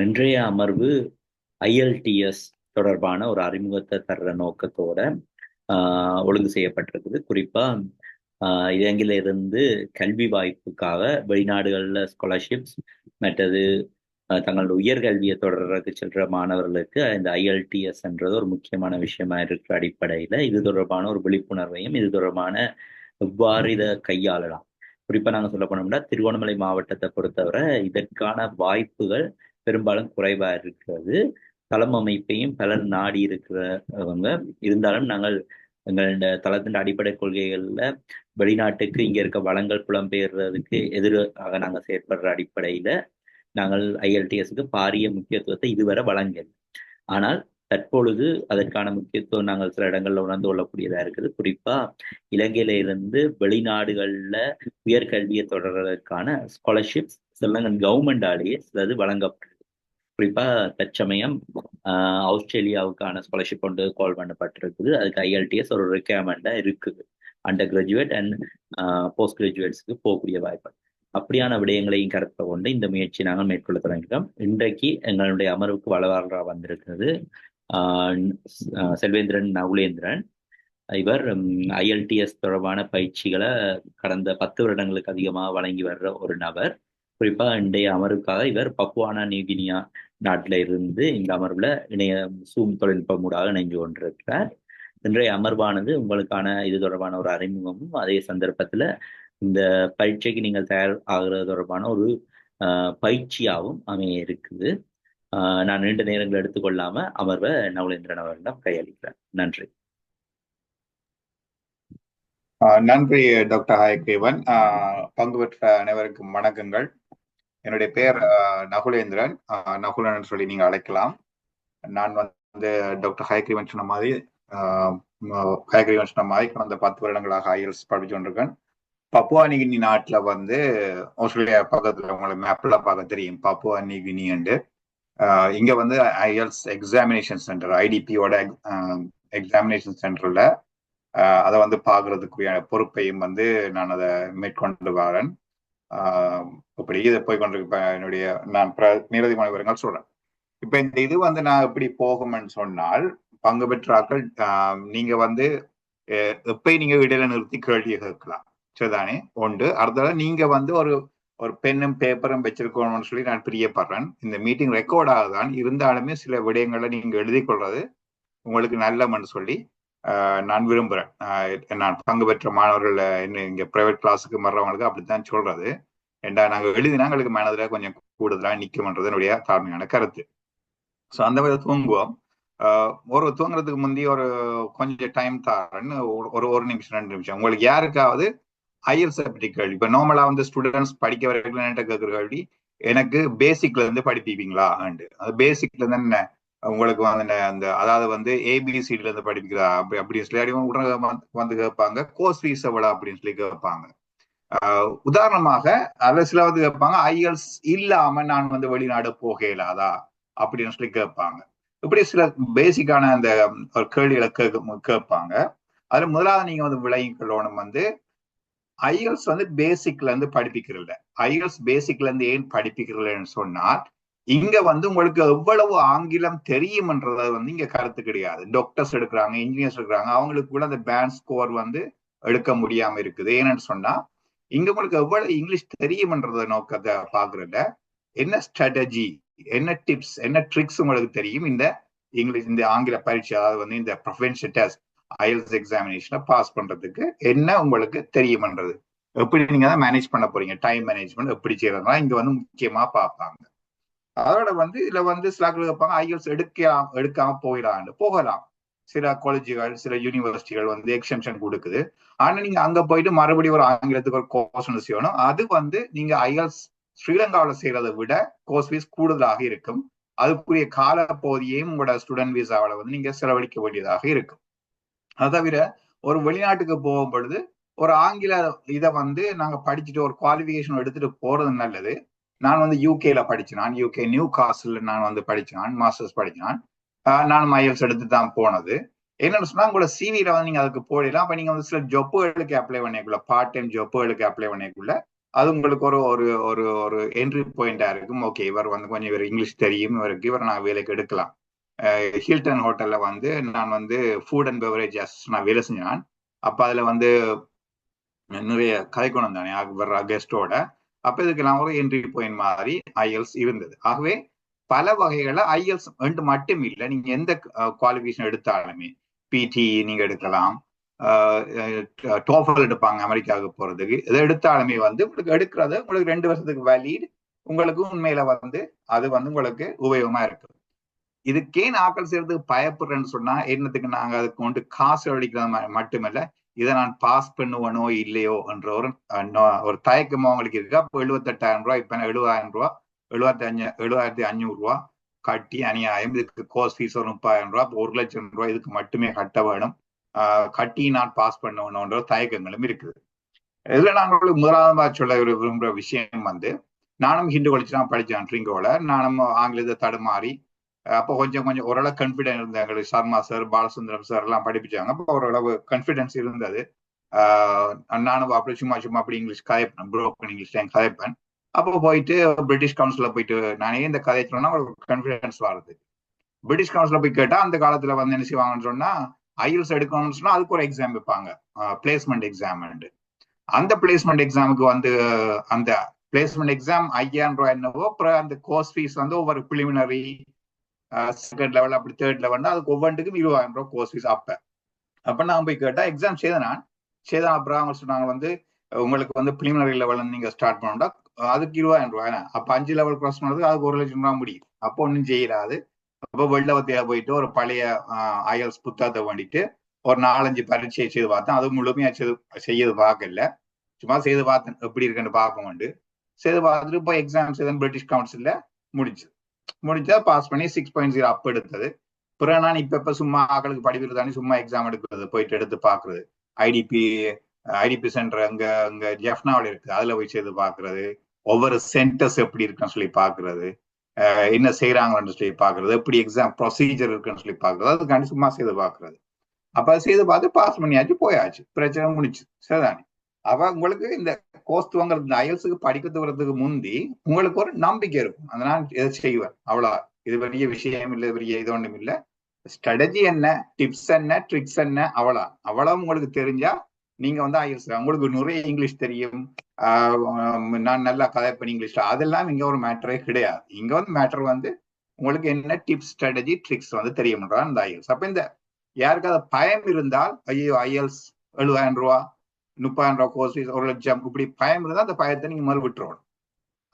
இன்றைய அமர்வு IELTS தொடர்பான ஒரு அறிமுகத்தை தர்ற நோக்கத்தோட ஒழுங்கு செய்யப்பட்டிருக்குது. குறிப்பா இலங்கையில இருந்து கல்வி வாய்ப்புக்காக வெளிநாடுகளில் ஸ்காலர்ஷிப்ஸ் மற்றது தங்களோட உயர்கல்வியை தொடர்றதுக்கு செல்ற மாணவர்களுக்கு இந்த IELTS என்றது ஒரு முக்கியமான விஷயமா இருக்கிற அடிப்படையில் இது தொடர்பான ஒரு விழிப்புணர்வையும் இது தொடர்பான எவ்வாறு இதை கையாளலாம். குறிப்பா நாங்க சொல்ல போனோம்னா திருகோணமலை மாவட்டத்தை பொறுத்தவரை இதற்கான வாய்ப்புகள் பெரும்பாலும் குறைவா இருக்கிறது. தளம் அமைப்பையும் பலர் நாடி இருக்கிறவங்க இருந்தாலும் நாங்கள் எங்களோட தளத்தின் அடிப்படை கொள்கைகள்ல வெளிநாட்டுக்கு இங்க இருக்க வளங்கள் புலம்பெயர்றதுக்கு எதிராக நாங்கள் செயற்படுற அடிப்படையில நாங்கள் IELTSக்கு பாரிய முக்கியத்துவத்தை இதுவரை வழங்கல. ஆனால் தற்பொழுது அதற்கான முக்கியத்துவம் நாங்கள் சில இடங்கள்ல உணர்ந்து கொள்ளக்கூடியதா இருக்குது. குறிப்பா இலங்கையில இருந்து வெளிநாடுகள்ல உயர்கல்வியை தொடர்றதற்கான ஸ்காலர்ஷிப்ஸ் சிலங்கன் கவர்மெண்டாலேயே சிலது வழங்கப்படுது. குறிப்பா தற்சமயம் ஆஸ்திரேலியாவுக்கான ஸ்காலர்ஷிப் கொண்டு கால் பண்ணப்பட்டிருக்குது. அதுக்கு IELTS ஒரு ரெக்யர்மெண்டா இருக்குது. அண்டர் கிராஜுவேட் அண்ட் போஸ்ட் கிராஜுவேட்ஸ்க்கு போகக்கூடிய வாய்ப்பு. அப்படியான விடயங்களையும் கருத்தில் கொண்டு இந்த முயற்சி நாங்கள் மேற்கொள்ள தொடங்கிட்டோம். இன்றைக்கு எங்களுடைய அமர்வுக்கு வளவாளராக வந்திருக்கிறது செல்வேந்திரன் நவுலேந்திரன். இவர் IELTS தொடர்பான பயிற்சிகளை கடந்த 10 வருடங்களுக்கு அதிகமாக வழங்கி வர்ற ஒரு நபர். குறிப்பா இன்றைய அமர்வுக்காக இவர் பப்புவானா நியூகினியா நாட்டில இருந்து இந்த அமர்வுல சூம் தொழில்நுட்பம் ஊடாக இணைஞ்சு கொண்டிருக்கிறார். இன்றைய அமர்வானது உங்களுக்கான இது தொடர்பான ஒரு அறிமுகமும் அதே சந்தர்ப்பத்துல இந்த பரீட்சைக்கு நீங்கள் தயார் ஆகிறது தொடர்பான ஒரு பயிற்சியாகவும் அமைய இருக்குது. நான் நீண்ட நேரங்கள் எடுத்துக்கொள்ளாம அமர்வை நவலேந்திரன் அவர்களிடம் கையளிக்கிறேன். நன்றி. நன்றி டாக்டர் ஹயக்ரீவன். பங்கு பெற்ற அனைவருக்கும் வணக்கங்கள். என்னுடைய பெயர் நகுலேந்திரன். நகுலன் சொல்லி நீங்க அழைக்கலாம். நான் வந்து டாக்டர் ஹயக்ரீவன் சொன்ன மாதிரி கடந்த 10 வருடங்களாக IELTS படிச்சு கொண்டிருக்கேன். பப்புவா நியூகினி நாட்டுல வந்து ஆஸ்திரேலியா பக்கத்துல உங்களுக்கு மேப்ல பார்க்க தெரியும் பப்புவா நியூகினி. இங்க வந்து IELTS எக்ஸாமினேஷன் சென்டர் IDPயோட எக்ஸாமினேஷன் சென்டர்ல அதை வந்து பாக்குறதுக்குரிய பொறுப்பையும் வந்து நான் அதை மேற்கொண்டு வரேன். இப்படி இதை போய் கொண்டிருப்பேன். நான் நீரதிமான விவரங்கள் சொல்றேன். இப்ப இந்த இது வந்து நான் எப்படி போகும்னு சொன்னால், பங்கு பெற்றாக்கள் நீங்க வந்து எப்ப நீங்க இடையில நிறுத்தி கேள்வியை கேட்கலாம். சரிதானே? ஒன்று. அடுத்தது நீங்க வந்து ஒரு பெண்ணும் பேப்பரும் வச்சிருக்கணும்னு சொல்லி நான் பிரியப்படுறேன். இந்த மீட்டிங் ரெக்கார்ட் ஆகுதான் இருந்தாலுமே சில விடயங்களை நீங்க எழுதி கொள்றது உங்களுக்கு நல்லமன்னு சொல்லி நான் விரும்புறேன். நான் பங்கு பெற்ற மாணவர்கள் இங்க பிரைவேட் கிளாஸுக்கு வர்றவங்களுக்கு அப்படித்தான் சொல்றது. ஏண்டா நாங்க எழுதினா எங்களுக்கு மனதுல கொஞ்சம் கூடுதலா நிக்கும்ன்றது என்னுடைய தாழ்மையான கருத்து. ஸோ அந்த மாதிரி தூங்குவோம். தூங்குறதுக்கு முந்தி ஒரு கொஞ்சம் டைம் தாரன்னு ஒரு நிமிஷம் 2 நிமிஷம் உங்களுக்கு யாருக்காவது IELTS பற்றி கேள்வி. இப்ப நார்மலா வந்து ஸ்டூடெண்ட்ஸ் படிக்க வரைக்கும் கேட்கிற கேள்வி, எனக்கு பேசிக்ல இருந்து படிப்பீங்களா? அது பேசிக்ல இருந்து என்ன உங்களுக்கு வந்து அந்த அதாவது வந்து ABCDல இருந்து படிக்கிறா அப்படின்னு சொல்லி வந்து கேட்பாங்க. கோர்ஸ் ஃபீஸ் எவ்வளவு அப்படின்னு சொல்லி கேட்பாங்க. உதாரணமாக அதுல சில வந்து கேட்பாங்க, IELTS இல்லாம நான் வந்து வெளிநாடு போக இயலாதா அப்படின்னு சொல்லி கேட்பாங்க. இப்படி சில பேசிக்கான அந்த கேள்விகளை கேட்பாங்க. அதுல முதலாவது நீங்க வந்து விளங்கிக்கொள்ளணும் வந்து IELTS வந்து பேசிக்ல இருந்து படிப்பிக்கிறதில்ல. IELTS பேசிக்ல இருந்து ஏன் படிப்பிக்கிறதுன்னு சொன்னால், இங்க வந்து உங்களுக்கு எவ்வளவு ஆங்கிலம் தெரியும்ன்றத வந்து இங்க கருத்து கிடையாது. டாக்டர்ஸ் எடுக்கிறாங்க, இன்ஜினியர்ஸ் எடுக்கிறாங்க, அவங்களுக்கு கூட அந்த பேண்ட் ஸ்கோர் வந்து எடுக்க முடியாம இருக்குது. ஏன்னு சொன்னா இங்க உங்களுக்கு எவ்வளவு இங்கிலீஷ் தெரியும்ன்றத நோக்கத்தை பாக்குறதுல என்ன ஸ்ட்ராட்டஜி, என்ன டிப்ஸ், என்ன ட்ரிக்ஸ் உங்களுக்கு தெரியும் இந்த இங்கிலீஷ் இந்த ஆங்கில பரீட்சை, அதாவது வந்து இந்த ப்ரொஃபெஷனல் டெஸ்ட் IELTS எக்ஸாமினேஷனை பாஸ் பண்றதுக்கு என்ன உங்களுக்கு தெரியும்ன்றது, எப்படி நீங்க தான் மேனேஜ் பண்ண போறீங்க, டைம் மேனேஜ்மெண்ட் எப்படி செய்யறதுனா இங்க வந்து முக்கியமா பார்ப்பாங்க. அதோட வந்து இதுல வந்து சில கேட்பாங்க, IELTS எடுக்காம போகலாம். சில காலேஜுகள் சில யூனிவர்சிட்டிகள் வந்து எக்ஸெம்ஷன் கொடுக்குது. ஆனா நீங்க அங்க போயிட்டு மறுபடியும் ஒரு ஆங்கிலத்துக்கு ஒரு கோர்ஸ் செய்யணும். அது வந்து நீங்க IELTS ஸ்ரீலங்காவில் செய்யறதை விட கோர்ஸ் ஃபீஸ் கூடுதலாக இருக்கும். அதுக்குரிய கால பகுதியையும் உங்களோட ஸ்டூடெண்ட் விசாவில வந்து நீங்க செலவழிக்க வேண்டியதாக இருக்கும். அதை தவிர ஒரு வெளிநாட்டுக்கு போகும் பொழுது ஒரு ஆங்கில இதை வந்து நாங்க படிச்சுட்டு ஒரு குவாலிஃபிகேஷன் எடுத்துட்டு போறது நல்லது. நான் வந்து யூகேல படிச்சினான், யூகே நியூ காஸ்ட்ல நான் வந்து படிச்சினான், மாஸ்டர்ஸ் படிச்சினான். நான் IELTS எடுத்து தான் போனது. என்னன்னு சொன்னா உங்களோட சிவில வந்து நீங்க அதுக்கு போயிடலாம். அப்ப நீங்க வந்து சில ஜொப்புகளுக்கு அப்ளை பண்ணிக்குள்ள, பார்ட் டைம் ஜொப்புகளுக்கு அப்ளை பண்ணிக்குள்ள அது உங்களுக்கு ஒரு ஒரு ஒரு ஒரு என்ட்ரி பாயிண்டா இருக்கும். ஓகே, இவர் வந்து கொஞ்சம் இவர் இங்கிலீஷ் தெரியும், இவருக்கு இவர் நான் வேலைக்கு எடுக்கலாம். ஹில்டன் ஹோட்டல்ல வந்து நான் வந்து ஃபுட் அண்ட் பெவரேஜஸ் நான் வேலை செஞ்சேன். அப்ப அதுல வந்து நிறைய கதைக்கணும் தானே வர்ற கெஸ்டோட. அப்ப இதுக்கெல்லாம் ஒரு என்ட்ரி பாயிண்ட் மாதிரி ஐஎல்ஸ் இருந்தது. ஆகவே பல வகைகளை ஐஎல்ஸ் மட்டும் இல்லை, நீங்க எந்த குவாலிஃபிகேஷன் எடுத்தாலுமே பிடி நீங்க எடுக்கலாம், டோஃபல் எடுப்பாங்க அமெரிக்காவுக்கு போறதுக்கு. இதை எடுத்தாலுமே வந்து உங்களுக்கு எடுக்கிறது உங்களுக்கு 2 வருஷத்துக்கு வேலிட். உங்களுக்கு உண்மையில வந்து அது வந்து உங்களுக்கு உபயோகமா இருக்கு. இதுக்கே ஆக்கள் செய்யறதுக்கு பயப்படுறேன்னு சொன்னா என்னத்துக்கு நாங்க அதுக்கு கொண்டு காசு அடிக்கிறது மட்டுமல்ல, இதை நான் பாஸ் பண்ணுவனோ இல்லையோ என்ற ஒரு தயக்கமா உங்களுக்கு இருக்கு. அப்போ 78,000 ரூபாய், இப்ப 70,000 ரூபாய், 7,500 ரூபாய் கட்டி அநியாயம். இதுக்கு கோர்ஸ் ஃபீஸ் ஒரு 30,000 ரூபாய், 1,00,000 ரூபாய் இதுக்கு மட்டுமே கட்ட வேணும். கட்டி நான் பாஸ் பண்ணணும்ன்ற தயக்கங்களும் இருக்குது. இதுல நாங்கள் முதலாவது சொல்ல விரும்புற விஷயம் வந்து, நானும் ஹிந்து காலேஜ் தான் படித்தேன் ட்ரிங்கோல. நானும் ஆங்கிலத்தை தடுமாறி அப்போ கொஞ்சம் ஓரளவு கான்ஃபிடென்ட் இருந்தது. எங்களுக்கு சர்மா சார், பாலசுந்தரம் சார் எல்லாம் படிப்பிச்சாங்க. அப்போ ஓரளவு கான்ஃபிடென்ஸ் இருந்தது. நானும் அப்படி சும்மா அப்படி இங்கிலீஷ் கதைப்பேன், புரோக்கன் இங்கிலீஷ் கதைப்பேன். அப்போ போயிட்டு பிரிட்டிஷ் கவுன்சில போயிட்டு நானே இந்த கதை சொன்னா ஒரு கான்ஃபிடென்ஸ் வருது. பிரிட்டிஷ் கவுன்சில போய் கேட்டா அந்த காலத்துல வந்து என்ன செய்வாங்கன்னு சொன்னா, ஐஎல்ஸ் எடுக்கணும்னு சொன்னா அதுக்கு ஒரு எக்ஸாம் வைப்பாங்க, பிளேஸ்மெண்ட் எக்ஸாம். அந்த பிளேஸ்மெண்ட் எக்ஸாமுக்கு வந்து அந்த பிளேஸ்மெண்ட் எக்ஸாம் 5,000 ரூபாய் என்னவோ, அப்புறம் அந்த கோர்ஸ் ஃபீஸ் வந்து ஒவ்வொரு பிலிமினரி, செகண்ட் லெவல், அப்படி தேர்ட் லெவல், அதுக்கு ஒவ்வொன்றுக்கும் 20,000 ரூபாய் கோர்ஸ் ஃபீஸ். அப்ப நான் போய் கேட்டா எக்ஸாம் செய்தான். அப்புறம் அவங்க சொன்னாங்க வந்து உங்களுக்கு வந்து பிலிமினரி லெவல் நீங்க ஸ்டார்ட் பண்ணா அதுக்கு 20,000 ரூபாய். அப்ப 5 லெவல் கிராஸ் பண்ணதுக்கு அதுக்கு 1,00,000 ரூபாய் முடியும். அப்போ ஒன்றும் செய்யலாது. அப்போ வெள்ளவத்தையா போயிட்டு ஒரு பழைய ஐஎல்ஸ் புத்தகத்தை வேண்டிட்டு ஒரு 4-5 பரீட்சை செய்து பார்த்தேன். அது முழுமையா செய்யது பார்க்கல, சும்மா செய்து பார்த்தேன் எப்படி இருக்குன்னு பார்க்க செய்து பார்த்துட்டு இப்போ எக்ஸாம் செய்தேன். பிரிட்டிஷ் கவுன்சில்ல முடிச்சா பாஸ் பண்ணி 6.0 அப் எடுத்தது. பிறகு நான் இப்ப சும்மா ஆக்களுக்கு படிக்கிறது தானே, சும்மா எக்ஸாம் எடுக்கிறது, போயிட்டு எடுத்து பாக்குறது. ஐடிபி சென்டர் அங்க ஜெஃப்னாவில் இருக்கு, அதுல போய் செய்து பாக்குறது. ஒவ்வொரு சென்டர்ஸ் எப்படி இருக்குன்னு சொல்லி பாக்குறது, என்ன செய்யறாங்கன்னு சொல்லி பாக்குறது, எப்படி எக்ஸாம் ப்ரொசீஜர் இருக்குன்னு சொல்லி பாக்குறது. அதுக்காண்டி சும்மா செய்து பாக்குறது. அப்ப செய்து பார்த்து பாஸ் பண்ணியாச்சு, போயாச்சு, பிரச்சனை முடிச்சு. சரிதானே? அப்ப உங்களுக்கு இந்த கோர்ஸ் துவங்கிறது, இந்த ஐஎல்ஸுக்கு படிக்கிறது வரதுக்கு முந்தி உங்களுக்கு ஒரு நம்பிக்கை இருக்கும், அதனால இதை செய்வேன், அவ்வளவு. இது பெரிய விஷயம் இல்லை, பெரிய இது ஒன்றும் இல்லை. ஸ்ட்ராட்டஜி என்ன, டிப்ஸ் என்ன, ட்ரிக்ஸ் என்ன, அவ்வளவு உங்களுக்கு தெரிஞ்சா நீங்க வந்து ஐஎல்ஸ், உங்களுக்கு நிறைய இங்கிலீஷ் தெரியும், நான் நல்லா கதைப்பேன் இங்கிலீஷ்ல, அதெல்லாம் இங்க ஒரு மேட்டரே கிடையாது. இங்க வந்து மேட்டர் வந்து உங்களுக்கு என்ன டிப்ஸ், ஸ்ட்ராட்டஜி, ட்ரிக்ஸ் வந்து தெரியும்ன்றான் இந்த ஐஎல்ஸ். அப்ப இந்த யாருக்காவது பயம் இருந்தால், ஐயோ ஐஎல்ஸ் 70,000 ரூபா, 30,000 ரூபா கோர்ஸ், 1,00,000, இப்படி பயம் இருந்தால் அந்த பயத்தை நீங்க மறு விட்டுறணும்.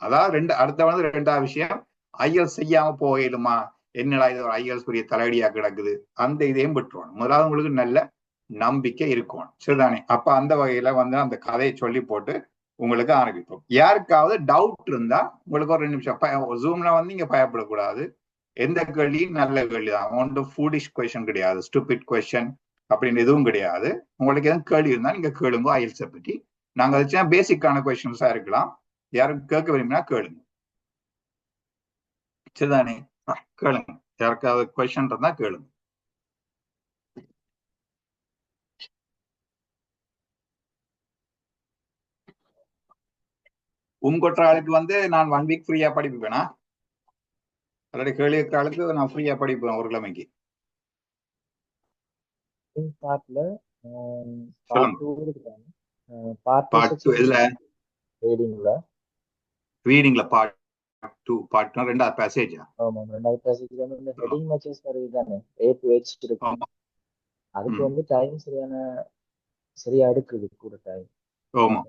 அதாவது அடுத்த வந்து 2வது விஷயம், ஐஎல்ஸ் செய்யாம போயிடுமா, என்னடா இது ஒரு ஐஎல்ஸ் பெரிய தலையடியா கிடக்குது, அந்த இதையும் விட்டுறணும். முதலாவது உங்களுக்கு நல்ல நம்பிக்கை இருக்கணும். சரிதானே? அப்ப அந்த வகையில வந்து அந்த கதையை சொல்லி போட்டு உங்களுக்கு ஆரம்பிப்போம். யாருக்காவது டவுட் இருந்தா உங்களுக்கு ஒரு 2 நிமிஷம் ஜூம்ல வந்து நீங்க பயப்படக்கூடாது. எந்த கேள்வியும் நல்ல கேள்விதான், ஒன்றும் ஃபூடிஷ் கொஸ்டின் கிடையாது, ஸ்டூபிட் கொஸ்டின் அப்படின்னு எதுவும் கிடையாது. உங்களுக்கு எதுவும் கேள்வி இருந்தா நீங்க கேளுங்க ஐஎல்ஸை பற்றி. நாங்க வச்சா பேசிக்கான கொஸ்டின்ஸா இருக்கலாம், யாரும் கேட்க விரும்பினா கேளுங்க. சரிதானே? கேளுங்க, யாருக்காவது கொஸ்டின் இருந்தா கேளுங்க. உங்கொற்ற ஆளுக்கு வந்து நான் 1 வீக் ஃப்ரீயா படிப்பேனா, அல்லது கேள்வி இருக்கிற ஆளுக்கு நான் ஃப்ரீயா படிப்பேன் ஒரு கிழமைக்கு. பார்ட்ல சொல்லுங்க. பார்ட் 2 இதுல ரீடிங்ல பார்ட் 2 2வது பேசேஜ். ஆமா, 2வது பேசேஜ் வந்து இந்த ஹெட்டிங் மேட்சஸ் வருது தானே, A to H இருக்கு. அதுக்கு வந்து டைம் சரியா எடுக்குது, கூட டைம். ஆமா.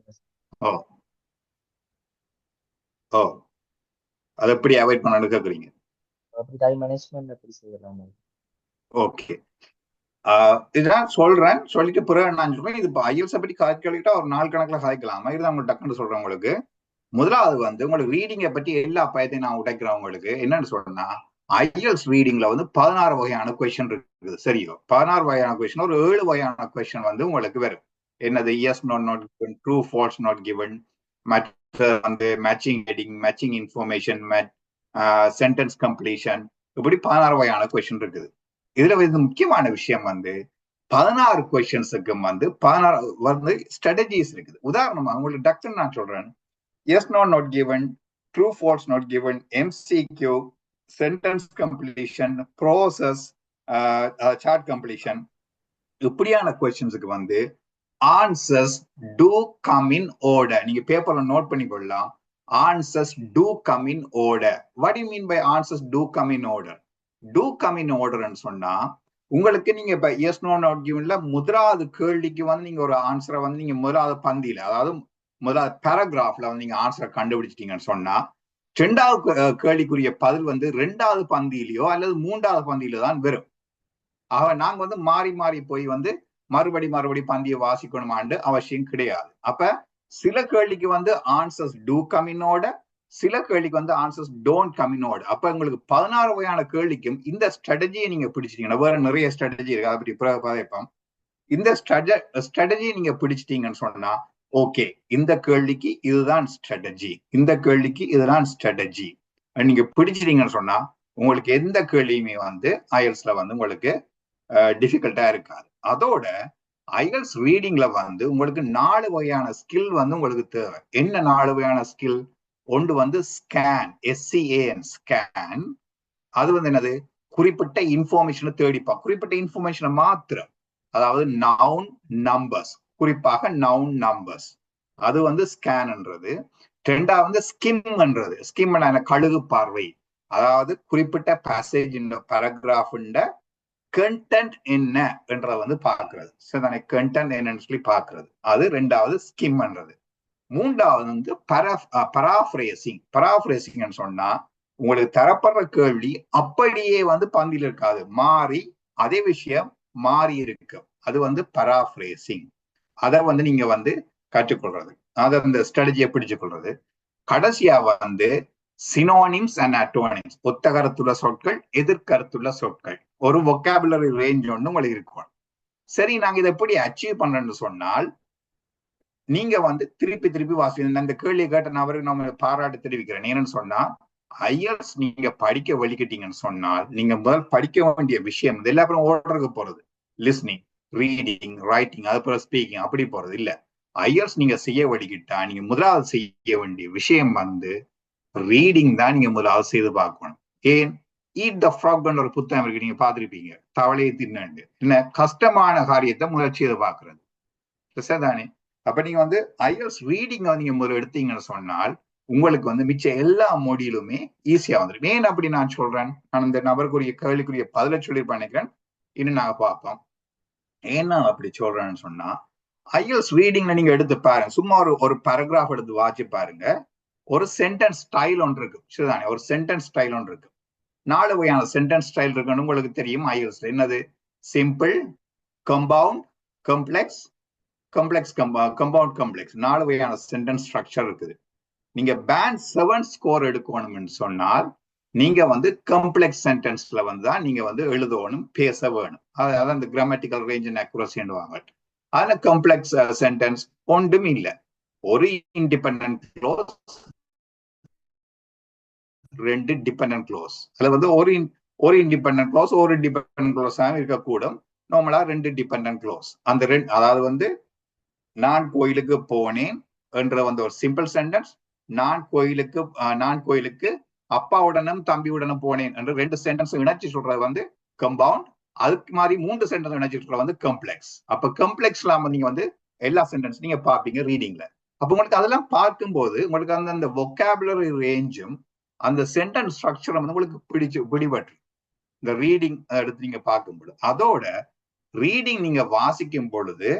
அது எப்படி அவாய்ட் பண்ணணும்னு கேக்குறீங்க? அப்படி டைம் மேனேஜ்மென்ட் எப்படி செய்யலாம்? ஓகே, இதுதான் சொல்றேன். சொல்லிட்டு பிறகு நான் சொல்றேன், இது ஐஎல்ஸ் பத்தி கேள்விட்டா ஒரு 4 கணக்குல சாய்க்கலாமா, இதுதான் உங்களுக்கு டக்குன்னு சொல்றேன். உங்களுக்கு முதலாவது வந்து உங்களுக்கு ரீடிங்கை பற்றி எல்லா பயத்தையும் நான் உடைக்கிறேன். உங்களுக்கு என்னன்னு சொல்றேன்னா, ஐஎல்ஸ் ரீடிங்ல வந்து 16 வகையான கொஸ்டின் இருக்குது. சரியோ? 16 வகையான கொஸ்டின், ஒரு 7 வகையான கொஸ்டின் வந்து உங்களுக்கு வரும். என்னது? Yes, not given, true, false, not given, மற்ற வந்து matching heading, matching information, sentence completion, இப்படி 16 வகையான கொஸ்டின் இருக்குது. இதுல வந்து முக்கியமான விஷயம் வந்து 16 கொஸ்டின்ஸுக்கு வந்து 16 வந்து ஸ்ட்ராட்டஜிஸ் இருக்குது. உதாரணமா உங்களுக்கு டக்குன்னு நான் சொல்றேன், yes, no, not given, true, false, not given, MCQ, sentence completion, process, chart completion. இப்படியான கொஸ்டின்ஸுக்கு வந்து answers two come in order. நீங்க பேப்பர்ல நோட் பண்ணி கொள்ளலாம். Answers two come in order. What you mean by answers two come in order? To come in ஆர்டர்ன்னு சொன்னா உங்களுக்கு நீங்க இப்ப எஸ் நோ நாட் கிவன்ல முதலாவது கேள்விக்கு வந்து நீங்க ஒரு ஆன்சரை வந்து நீங்க முதலாவது பந்தியில, அதாவது முதலாவது பேராகிராஃப்ல வந்து நீங்க ஆன்சரை கண்டுபிடிச்சிட்டீங்கன்னு சொன்னா, ரெண்டாவது கேள்விக்குரிய பதில் வந்து ரெண்டாவது பந்தியிலையோ அல்லது மூன்றாவது பந்தியிலோ தான் வரும். நாங்க வந்து மாறி மாறி போய் வந்து மறுபடி பந்தியை வாசிக்கணுமாண்டு அவசியம் கிடையாது. அப்ப சில கேள்விக்கு வந்து answers two come in order, சில கேள்விக்கு வந்து answers don't come in order. அப்ப உங்களுக்கு 16 வகையான கேள்விக்கும் இந்த ஸ்ட்ராட்டஜியை நீங்க பிடிச்சிட்டீங்கன்னா, வேற நிறைய ஸ்ட்ராட்டஜி இருக்கு, அதை பற்றி பார்ப்போம். இந்த ஸ்ட்ராட்டஜியை நீங்க பிடிச்சிட்டீங்கன்னு சொன்னா ஓகே, இந்த கேள்விக்கு இதுதான் ஸ்ட்ராட்டஜி, இந்த கேள்விக்கு இதுதான் ஸ்ட்ராட்டஜி நீங்க பிடிச்சிட்டீங்கன்னு சொன்னா உங்களுக்கு எந்த கேள்வியுமே வந்து ஐஎல்ஸ்ல வந்து உங்களுக்கு டிஃபிகல்ட்டா இருக்காது. அதோட ஐஎல்ஸ் ரீடிங்ல வந்து உங்களுக்கு 4 வகையான ஸ்கில் வந்து உங்களுக்கு தேவை. என்ன 4 வகையான ஸ்கில்? ஒன்று வந்து ஸ்கேன், SCAN, ஸ்கேன். அது வந்து என்னது? குறிப்பிட்ட இன்ஃபர்மேஷனை தேடிப்பா, குறிப்பிட்ட இன்ஃபர்மேஷனை மாத்திரம், அதாவது நவுன் நம்பர்ஸ், குறிப்பாக நவுன் நம்பர்ஸ், அது வந்து ஸ்கேன்ன்றது. ரெண்டாவது வந்து ஸ்கிம்ன்றது. ஸ்கிம் கழுகு பார்வை, அதாவது குறிப்பிட்ட பேசேஜ் பேராகிராஃப் கண்டென்ட் என்ன என்றதை வந்து பாக்குறது. சரிதானே? கண்டென்ட் என்னன்னு சொல்லி பாக்குறது, அது ரெண்டாவது ஸ்கிம்ன்றது. மூன்றாவது வந்து பராஃப்ரேசிங். பராஃப்ரேசிங் சொன்னா உங்களுக்கு தரப்படுற கேள்வி அப்படியே வந்து பந்தியில் இருக்காது, மாறி அதே விஷயம் மாறி இருக்கு, அது வந்து பராஃப்ரேசிங். அதை வந்து நீங்க வந்து கற்றுக்கொள்றது, அதை அந்த ஸ்ட்ராட்டஜியை பிடிச்சு கொள்றது. கடைசியா வந்து சினோனிம்ஸ் அண்ட் அட்டோனிம்ஸ், ஒத்த கருத்துள்ள சொற்கள், எதிர்கருத்துள்ள சொற்கள், ஒரு வொக்காபுலரி ரேஞ்ச் ஒன்று உங்களுக்கு இருக்கும். சரி, நாங்க இதை எப்படி அச்சீவ் பண்றோம்னு சொன்னால், நீங்க வந்து திருப்பி வாசிக்கணும். இந்த கேள்வி கேட்ட நபருக்கு நம்ம பாராட்டு தெரிவிக்கிறேன். என்னன்னு சொன்னா, ஐஎல்ஸ் நீங்க படிக்க வலிக்கிட்டீங்கன்னு சொன்னால், நீங்க முதல் படிக்க வேண்டிய விஷயம் எல்லா அப்புறம் ஓடுறதுக்கு போறது, லிஸ்னிங், ரீடிங், ரைட்டிங், அது போல ஸ்பீக்கிங், அப்படி போறது இல்ல. ஐஎல்ஸ் நீங்க செய்ய வலிக்கிட்டா நீங்க முதலாவது செய்ய வேண்டிய விஷயம் வந்து ரீடிங் தான் நீங்க முதலாவது செய்து பார்க்கணும். ஏன்? ஈட் த ஃப்ராக்ன்ற ஒரு புத்தகம் இருக்கு, நீங்க பார்த்துருப்பீங்க, தவளையை தின்னு. என்ன கஷ்டமான காரியத்தை முதல் செய்து பார்க்கறது, சரிதானே? அப்ப நீங்க வந்து ஐஎல்ஸ் ரீடிங் நீங்க முதல்ல எடுத்தீங்கன்னு சொன்னால் உங்களுக்கு வந்து மிச்ச எல்லா மொழியிலுமே ஈஸியா வந்துடும். ஏன் அப்படி நான் சொல்றேன்? நான் இந்த நபருக்குரிய கேள்விக்குரிய பதில சொல்லி பண்ணிக்கிறேன், இன்னும் நாங்க பார்ப்போம். ஏன்னா அப்படி சொல்றேன்னு சொன்னா, ஐஎல்ஸ் ரீடிங்ல நீங்க எடுத்து பாருங்க, சும்மா ஒரு பேராகிராஃப் எடுத்து வாட்சி பாருங்க. ஒரு சென்டென்ஸ் ஸ்டைல் ஒன்று இருக்கு, சரிதானே? ஒரு சென்டென்ஸ் ஸ்டைல் ஒன்று இருக்கு. 4 வகையான சென்டென்ஸ் ஸ்டைல் இருக்குன்னு உங்களுக்கு தெரியும் ஐஎல்ஸ்ல. என்னது? Simple, compound, complex, compound, complex. 4 வகையான சென்டென்ஸ் ஸ்ட்ரக்சர் இருக்குது. நீங்க பேண்ட் 7 ஸ்கோர் எடுக்கணும்னு சொன்னால் நீங்க வந்து கம்ப்ளெக்ஸ் சென்டென்ஸ்ல வந்து தான் நீங்க வந்து எழுதணும், பேச வேணும். அதாவது அந்த கிராமட்டிக்கல் ரேஞ்ச் அண்ட் அக்யூரசின்னுவாங்க. அதுல கம்ப்ளெக்ஸ் சென்டென்ஸ் ஒன்றும் இல்லை. ஒரு இண்டிபெண்டன்ட் க்ளோஸ், 2 டிபெண்டன்ட் க்ளோஸ். அதுல வந்து ஒரு இண்டிபெண்டன்ட் க்ளோஸ், ஒரு டிபெண்டன்ட் க்ளோஸ் இருக்கக்கூடும். நார்மலா 2 டிபெண்டன்ட் க்ளோஸ். அந்த அதாவது வந்து நான் கோயிலுக்கு போனேன் என்ற வந்து ஒரு சிம்பிள் சென்டென்ஸ், நான் கோயிலுக்கு அப்பாவுடனும் தம்பியுடனும் போனேன் என்று 2 சென்டென்ஸ் இணைச்சு சொல்றது வந்து கம்பவுண்ட். அதுக்கு மாதிரி 3 சென்டென்ஸ் இணைச்சு சொல்றது வந்து கம்ப்ளெக்ஸ். அப்ப கம்ப்ளெக்ஸ்ல நீங்க வந்து எல்லா சென்டென்ஸ் நீங்க பார்ப்பீங்க ரீடிங்ல. அப்ப உங்களுக்கு அதெல்லாம் பார்க்கும்போது உங்களுக்கு அந்த வொக்காபுலரி ரேஞ்சும் அந்த சென்டென்ஸ் ஸ்ட்ரக்சரும் வந்து உங்களுக்கு பிடிபட்டு இந்த ரீடிங் எடுத்து நீங்க பார்க்கும்போது, அதோட ரீடிங் நீங்க வாசிக்கும் பொழுது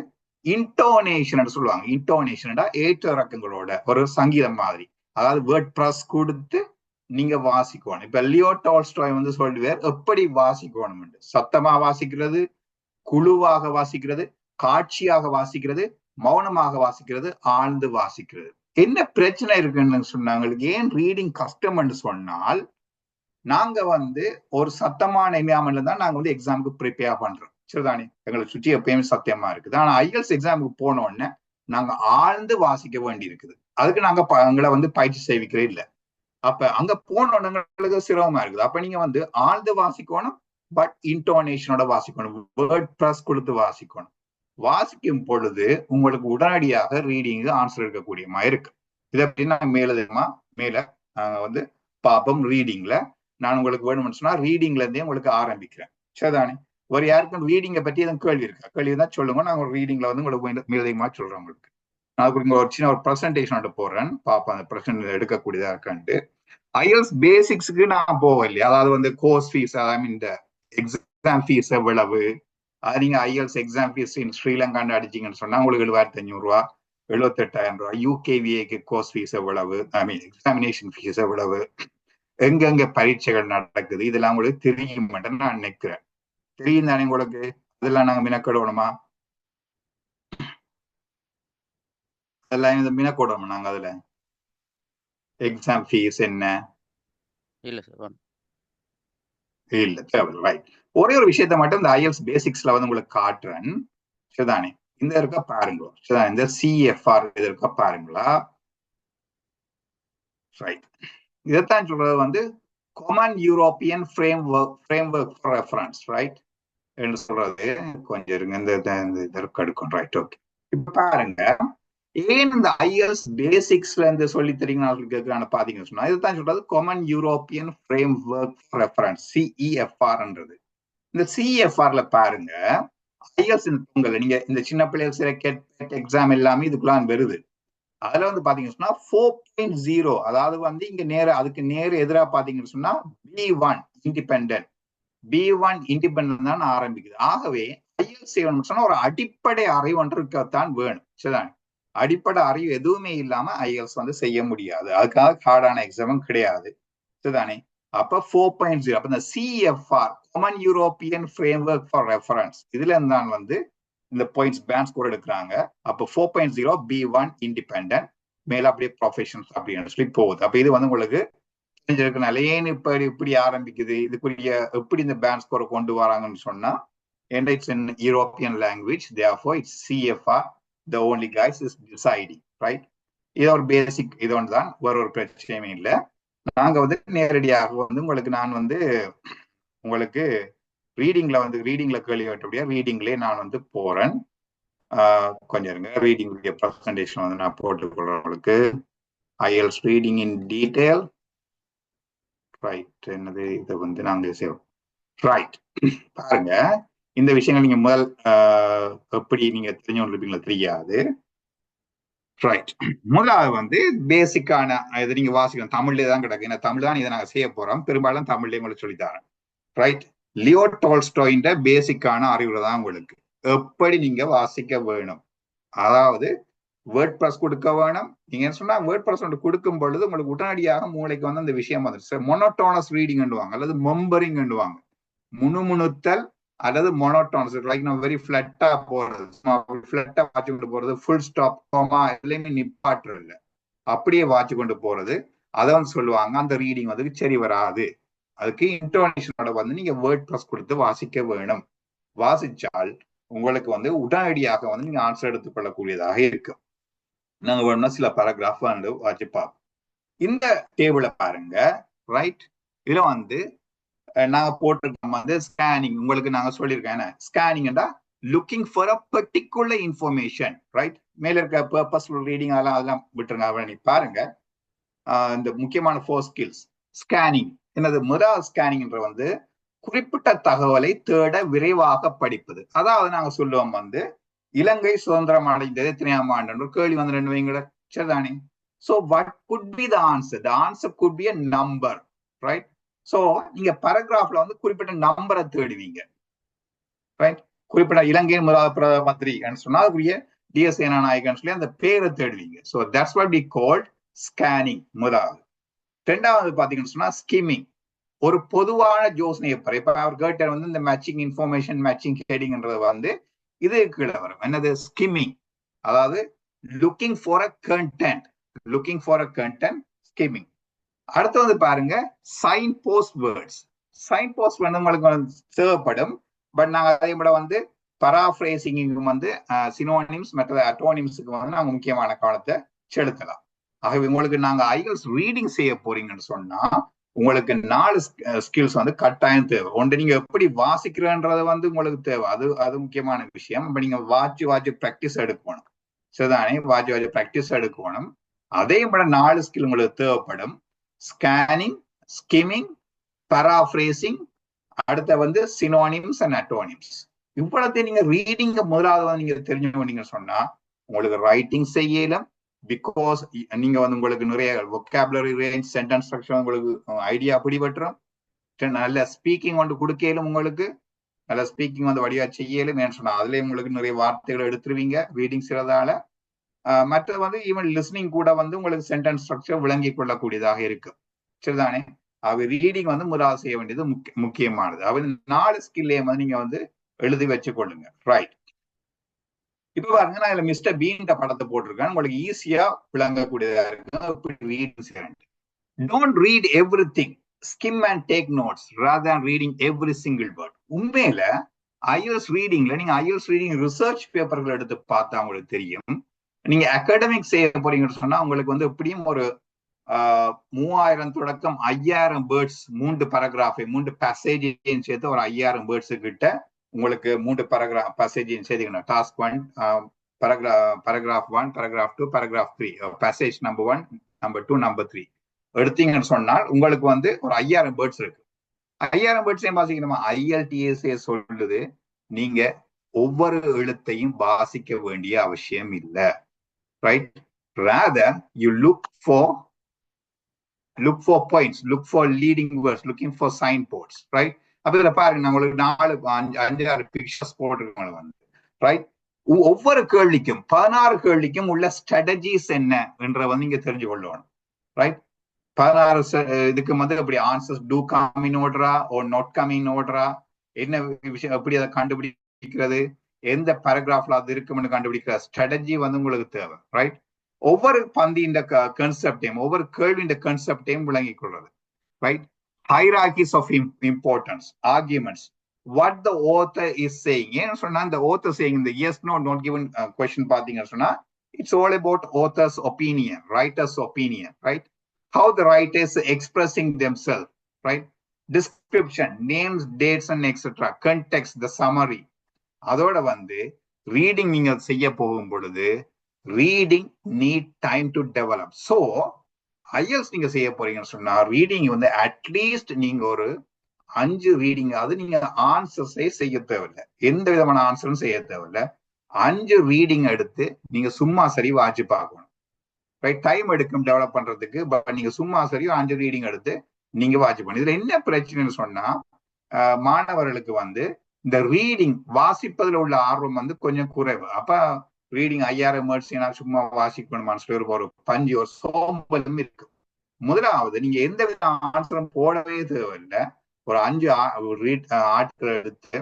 இன்டோனேஷன் சொல்லுவாங்க. இன்டோனேஷன் ஏற்ற இறக்கங்களோட ஒரு சங்கீதம் மாதிரி, அதாவது வேர்ட் ப்ரஸ் கொடுத்து நீங்க வாசிக்கணும். இப்ப லியோ டால்ஸ்டாய் வந்து சொல்லுவார் எப்படி வாசிக்கணும், சத்தமா வாசிக்கிறது, குழுவாக வாசிக்கிறது, காட்சியாக வாசிக்கிறது, மௌனமாக வாசிக்கிறது, ஆழ்ந்து வாசிக்கிறது. என்ன பிரச்சனை இருக்குன்னு சொன்னாங்க, ஏன் ரீடிங் கஷ்டம்னு சொன்னால், நாங்க வந்து ஒரு சத்தமான என்விரான்மெண்ட்ல தான் நாங்க வந்து எக்ஸாமுக்கு ப்ரிப்பேர் பண்றோம், சரிதானே? எங்களை சுற்றி எப்பயுமே சத்தியமா இருக்குது. ஆனா ஐஎல்ஸ் எக்ஸாமுக்கு போன உடனே நாங்க ஆழ்ந்து வாசிக்க வேண்டி இருக்குது. அதுக்கு நாங்க எங்களை வந்து பயிற்சி செய்விக்கிறே இல்லை. அப்ப அங்க போன உடனே சிரமமா இருக்குது. அப்ப நீங்க வந்து ஆழ்ந்து வாசிக்கணும், பட் இன்டோனேஷனோட வாசிக்கணும், வேர்ட் ப்ரஸ் கொடுத்து வாசிக்கணும். வாசிக்கும் பொழுது உங்களுக்கு உடனடியாக ரீடிங்கு ஆன்சர் இருக்கக்கூடிய மாதிரி இருக்கு. இதை பற்றி நான் மேல வந்து பார்ப்போம் ரீடிங்ல. நான் உங்களுக்கு வேணும்னு சொன்னா ரீடிங்ல இருந்தே உங்களுக்கு ஆரம்பிக்கிறேன். சரிதானே? ஒரு யாருக்கும் ரீடிங்கை பற்றி எதுவும் கேள்வி இருக்கா? கேள்வி தான் சொல்லுங்க. நான் ஒரு ரீடிங்ல வந்து உங்களுக்கு மேலதிகமா சொல்றேன். உங்களுக்கு நான் இங்க ஒரு சின்ன ஒரு ப்ரெசன்டேஷன் போடுறேன், பார்ப்பேன் அந்த ப்ரெசன்ட் எடுக்கக்கூடியதா இருக்கான்ட்டு. ஐஎல்ஸ் பேசிக்ஸுக்கு நான் போகலையே, அதாவது வந்து கோர்ஸ் ஃபீஸ், ஐ மீன் இந்த எக்ஸாம் ஃபீஸ் எவ்வளவு, அது நீங்க ஐஎல்ஸ் எக்ஸாம் ஃபீஸ் ஸ்ரீலங்கான்னு அடிச்சிங்கன்னு சொன்னா உங்களுக்கு 7,500 ரூபா, 78,000 ரூபாய். யூகேவிஏக்கு கோர்ஸ் ஃபீஸ் எவ்வளவு, ஐ மீன் எக்ஸாமினேஷன் ஃபீஸ் எவ்வளவு, எங்கெங்க பரீட்சைகள் நடக்குது, இதெல்லாம் உங்களுக்கு தெரியும் நான் நினைக்கிறேன். தெரியும் தானே உங்களுக்கு? இதெல்லாம் நாங்க மினக்கொடணுமா? அதெல்லாம் இந்த மினக்கொடணுமா நாங்க? அதுல எக்ஸாம் ஃபீஸ் என்ன? இல்ல சார், இல்ல தேவையில்லை. ரைட். ஒரே ஒரு விஷயத்த மட்டும் இந்த ஐஎல்ஸ் பேசிக்ஸ்ல வந்து உங்களுக்கு காட்டுறேன். சரிதானே? இந்த இருக்க பாருங்க. சரிதானே? இந்த சிஎஃப்ஆர் இது இருக்க பாருங்களா? ரைட். இதைத்தான் சொல்றது வந்து common European framework for reference. Right என்று சொல்றது. கொஞ்சம் இருங்க, இந்த இதற்கு எடுக்கும். Right, okay. இப்ப பாருங்க, ஏன் இந்த ஐஎல்ஸ் பேசிக்ஸ்ல இருந்து சொல்லி தெரியுங்க பாத்தீங்கன்னு சொன்னா, இதுதான் சொல்றது common European framework for reference, சிஇஎஃப்ஆர்ன்றது. இந்த சிஎஃப்ஆர்ல பாருங்க, ஐஎல்ஸ் உங்களை நீங்க இந்த சின்ன பிள்ளைகள் சில எக்ஸாம் எல்லாமே இதுக்குள்ளான் வருது. அதுல வந்து பாத்தீங்கன்னு சொன்னா 4.0, அதாவது வந்து இங்க அதுக்கு எதிராக பாத்தீங்கன்னு சொன்னா B1 இண்டிபெண்டன்ட் தான் ஆரம்பிக்குது. ஆகவே ஐஎல்ஸ் சொன்னா ஒரு அடிப்படை அறிவு ஒன்று இருக்கத்தான் வேணும். சரிதான்? அடிப்படை அறிவு எதுவுமே இல்லாம ஐஎல்ஸ் வந்து செய்ய முடியாது. அதுக்காக ஹார்டான எக்ஸாமும் கிடையாது. சரிதானே? அப்ப 4.0, அப்ப இந்த CFR common European framework for reference, இதுல இருந்தான் வந்து இந்த பாயிண்ட்ஸ் பேண்ட் ஸ்கோர் எடுக்கிறாங்க. அப்போ 4.0 B1 இண்டிபெண்டன்ட், மேல அப்படியே ப்ரொஃபஷனல்ஸ் அப்படின்னு சொல்லி போகுது. அப்ப இது வந்து உங்களுக்கு தெரிஞ்சிருக்கனால ஏன் இப்படி ஆரம்பிக்குது, இதுக்குரிய எப்படி இந்த பேண்ட் ஸ்கோரை கொண்டு வராங்கன்னு சொன்னா, it's in European language, therefore it's CFR, the only guys is deciding. Right? இது ஒரு பேசிக், இது ஒன்று தான், வேற ஒரு பிரச்சனையுமே இல்லை. நாங்க வந்து நேரடியாக வந்து நான் வந்து உங்களுக்கு ரீடிங்ல கேள்வி கேட்டபடியா ரீடிங்லேயே நான் வந்து போறேன். கொஞ்சம் இருங்க, ரீடிங் ப்ரெசன்டேஷன் வந்து நான் போட்டுக்கொள்றேன் உங்களுக்கு. ஐஎல்ஸ் ரீடிங் இன் டீடைல். ரைட், என்னது இதை வந்து நாங்க சேவ். ரைட், பாருங்க, இந்த விஷயங்கள் நீங்க முதல் எப்படி நீங்க தெரிஞ்சவங்க தெரியாது. ரைட், முதலாவது வந்து பேசிக்கான இதை நீங்க வாசிக்கணும். தமிழ்லேயே தான் கிடக்கு, ஏன்னா தமிழ் தான் இதை நாங்க செய்ய போறோம். பெரும்பாலும் தமிழ்லேயே உங்களுக்கு சொல்லித்தரேன். ரைட், லியோ டால்ஸ்டாயின் பேசிக்கான அறிவுரை தான் உங்களுக்கு எப்படி நீங்க வாசிக்க வேணும். அதாவது வேர்ட் ப்ரெஸ் கொடுக்க வேணும். நீங்க என்ன சொன்னா வேர்ட் ப்ரெஸ் கொடுக்கும் பொழுது உங்களுக்கு உடனடியாக மூளைக்கு வந்து அந்த விஷயம் வந்துருச்சு. மொனோட்டோனஸ் ரீடிங் அல்லது மெம்பரிங் முணுமுணுத்தல் அல்லது மொனோட்டோனஸ், லைக் நான் வெரி ஃபிளட்டா போறது, ஃபிளட்டா வாட்சி கொண்டு போறது, ஃபுல் ஸ்டாப், கோமா எதுலையுமே நிப்பாற்று இல்லை, அப்படியே வாட்சி கொண்டு போறது, அதை வந்து சொல்லுவாங்க. அந்த ரீடிங் வந்து சரி வராது. அதுக்கு இன்டோனேஷனோட வந்து நீங்க வேர்ட் ப்ரெஸ் கொடுத்து வாசிக்க வேணும். வாசிச்சால் உங்களுக்கு வந்து உடனடியாக வந்து நீங்க ஆன்சர் எடுத்துக்கொள்ளக்கூடியதாக இருக்கும். நாங்க வேணும்னா சில பேராகிராஃப் வந்து வாசி பார்ப்போம். இந்த டேபிளை பாருங்க. ரைட், இதுல வந்து நாங்க போட்டிருக்கோம் வந்து ஸ்கேனிங். உங்களுக்கு நாங்க சொல்லியிருக்கேன் என்ன ஸ்கேனிங்டா, looking for a particular information. Right, மேல இருக்க பர்பஸ்ஃபுல் ரீடிங் அதெல்லாம் விட்டுருங்க. நீ பாருங்க, இந்த முக்கியமான 4 ஸ்கில்ஸ். ஸ்கேனிங் என்னது? முதல் ஸ்கேனிங்ன்ற வந்து குறிப்பிட்ட தகவலை தேட விரைவாக படிப்பது. அதாவது நாங்க சொல்லுவோம் வந்து இலங்கை சுதந்திரம் அடைந்தது எத்தனையாம் ஆண்டு கேள்வி வந்து 2 வைங்கள. சரிதானே? So what could be the answer? The answer could be a number. Right? So நீங்க paragraphல வந்து குறிப்பிட்ட நம்பரை தேடுவீங்க. ரைட், குறிப்பிட்ட இலங்கையின் முதல் பிரதம மந்திரி சொன்னா அதுக்குரிய டிஎஸ் சேனாநாயகன் சொல்லி அந்த பேரை தேடுவீங்க. So that's what we called scanning. முதலாவது. ரெண்டாவது பாத்தீங்கன்னு சொன்னா ஸ்கிம்மிங். ஒரு பொதுவான யோசனையை பெற. இப்ப அவர் கேட்ட வந்து இந்த மேட்சிங் இன்ஃபர்மேஷன், மேட்சிங் ஹெடிங்ன்றது வந்து இது கீழே வரும். என்னது? ஸ்கிம்மிங். அதாவது looking for a content, skimming. அடுத்து வந்து பாருங்க signpost words. Signpost வந்து உங்களுக்கு தேவைப்படும். பட் நாங்க அதே விட வந்து பராஃப்ரேசிங்கும் வந்து சினோனிம்ஸ் மற்ற அட்டோனிம்ஸுக்கு வந்து நாங்க முக்கியமான கவனத்தை செலுத்தலாம். ஆகவே உங்களுக்கு நாங்க ஐஎல்ஸ் ரீடிங் செய்ய போறீங்கன்னு சொன்னா உங்களுக்கு 4 ஸ்கில்ஸ் வந்து கட்டாயம் தேவை. ஒன்று நீங்க எப்படி வாசிக்கிறன்றது வந்து உங்களுக்கு தேவை, அது முக்கியமான விஷயம். இப்ப நீங்க வாட்சி ப்ராக்டிஸ் எடுக்கணும். சரிதானே? வாட்சி ப்ராக்டிஸ் எடுக்கணும். அதையும் விட 4 ஸ்கில் உங்களுக்கு தேவைப்படும். ஸ்கேனிங், ஸ்கிமிங், பராஃப்ரேசிங், அடுத்த வந்து சினோனிம்ஸ் அண்ட் அட்டோனிம்ஸ். இவ்வளத்தையும் நீங்க ரீடிங்க முதலாவது நீங்க தெரிஞ்சுக்கொண்டீங்க சொன்னா உங்களுக்கு ரைட்டிங் செய்யலாம். பிகாஸ் நீங்க வந்து உங்களுக்கு நிறைய vocabulary ரேஞ்ச், சென்டென்ஸ் ஸ்ட்ரக்சர் உங்களுக்கு ஐடியா பிடிபட்டுரும். நல்ல ஸ்பீக்கிங் வந்து கொடுக்கலும், உங்களுக்கு நல்ல ஸ்பீக்கிங் வந்து வழியா செய்யலும். ஏன்னு சொன்னா அதுல உங்களுக்கு நிறைய வார்த்தைகளை எடுத்துருவீங்க ரீடிங் செய்யறதால. மற்றது வந்து ஈவன் லிஸ்னிங் கூட வந்து உங்களுக்கு சென்டென்ஸ் ஸ்ட்ரக்சர் விளங்கி கொள்ளக்கூடியதாக இருக்கு. சரிதானே? ரீடிங் வந்து முதலாவது செய்ய வேண்டியது முக்கியமானது. 4 ஸ்கில்லே வந்து நீங்க வந்து எழுதி வச்சுக்கொள்ளுங்க. ரைட். இப்ப பாருங்க, நான் இதுல மிஸ்டர் பீன் படத்தை போட்டிருக்கேன். உங்களுக்கு ஈஸியா விளங்கக்கூடியதா இருக்கு. Don't read everything, skim and take notes rather than reading every single word. உண்மையில ஐஎல்ஸ் ரீடிங்ல நீங்க ஐஎல்ஸ் ரீடிங் ரிசர்ச் பேப்பர்கள் எடுத்து பார்த்தா உங்களுக்கு தெரியும். நீங்க அகாடமிக் செய்ய போறீங்கன்னு சொன்னா உங்களுக்கு வந்து எப்படியும் ஒரு 3000 தொடக்கம் 5000 வேர்ட்ஸ், 3 பேராகிராஃப், 3 பேசேஜையும் சேர்த்து ஒரு 5000 வேர்ட்ஸ் கிட்ட உங்களுக்கு 3 பேசேஜையும் சேர்த்துக்கணும். Task 1, paragraph 1, paragraph 2, paragraph 3, passage number 1, number 2, number 3 எடுத்தீங்கன்னு சொன்னால் உங்களுக்கு வந்து ஒரு 5000 வேர்ட்ஸ் இருக்கு. 5000 வேர்ட்ஸையும் வாசிக்கணுமா? IELTS சொல்லுது நீங்க ஒவ்வொரு எழுத்தையும் வாசிக்க வேண்டிய அவசியம் இல்லை. Right? rather you look for points, look for leading words, looking for signposts. Right? அப்ப இதுல பாருங்க, நான் உங்களுக்கு 4-5-6 பிக்சர்ஸ் போட்டிருக்கோம் வந்து. ரைட்? ஒவ்வொரு கேள்விக்கும் 16 கேள்விக்கும் உள்ள ஸ்ட்ராட்டஜிஸ் என்ன என்ற வந்து நீங்க தெரிஞ்சு கொள்ளணும். ரைட்? 16 இதுக்கு வந்து அப்படி ஆன்சர்ஸ் டூ கம் இன் ஆர்டரா ஓர் நாட் கம் இன் ஆர்டரா, என்ன விஷயம், எப்படி அதை கண்டுபிடிக்கிறது, எந்த பேராகிராஃப்ல அது இருக்கும்னு கண்டுபிடிக்கிற ஸ்ட்ராட்டஜி வந்து உங்களுக்கு தேவை. ரைட்? ஒவ்வொரு பந்தியின் கான்செப்டையும், ஒவ்வொரு கேள்வியின் கான்செப்டையும் விளங்கிக் கொள்வது. Right? hierarchies of importance, arguments, what the author is saying. ஏன்னு சொன்னா இந்த author saying இந்த yes no not given question பாத்தீங்கன்னு சொன்னா it's all about author's opinion, writer's opinion. Right? How the writers expressing themselves. Right? Description, names, dates and etc. Context, the summary. அதோட வந்து reading நீங்க செய்ய போகும் பொழுது reading need time to develop. So ஐஎல்ஸ் நீங்க செய்ய போறீங்கன்னு சொன்னா ரீடிங் வந்து அட்லீஸ்ட் நீங்க ஒரு 5 ரீடிங், அது நீங்க ஆன்சர்ஸே செய்ய தேவையில்லை, எந்த விதமான ஆன்சரும் செய்ய தேவையில்லை. 5 ரீடிங் எடுத்து நீங்க சும்மா சரி வாட்சி பார்க்கணும். ரைட்? டைம் எடுக்கும் டெவலப் பண்றதுக்கு. பட் நீங்க சும்மா சரி 5 ரீடிங் எடுத்து நீங்க வாட்சி பண்ணு. இதுல என்ன பிரச்சனைன்னு சொன்னா மாணவர்களுக்கு வந்து இந்த ரீடிங் வாசிப்பதில் உள்ள ஆர்வம் வந்து கொஞ்சம் குறைவு. அப்ப ரீடிங் 5000 வேர்ட்ஸ் சும்மா வாசிக்கணுமான்னு சொல்லி ஒரு பஞ்சு, ஒரு சோம்பலும் இருக்கு. முதலாவது நீங்க எந்த வித ஆன்சரும் போடவே தேவையில்லை. ஒரு 5 ஆர்டிக்கல் எடுத்து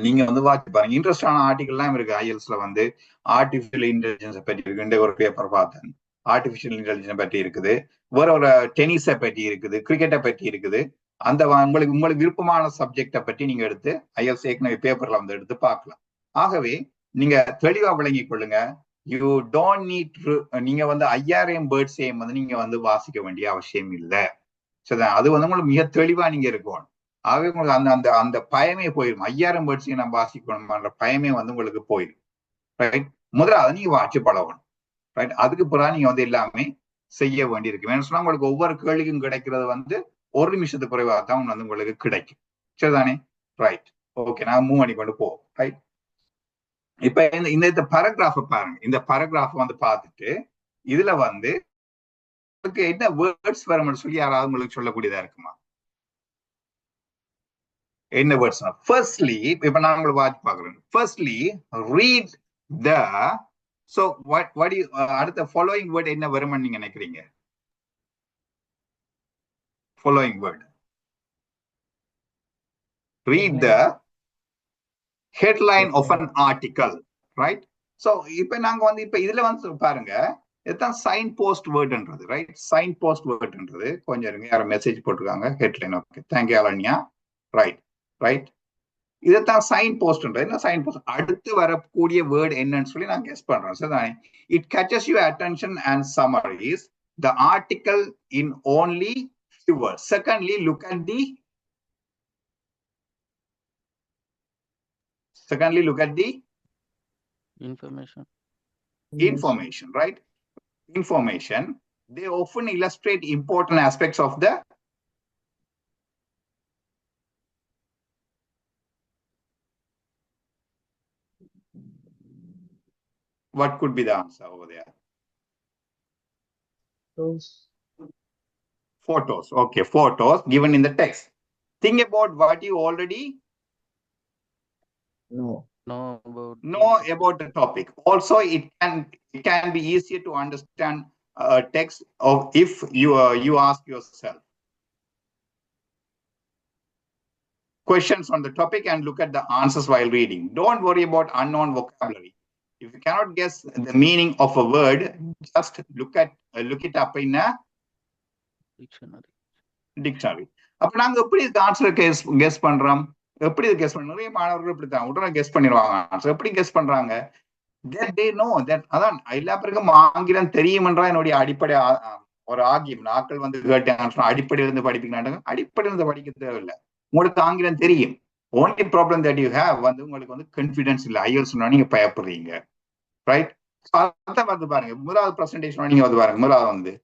நீங்க வந்து வாட்சி பாருங்க. இன்ட்ரெஸ்டான ஆர்டிகல் எல்லாம் இருக்கு. ஐஎல்ஸ்ல வந்து ஆர்டிபிஷியல் இன்டெலிஜென்ஸை பற்றி இருக்கு. ஒரு பேப்பர் பார்த்தேன், ஆர்டிபிஷியல் இன்டெலிஜென்ஸ் பற்றி இருக்குது. வேற ஒரு டென்னிஸை பற்றி இருக்குது, கிரிக்கெட்டை பற்றி இருக்குது. அந்த உங்களுக்கு விருப்பமான சப்ஜெக்டை பற்றி நீங்க எடுத்து ஐஎல்ஸ் ஏற்கனவே பேப்பர்ல வந்து எடுத்து பார்க்கலாம். ஆகவே நீங்க தெளிவா விளங்கிக் கொள்ளுங்க. யூ டோன்ட் நீட், நீங்க வந்து 5000 வேர்ட்ஸையும் வந்து நீங்க வந்து வாசிக்க வேண்டிய அவசியம் இல்லை. சரிதான்? அது வந்து உங்களுக்கு மிக தெளிவா நீங்க இருக்கணும். ஆகவே உங்களுக்கு அந்த அந்த பயமே போயிடும். 5000 வேர்ட்ஸையும் நம்ம வாசிக்கணுமான்ற பயமே வந்து உங்களுக்கு போயிடும். ரைட்? முதல்ல நீங்க வாட்சி பழகணும். ரைட்? அதுக்கு பிறகு நீங்க வந்து எல்லாமே செய்ய வேண்டியிருக்கு. வேணும் சொன்னா உங்களுக்கு ஒவ்வொரு கேள்விக்கும் கிடைக்கிறது வந்து 1 நிமிஷத்துக்கு குறைவாக தான் வந்து உங்களுக்கு கிடைக்கும். சரிதானே? ரைட். ஓகே, நான் மூவ் பண்ணி கொண்டு போவோம். ரைட்? இப்ப இந்த பேராகிராஃபை பாருங்க. இந்த பேராகிராஃப் வந்து பார்த்துட்டு இதுல வந்து என்ன வேர்ட்ஸ் வரும்னு சொல்லி யாராவது உங்களுக்கு சொல்லக்கூடியதா இருக்குமா? என்ன வேர்ட்ஸ்? ஃபர்ஸ்ட்லி, இப்ப நான் உங்களுக்கு வாட்ச் பாக்குறேன். Firstly read the, so what அடுத்த ஃபாலோயிங் வேர்ட் என்ன வரும்னு நீங்க நினைக்கிறீங்க? Following word, read the headline of an article. Right? So இப்ப நாங்க வந்து இப்ப இதுல வந்து பாருங்க, இதுதான் சைன் போஸ்ட் வேர்ட்ன்றது. ரைட்? சைன் போஸ்ட் வேர்ட்ன்றது கொஞ்சம் இருங்க, யாரும் மெசேஜ் போட்டிருக்காங்க. Headline. Okay, thank you Alanya. Right right. இதுதான் சைன் போஸ்ட்ன்றது. என்ன சைன் போஸ்ட்? அடுத்து வரக்கூடிய வேர்ட் என்னன்னு சொல்லி நான் கெஸ் பண்றேன். சரிதானே? It catches your attention and summaries the article in only few words. Secondly, look at the information. Right? information, they often illustrate important aspects of the what could be the answer over there? Photos. Okay, photos given in the text. Think about what you already No. Know about know about the topic. Also, it can be easier to understand a text of if you ask yourself questions on the topic and look at the answers while reading. Don't worry about unknown vocabulary. If you cannot guess the meaning of a word, just look it up in a dictionary. dictionary. அப்ப நாங்க எப்படி இதுக்கு answer guess பண்றோம்? எப்படி இது guess பண்ண நிறைய மாணவர்கள் இப்படித்தான் உடனே கெஸ் பண்ணிடுவாங்க. ஆன்சர் எப்படி கெஸ் பண்றாங்க? they know that அதான் எல்லா பேருக்கும் ஆங்கிலம் தெரியும் என்றா என்னுடைய அடிப்படை ஒரு ஆகியம் நாட்கள் வந்து கேட்டாங்க அடிப்படையில இருந்து படிப்பீங்கன்னாங்க. அடிப்படையில இருந்து படிக்க தேவையில்லை, உங்களுக்கு ஆங்கிலம் தெரியும். only problem that you have வந்து உங்களுக்கு வந்து கான்ஃபிடன்ஸ் இல்லை. ஐஎல்ஸ் நீங்க பயப்படுறீங்க, ரைட்? அதான் வந்து பாருங்க முதலாவது பிரசன்டேஷன் நீங்க வந்து பாருங்க முதலாவது வந்து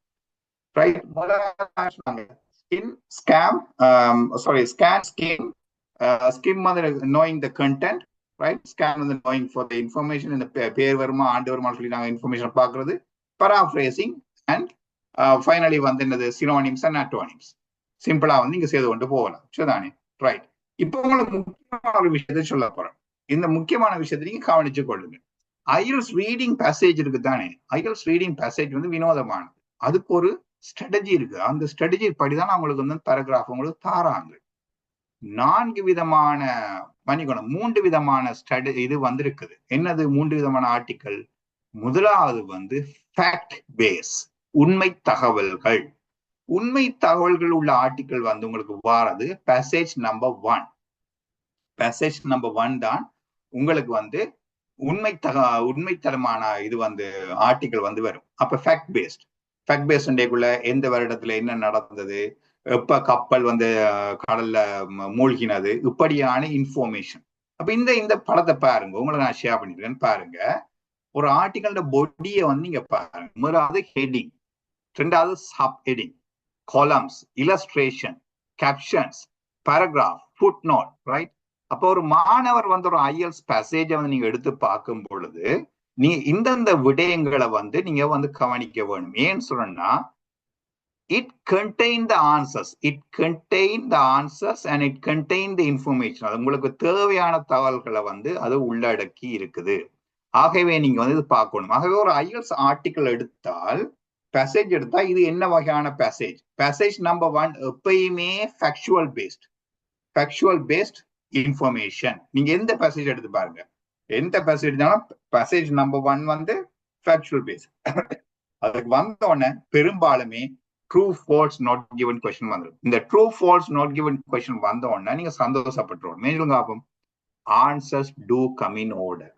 ரைட் முதலாவது scan, skim வந்து knowing the content, right? Scan வந்து knowing for the information, இந்த பேர் வருமா ஆண்டு வருமா சொல்லி நாங்க இன்ஃபர்மேஷன் பாக்குறது. paraphrasing and finally வந்து என்னது synonyms and antonyms. சிம்பிளா வந்து நீங்க செய்து கொண்டு போகலாம், சரிதானே? ரைட். இப்போ உங்களுக்கு முக்கியமான ஒரு விஷயத்தை சொல்ல போறேன். இந்த முக்கியமான விஷயத்தை நீங்க கவனிச்சு கொள்ளுங்க. ஐஎல்ஸ் ரீடிங் பேசேஜ் இருக்கு தானே, ஐஎல்ஸ் ரீடிங் பேசேஜ் வந்து வினோதமானது. அதுக்கு ஒரு ஸ்ட்ராட்டஜி இருக்கு. அந்த ஸ்ட்ராட்டஜி படிதான் அவங்களுக்கு வந்து பேராகிராஃப் உங்களுக்கு தாராங்க. 4 விதமான மன்னிக்கணும் 3 விதமான இது வந்திருக்குது. என்னது 3 விதமான ஆர்டிக்கல்? முதலாவது வந்து ஃபேக்ட் பேஸ், உண்மை தகவல்கள். உண்மை தகவல்கள் உள்ள ஆர்டிக்கல் வந்து உங்களுக்கு வாரது பேசேஜ் நம்பர் 1. பேசேஜ் நம்பர் 1 தான் உங்களுக்கு வந்து உண்மைத்தரமான இது வந்து ஆர்டிக்கல் வந்து வரும். அப்ப ஃபேக்ட் பேஸ்டுக்குள்ள எந்த வருடத்துல என்ன நடந்தது, எப்ப கப்பல் வந்து கடல்ல மூழ்கினது, இப்படியான இன்ஃபர்மேஷன். அப்ப இந்த படத்தை பாருங்க, உங்களை நான் ஷேர் பண்ணிருக்கேன்னு பாருங்க. ஒரு ஆர்டிக்கலோட பொடியை வந்து நீங்க பாருங்க. முதலாவது ஹெட்டிங், ரெண்டாவது subheading, columns, illustration, captions, paragraph, footnote, right? அப்போ ஒரு மாணவர் வந்து ஒரு ஐஎல்ஸ் பேசேஜை வந்து நீங்க எடுத்து பார்க்கும் பொழுது நீங்க இந்தந்த விடயங்களை வந்து நீங்க வந்து கவனிக்க வேணும். ஏன்னு சொன்னா it contain the answers and it contain the information. அது உங்களுக்கு தேவையான தகவல்களை வந்து அது உள்ளடக்கி இருக்குது. ஆகவே நீங்க வந்து இது பார்க்கணும். ஆகவே ஒரு ஐஎல்ஸ் ஆர்டிக்கல் எடுத்தால் பேசேஜ் எடுத்தா இது என்ன வகையான பேசேஜ் நம்பர் 1 எப்பயுமே ஃபேக்சுவல் பேஸ்ட் இன்ஃபர்மேஷன். நீங்க எந்த பேசேஜ் எடுத்து பாருங்க, எந்த பேசேஜ் பேசேஜ் நம்பர் 1 வந்து ஃபேக்சுவல் பேஸ். அதுக்கு வந்த உடனே பெரும்பாலுமே true false not given question வந்துடும். இந்த true false not given question வந்த உடனே நீங்க சந்தோஷப்பட்டுருவோம். மேலும் காப்போம் answers two come in order,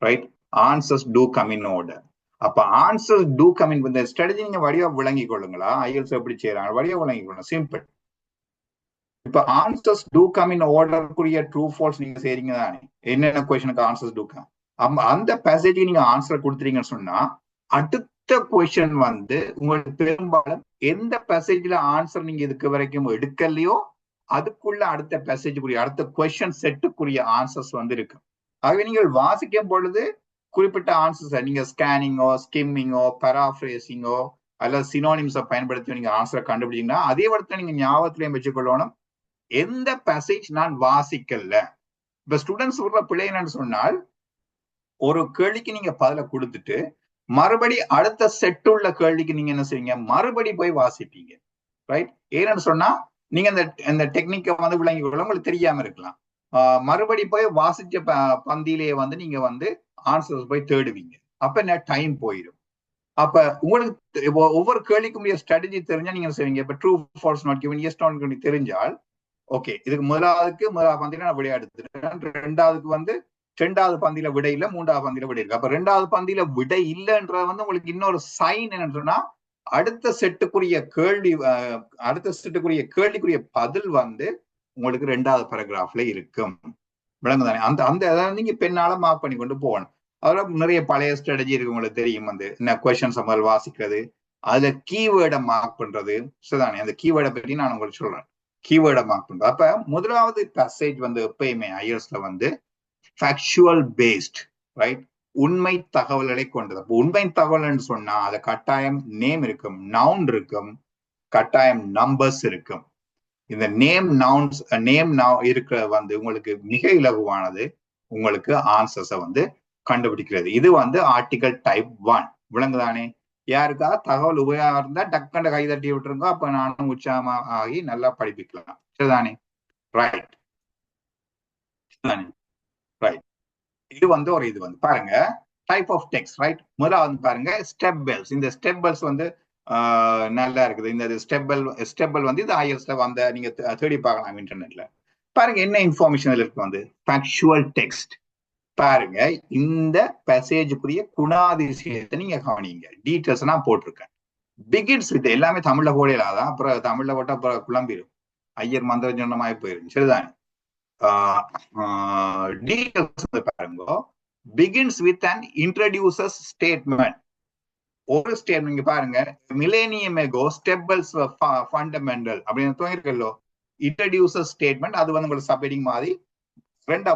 right? Answers two come in order. அப்ப ஆன்சர்ஸ் டூ கம் இன், இந்த ஸ்ட்ராட்டஜி நீங்க வடிவா விளங்கி கொள்ளுங்களா? ஐஎல்ஸ் எப்படி செய்யறாங்க வடிவா விளங்கி கொள்ளுங்க, சிம்பிள். இப்ப ஆன்சர்ஸ் டூ கம் இன் ஆர்டருக்குரிய ட்ரூ ஃபால்ஸ் நீங்க செய்றீங்க தானே, என்னென்ன கொஸ்டினுக்கு ஆன்சர்ஸ் டூ கம், அந்த பேசேஜுக்கு நீங்க ஆன்சர் கொடுத்துறீங்கன்னு சொன்னா அடுத்த கொஸ்டின் வந்து உங்களுக்கு பெரும்பாலும் எந்த பேசேஜ்ல ஆன்சர் நீங்க இதுக்கு வரைக்கும் எடுக்கலையோ அதுக்குள்ள அடுத்த பேசேஜுக்குரிய அடுத்த கொஸ்டின் செட்டுக்குரிய ஆன்சர்ஸ் வந்து இருக்கு. ஆகவே நீங்கள் வாசிக்கும் பொழுது குறிப்பிட்ட ஆன்சர்ஸ் நீங்க ஸ்கேனிங்கோ, ஸ்கிம்மிங்கோ, பேராஃப்ரேசிங்கோ அல்லது சினோனிம்ஸை பயன்படுத்தி நீங்க ஆன்சரை கண்டுபிடிச்சீங்கன்னா அதே இடத்துல நீங்க ஞாபகத்திலையும் வச்சுக்கொள்ளணும் எந்த பேசேஜ் நான் வாசிக்கல. இப்ப ஸ்டூடெண்ட்ஸ் உள்ள பிள்ளை என்னன்னு சொன்னால் ஒரு கேள்விக்கு நீங்க பதில கொடுத்துட்டு மறுபடி அடுத்த செட் உள்ள கேள்விக்கு நீங்க என்ன செய்வீங்க, மறுபடி போய் வாசிப்பீங்க, ரைட்? ஏன்னு சொன்னா நீங்க இந்த டெக்னிக்கை வந்து விளங்கி கொள்ள உங்களுக்கு தெரியாம இருக்கலாம். மறுபடி போய் வாசிச்ச பந்தியிலேயே வந்து நீங்க வந்து ஆன்சர்ஸ் போய் தேடுவீங்க. அப்ப என்ன டைம் போயிடும். அப்ப உங்களுக்கு ஒவ்வொரு கேள்விக்கும் ஸ்ட்ராட்டஜி தெரிஞ்சா நீங்க செய்வீங்க. இப்ப true false not given, yes not given தெரிஞ்சால் ஓகே, இதுக்கு முதலாவது பந்தியில நான் விடை எடுத்துட்டேன், ரெண்டாவதுக்கு வந்து 2வது பந்தியில விடை இல்ல, 3வது பந்தியில விடை இருக்கு. அப்ப 2வது பந்தியில விடை இல்லைன்றது வந்து உங்களுக்கு இன்னொரு சைன் என்னன்னு சொன்னா அடுத்த செட்டுக்குரிய கேள்விக்குரிய பதில் வந்து உங்களுக்கு 2வது பேராகிராஃப்ல இருக்கும். விளங்குதானே? அந்த நீங்க பெண்ணால மார்க் பண்ணி கொண்டு போகணும். அதோட நிறைய பழைய ஸ்ட்ராட்டஜி இருக்கு, உங்களுக்கு தெரியும். வந்து என்ன கொஸ்டின்ஸ் முதல் வாசிக்கிறது, அதுல கீவேர்டை மார்க் பண்றது. சரிதானே? அந்த கீவேர்டை பற்றி நான் உங்களுக்கு சொல்றேன். கீவேர்டை மார்க் பண்றது. அப்ப முதலாவது பேசேஜ் வந்து எப்பயுமே ஐஎல்ஸ்ல வந்து ஃபேக்சுவல் பேஸ்ட், ரைட்? உண்மை தகவல்களை கொண்டது. அப்போ உண்மை தகவல்னு சொன்னா அது கட்டாயம் நேம் இருக்கும், நவுன் இருக்கும், கட்டாயம் நம்பர்ஸ் இருக்கும். இந்த நேம் நவுன்ஸ் இருக்கிற வந்து உங்களுக்கு மிக இலகுவானது உங்களுக்கு ஆன்சர்ஸை வந்து கண்டுபிடிக்கிறது. இது வந்து ஆர்டிகல் டைப் 1. விளங்குதானே? யாருக்காக தகவல் உபயோகம் இருந்தா டக்குன்னு கை தட்டி விட்டுருங்க, அப்ப நானும் உற்சாகமா ஆகி நல்லா படிப்பிக்கலாம். சரிதானே? ரைட். ரைட். இது வந்து ஒரு இது வந்து பாருங்க டைப் ஆஃப் டெக்ஸ்ட், ரைட்? முதல்ல பாருங்க ஸ்டெப் பெல்ஸ். இந்த ஸ்டெப் பெல்ஸ் வந்து நல்லா இருக்குது. இந்த ஸ்டெப் பெல் வந்து இது ஐஎல்ஸ்ல வந்த, நீங்க தேடி பார்க்கலாம் இன்டர்நெட்ல. பாருங்க என்ன இன்ஃபர்மேஷன் இருக்கு வந்து ஃபேக்சுவல் டெக்ஸ்ட். பாருங்க இந்த பேசேஜுக்குரிய குணாதிசயத்தை நீங்க கவனிங்க. டீட்டெயில்ஸ் நான் போட்டிருக்கேன். பிகின்ஸ் வித் எல்லாமே தமிழ்ல போடலாதான், அப்புறம் தமிழ்ல போட்டா அப்புறம் குழம்பிடும், ஐயர் மந்திரஜனமாய் போயிடும். சரிதானே? டீட்டெயில்ஸ் பாருங்க. Begins with an introduces statement. ஒரு ஸ்டேட்மெண்ட் நீங்க பாருங்க, மிலேனியம் எகோ ஸ்டெப்பல்ஸ் ஃபண்டமெண்டல் அப்படின்னு தோங்கிருக்கல்லோ, இன்ட்ரோடியூசஸ் ஸ்டேட்மெண்ட். அது வந்து உங்களுக்கு சப்ஹெட்டிங் மாதிரி.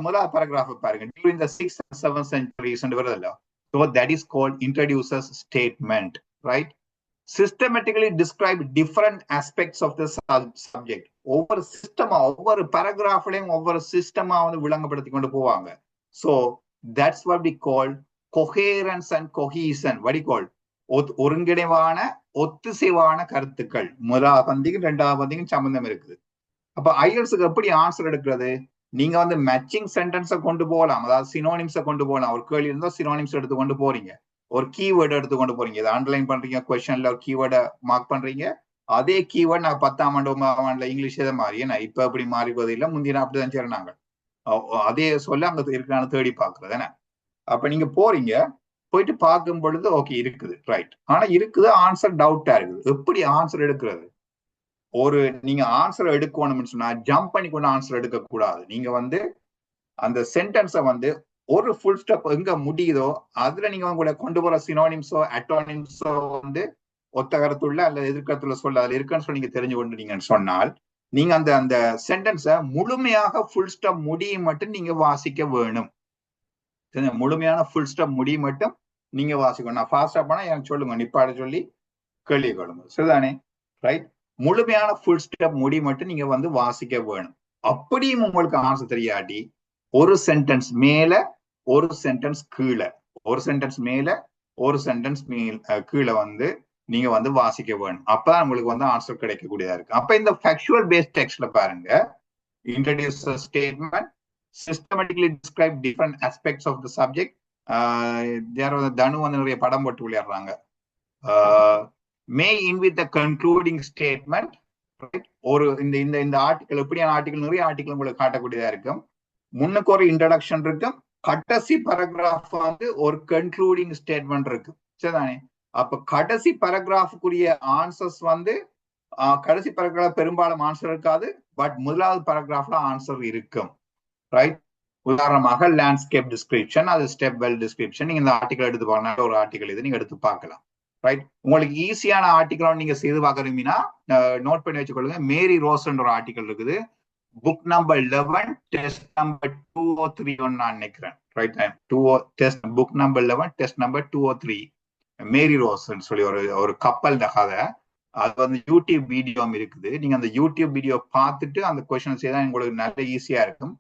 முதலாவது பேராகிராஃப் பாருங்க, during the 6th and 7th centuries வருதல்ல, so that is called introduces statement, right? Systematically describe different aspects of the subject. ஒவ்வொரு சிஸ்டமா, ஒவ்வொரு பேராகிராஃப்லயும் ஒவ்வொரு சிஸ்டமா வந்து விளங்கப்படுத்தி கொண்டு போவாங்க. So that's what we call coherence and cohesion. What do you call? ஒருங்கிணைவான ஒத்திசைவான கருத்துக்கள். முதலாவது பந்திக்கும் இரண்டாவது பந்திக்கும் சம்பந்தம் இருக்குது. அப்ப ஐஎல்ஸுக்கு எப்படி ஆன்சர் எடுக்கிறது? நீங்க வந்து மேட்சிங் சென்டென்ஸை கொண்டு போகலாம், அதாவது சினோனிம்ஸை கொண்டு போகலாம். ஒரு கேள்வி இருந்தா சினோனிம்ஸ் எடுத்து கொண்டு போறீங்க, ஒரு கீவேர்டு எடுத்து கொண்டு போறீங்க, இதை அண்டர்லைன் பண்றீங்க, கொஸ்டின்ல ஒரு கீவேர்டை மார்க் பண்றீங்க. அதே கீவேர்டு நான் 10ஆம் ஆண்டு 9ஆம் ஆண்டுல இங்கிலீஷ் இதை மாறி, ஏன்னா இப்ப அப்படி மாறிப்பது இல்லை, முந்தின அப்படிதான் சேர்னாங்க. அதே சொல்ல அங்க இருக்கான்னு தேடி பாக்குறது என்ன. அப்ப நீங்க போறீங்க, போயிட்டு பார்க்கும் பொழுது ஓகே இருக்குது, ரைட். ஆனா இருக்குது ஆன்சர் டவுட்டா இருக்குது. எப்படி ஆன்சர் எடுக்கிறது? ஒரு நீங்க ஆன்சர் எடுக்கணும்னு சொன்னா ஜம்ப் பண்ணி கொண்டு ஆன்சர் எடுக்க கூடாது. நீங்க வந்து அந்த சென்டென்ஸை வந்து ஒரு ஃபுல் ஸ்டெப் எங்க முடியுதோ அதுல நீங்க உங்களை கொண்டு போற சினோனிம்ஸோ அட்டோனிம்ஸோ வந்து ஒத்த கருத்துள்ள அல்லது எதிர்கருத்துல சொல்ல அதுல இருக்குன்னு சொல்லி நீங்க தெரிஞ்சு கொண்டு நீங்கன்னு சொன்னால், நீங்க அந்த அந்த சென்டென்ஸை முழுமையாக ஃபுல் ஸ்டெப் முடியும் மட்டும் நீங்க வாசிக்க வேணும். முழுமையான ஃபுல் ஸ்டெப் முடியும் மட்டும் நீங்க வாசிக்கணும். நான் ஃபாஸ்டா போனா எனக்கு சொல்லுங்க, நிப்பாட சொல்லி கேள்வி கொள்ளுங்க. சரிதானே? ரைட். முழுமையான ஃபுல் ஸ்டெப் முடி மட்டும் நீங்க வந்து வாசிக்க வேணும். அப்படியும் உங்களுக்கு ஆன்சர் தெரியாட்டி ஒரு சென்டென்ஸ் மேல ஒரு சென்டென்ஸ் கீழே, ஒரு சென்டென்ஸ் மேல ஒரு சென்டென்ஸ் கீழே வந்து நீங்க வந்து வாசிக்க வேணும். அப்பதான் உங்களுக்கு வந்து ஆன்சர் கிடைக்கக்கூடியதா இருக்கு. அப்ப இந்த ஃபேக்சுவல் பேஸ்ட் டெக்ஸ்ட்ல பாருங்க, introduce statement, systematically describe different aspects of the subject. தனு வந்து நிறைய படம் போட்டு விளையாடுறாங்க. May in with the concluding statement, ஒரு இந்த ஆர்டிகல் எப்படியான ஆர்டிகல், நிறைய ஆர்டிகல் உங்களுக்கு காட்டக்கூடியதா இருக்கும். முன்னுக்கு ஒரு இன்ட்ரடக்ஷன் இருக்கும், கடைசி பேராகிராஃப் வந்து ஒரு கன்க்ளூடிங் ஸ்டேட்மெண்ட் இருக்கு. சரிதானே? அப்ப கடைசி பேராகிராஃபுக்குரிய ஆன்சர்ஸ் வந்து கடைசி பேராகிராஃப் பெரும்பாலும் ஆன்சர் இருக்காது, பட் முதலாவது பேராகிராஃப்ல ஆன்சர் இருக்கும், ரைட்? உதாரணமாக லேண்ட்ஸ்கேப் டிஸ்கிரிப்ஷன், அது ஸ்டெப் வெல் டிஸ்கிரிப்ஷன். நீங்க இந்த ஆர்டிகல் எடுத்து பாருங்க, ஒரு ஆர்டிகல் இது நீங்க எடுத்து பார்க்கலாம், ரைட்? உங்களுக்கு ஈஸியான ஆர்டிகல் நீங்க செய்து பார்க்கறீங்கன்னா நோட் பண்ணி வச்சுக்கொள்ளுங்க. மேரி ரோஸ்ன்ற ஒரு ஆர்டிகல் இருக்குது, புக் நம்பர் 11 டெஸ்ட் நம்பர் 2031 நான் நினைக்கிறேன், right? Test book number 11 test number 203. மேரி ரோஸ் சொல்லி ஒரு கப்பல் கதை, அது வந்து யூடியூப் வீடியோ இருக்குது. நீங்க அந்த யூடியூப் வீடியோ பார்த்துட்டு அந்த கொஸ்டின் செய்தா உங்களுக்கு நல்ல ஈஸியா இருக்கும்.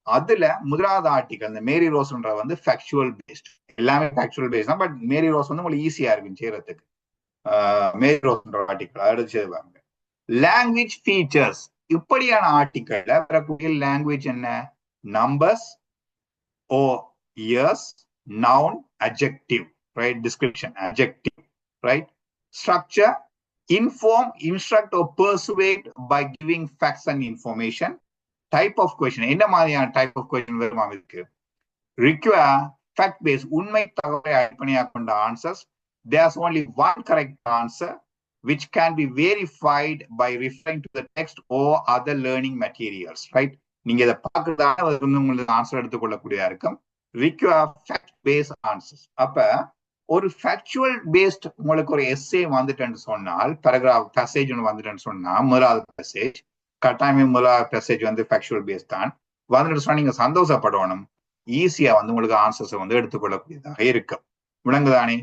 அதுல முதலாவது ஆர்டிகல் இந்த மேரி ரோஸ்ன்ற வந்து ஃபேக்சுவல் பேஸ்ட், எல்லாமே ஃபேக்சுவல் பேஸ்ட் தான், பட் மேரி ரோஸ் வந்து உங்களுக்கு ஈஸியா இருக்கும் செய்யறதுக்கு. மேரி ரோஸ்ன்ற ஆர்டிகல் அடுத்து செய்வாங்க. லாங்குவேஜ் ஃபீச்சர்ஸ், இப்படியான ஆர்டிகல்ல வரக்கூடிய லாங்குவேஜ் என்ன? Numbers, or years, noun, adjective, right? Description, adjective, right? Structure, inform, instruct or persuade by giving facts and information. Type of question, என்ன மாதிரியான டைப் ஆஃப் கொஸ்டின் வருமா இருக்கு? require fact based, உண்மை தகவலை அடிப்படையாக கொண்ட answers. there's only one correct answer which can be verified by referring to the text or other learning materials, right? நீங்க இதை பார்க்கறதால உங்களுக்கு ஆன்சர் எடுத்துக்கொள்ளக்கூடியதா இருக்கும். require fact based answers. அப்ப ஒரு ஃபேக்சுவல் பேஸ்ட் உங்களுக்கு ஒரு எஸ்ஏ வந்துட்டேன்னு சொன்னால், பேராகிராஃப் பேசேஜ் ஒன்று வந்துட்டேன்னு சொன்னா, முதலாவது பேசேஜ் கட்டாயமே முதலாவது பேசேஜ் வந்து ஃபேக்சுவல் பேஸ் தான் வந்துட்டு சொன்னா நீங்க சந்தோஷப்படணும். ஈஸியா வந்து உங்களுக்கு ஆன்சர்ஸை வந்து எடுத்துக்கொள்ளக்கூடியதாக இருக்கு. விளங்குதானே?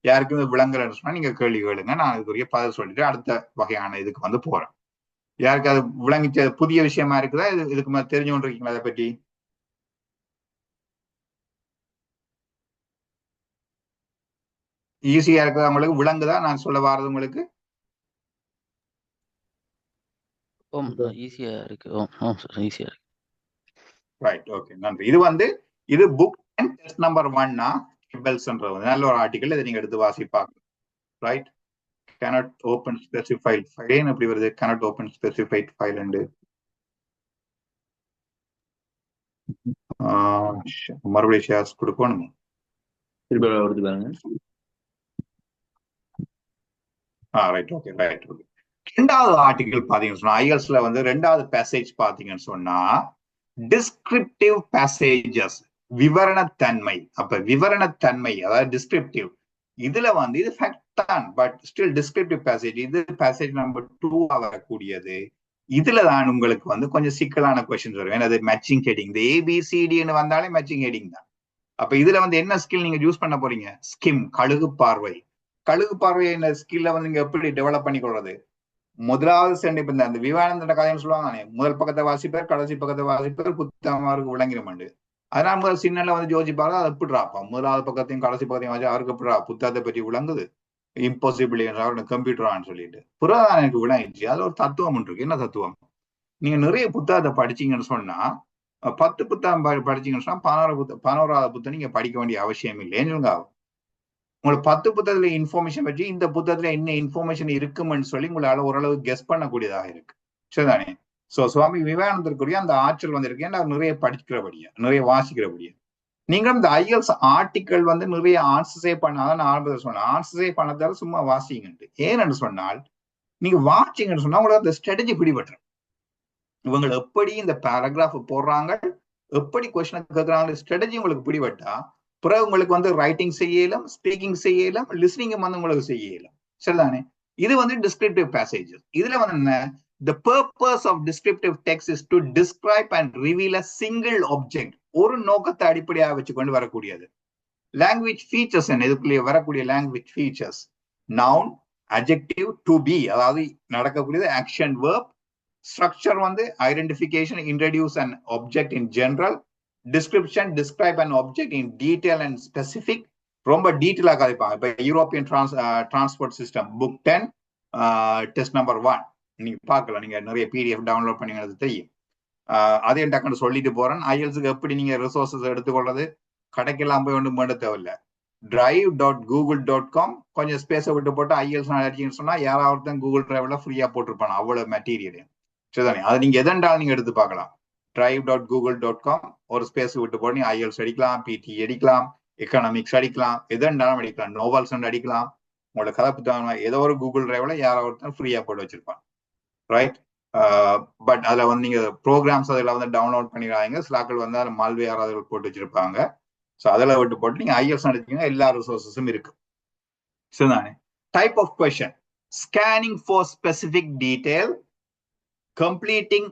யாருக்குமே விளங்கலன்னு சொன்னா நீங்க கேள்வி கேளுங்க, நான் இதுக்குரிய பதில் சொல்லிட்டு அடுத்த வகையான இதுக்கு வந்து போறேன். யாருக்கு அது விளங்கிச்ச புதிய விஷயமா இருக்குதா? இதுக்கு மேல தெரிஞ்சு கொண்டு இருக்கீங்களா அதை பற்றி? ஈஸியா இருக்குதா உங்களுக்கு? விளங்குதா நான் சொல்ல வாரது உங்களுக்கு? ஈஸியா இருக்கு. ஈஸியா இருக்கு. ரைட், ஓகே, நன்றி. இது வந்து இது புக் அண்ட் டெஸ்ட் நம்பர் 1 பெல்ஸ்ன்றது நல்ல ஒரு ஆர்டிகல். இதை நீங்க எடுத்து வாசிப்பாங்க. Right, cannot open specified file. ஏன் அப்படி வருது? cannot open specified file and மறுபடியும் ஷேர்ஸ் கொடுக்கணும். வருது பாருங்க. Right, okay, right, okay. ரெண்டாவது ஆர்டிகல் பாத்தீங்கன்னு சொன்னா, ஐஎல்ஸ்ல வந்து ரெண்டாவது பேசேஜ் பாத்தீங்கன்னு சொன்னா டிஸ்கிரிப்டிவ் பேசேஜஸ், விவரணத்தன்மை. அப்ப விவரணத்தன்மை அதாவது டிஸ்கிரிப்டிவ், இதுல வந்து இது ஃபேக்ட் தான், பட் ஸ்டில் டிஸ்கிரிப்டிவ் பேசேஜ். இது பேசேஜ் நம்பர் 2 வரக்கூடியது. இதுல தான் உங்களுக்கு வந்து கொஞ்சம் சிக்கலான கொஸ்டின்ஸ் வரும். ஏன்னா அது மேட்சிங் ஹெடிங். இந்த ஏபிசிடின்னு வந்தாலே மேட்சிங் ஹெடிங் தான். அப்ப இதுல வந்து என்ன ஸ்கில் நீங்க யூஸ் பண்ண போறீங்க? ஸ்கிம், கழுகு பார்வை. கழுகு பார்வை என்ன ஸ்கில்ல வந்து நீங்க எப்படி டெவலப் பண்ணிக்கொள்றது? முதலாவது சென்ட் அந்த விவேகானந்தோட கதைன்னு சொல்லுவாங்க, முதல் பக்கத்தை வாசிப்பார், கடைசி பக்கத்தை வாசிப்பார், புத்தகமாருக்கு விளங்கிருமாண்டு. அதனால முதல் சின்னல வந்து யோசிப்பாரு, அதை எப்படிறாப்பா முதலாவது பக்கத்தையும் கடைசி பக்கத்தையும் வாசி அவருக்கு எப்படிறா புத்தகத்தை பற்றி விளங்குது, இம்பாசிபிள் கம்ப்யூட்டரான்னு சொல்லிட்டு புறாதான் எனக்கு விளங்கிச்சு. அதுல ஒரு தத்துவம் இருக்கு. என்ன தத்துவம்? நீங்க நிறைய புத்தகத்தை படிச்சீங்கன்னு சொன்னா, 10 புத்தகம் படிச்சீங்கன்னு சொன்னா 11வது புத்தகம் நீங்க படிக்க வேண்டிய அவசியம் இல்லை. ஏன்னு உங்களுக்கு 10 புத்தகத்துல இன்ஃபர்மேஷன் வச்சு இந்த புத்தகத்துல என்ன இன்ஃபர்மேஷன் இருக்குன்னு சொல்லி உங்களால ஓரளவு கெஸ் பண்ணக்கூடியதாக இருக்கு. சரிதானே? சோ சுவாமி விவேகானந்தருக்குரிய அந்த ஆற்றல் வந்து இருக்கு. ஏன்னா நிறைய படிக்கிறபடியா, நிறைய வாசிக்கிறபடியா. நீங்களும் இந்த ஐஎல்ஸ் ஆர்டிக்கல் வந்து நிறைய ஆன்சர்ஸே பண்ணாதான் நான் ஆரம்பத்தில் சொன்னேன், ஆன்சர்ஸே பண்ணதால சும்மா வாசிங்கன்ட்டு. ஏன்னு சொன்னால் நீங்க வாசிங்கன்னு சொன்னா உங்களுக்கு அந்த ஸ்ட்ராட்டஜி பிடிபட்டுரும். இவங்க எப்படி இந்த பேராகிராஃப் போடுறாங்க, எப்படி கொஸ்டின் கேட்கறாங்க, ஸ்ட்ராட்டஜி உங்களுக்கு பிடிபட்டா பிறகு உங்களுக்கு வந்து ரைட்டிங் செய்யலாம், ஸ்பீக்கிங் செய்யலாம், லிஸ்னிங் வந்து உங்களுக்கு செய்யலாம். சரிதானே? இது வந்து டிஸ்கிரிப்டிவ் பேசேஜஸ். இதுல வந்து என்ன, the purpose of descriptive text is to describe and reveal a single object. ஒரு நோக்கத்தை அடிப்படையாக வச்சு கொண்டு வரக்கூடியது. லாங்குவேஜ் ஃபீச்சர்ஸ் என்ன? இதுக்குள்ளே வரக்கூடிய language features noun, adjective, to be அதாவது நடக்கக்கூடியது, ஆக்ஷன், verb. ஸ்ட்ரக்சர் வந்து identification, introduce an object in general. Description, describe an object in detail and specific. ரொம்ப டீட்டெயிலா கதைப்பாங்க. இப்ப European transport system book 10 test number 1 நீங்க பார்க்கலாம். நீங்க நிறைய PDF டவுன்லோட் பண்ணிங்கிறது தெரியும். அதே டக்குன்னு சொல்லிட்டு போறேன். ஐஎல்ஸுக்கு எப்படி நீங்க ரிசோர்சஸ் எடுத்துக்கொள்றது? கடைக்கெல்லாம் போய் ஒன்றும் பண்ண தேவையில்லை. drive.google.com கொஞ்சம் ஸ்பேஸை விட்டு போட்டு ஐஎல்ஸ் அடிச்சிங்கன்னு சொன்னா யாராவது கூகுள் டிரைவ்ல ஃப்ரீயா போட்டிருப்பாங்க அவ்வளவு மெட்டீரியல். சரிதானே? அதை நீங்க எதென்றாலும் நீங்க எடுத்து பார்க்கலாம். drive.google.com ஒரு ஸ்பேஸ் விட்டு போட்டு ஐஎல்ஸ் அடிக்கலாம், பிடி அடிக்கலாம், எக்கனாமிக்ஸ் அடிக்கலாம், எதென்றாலும் அடிக்கலாம், நோவல்ஸ் அடிக்கலாம். உங்களோட கதை புத்தகம் ஏதோ ஒரு கூகுள் டிரைவ்ல யாராவது ஃப்ரீயா போட்டு வச்சிருப்பாங்க. ரைட், பட் அதுல வந்து நீங்க ப்ரோக்ராம்ஸ் அதில் வந்து டவுன்லோட் பண்ணிடுறாங்க. சிலாக்கள் வந்து அதில் மால்வேர் அதில் போட்டு வச்சிருப்பாங்க. ஸோ அதில் விட்டு போட்டு நீங்க ஐஎல்ஸ் அடிச்சீங்கன்னா எல்லா ரிசோர்ஸஸும் இருக்கு. சரிதானே? Type of question, scanning for specific detail, completing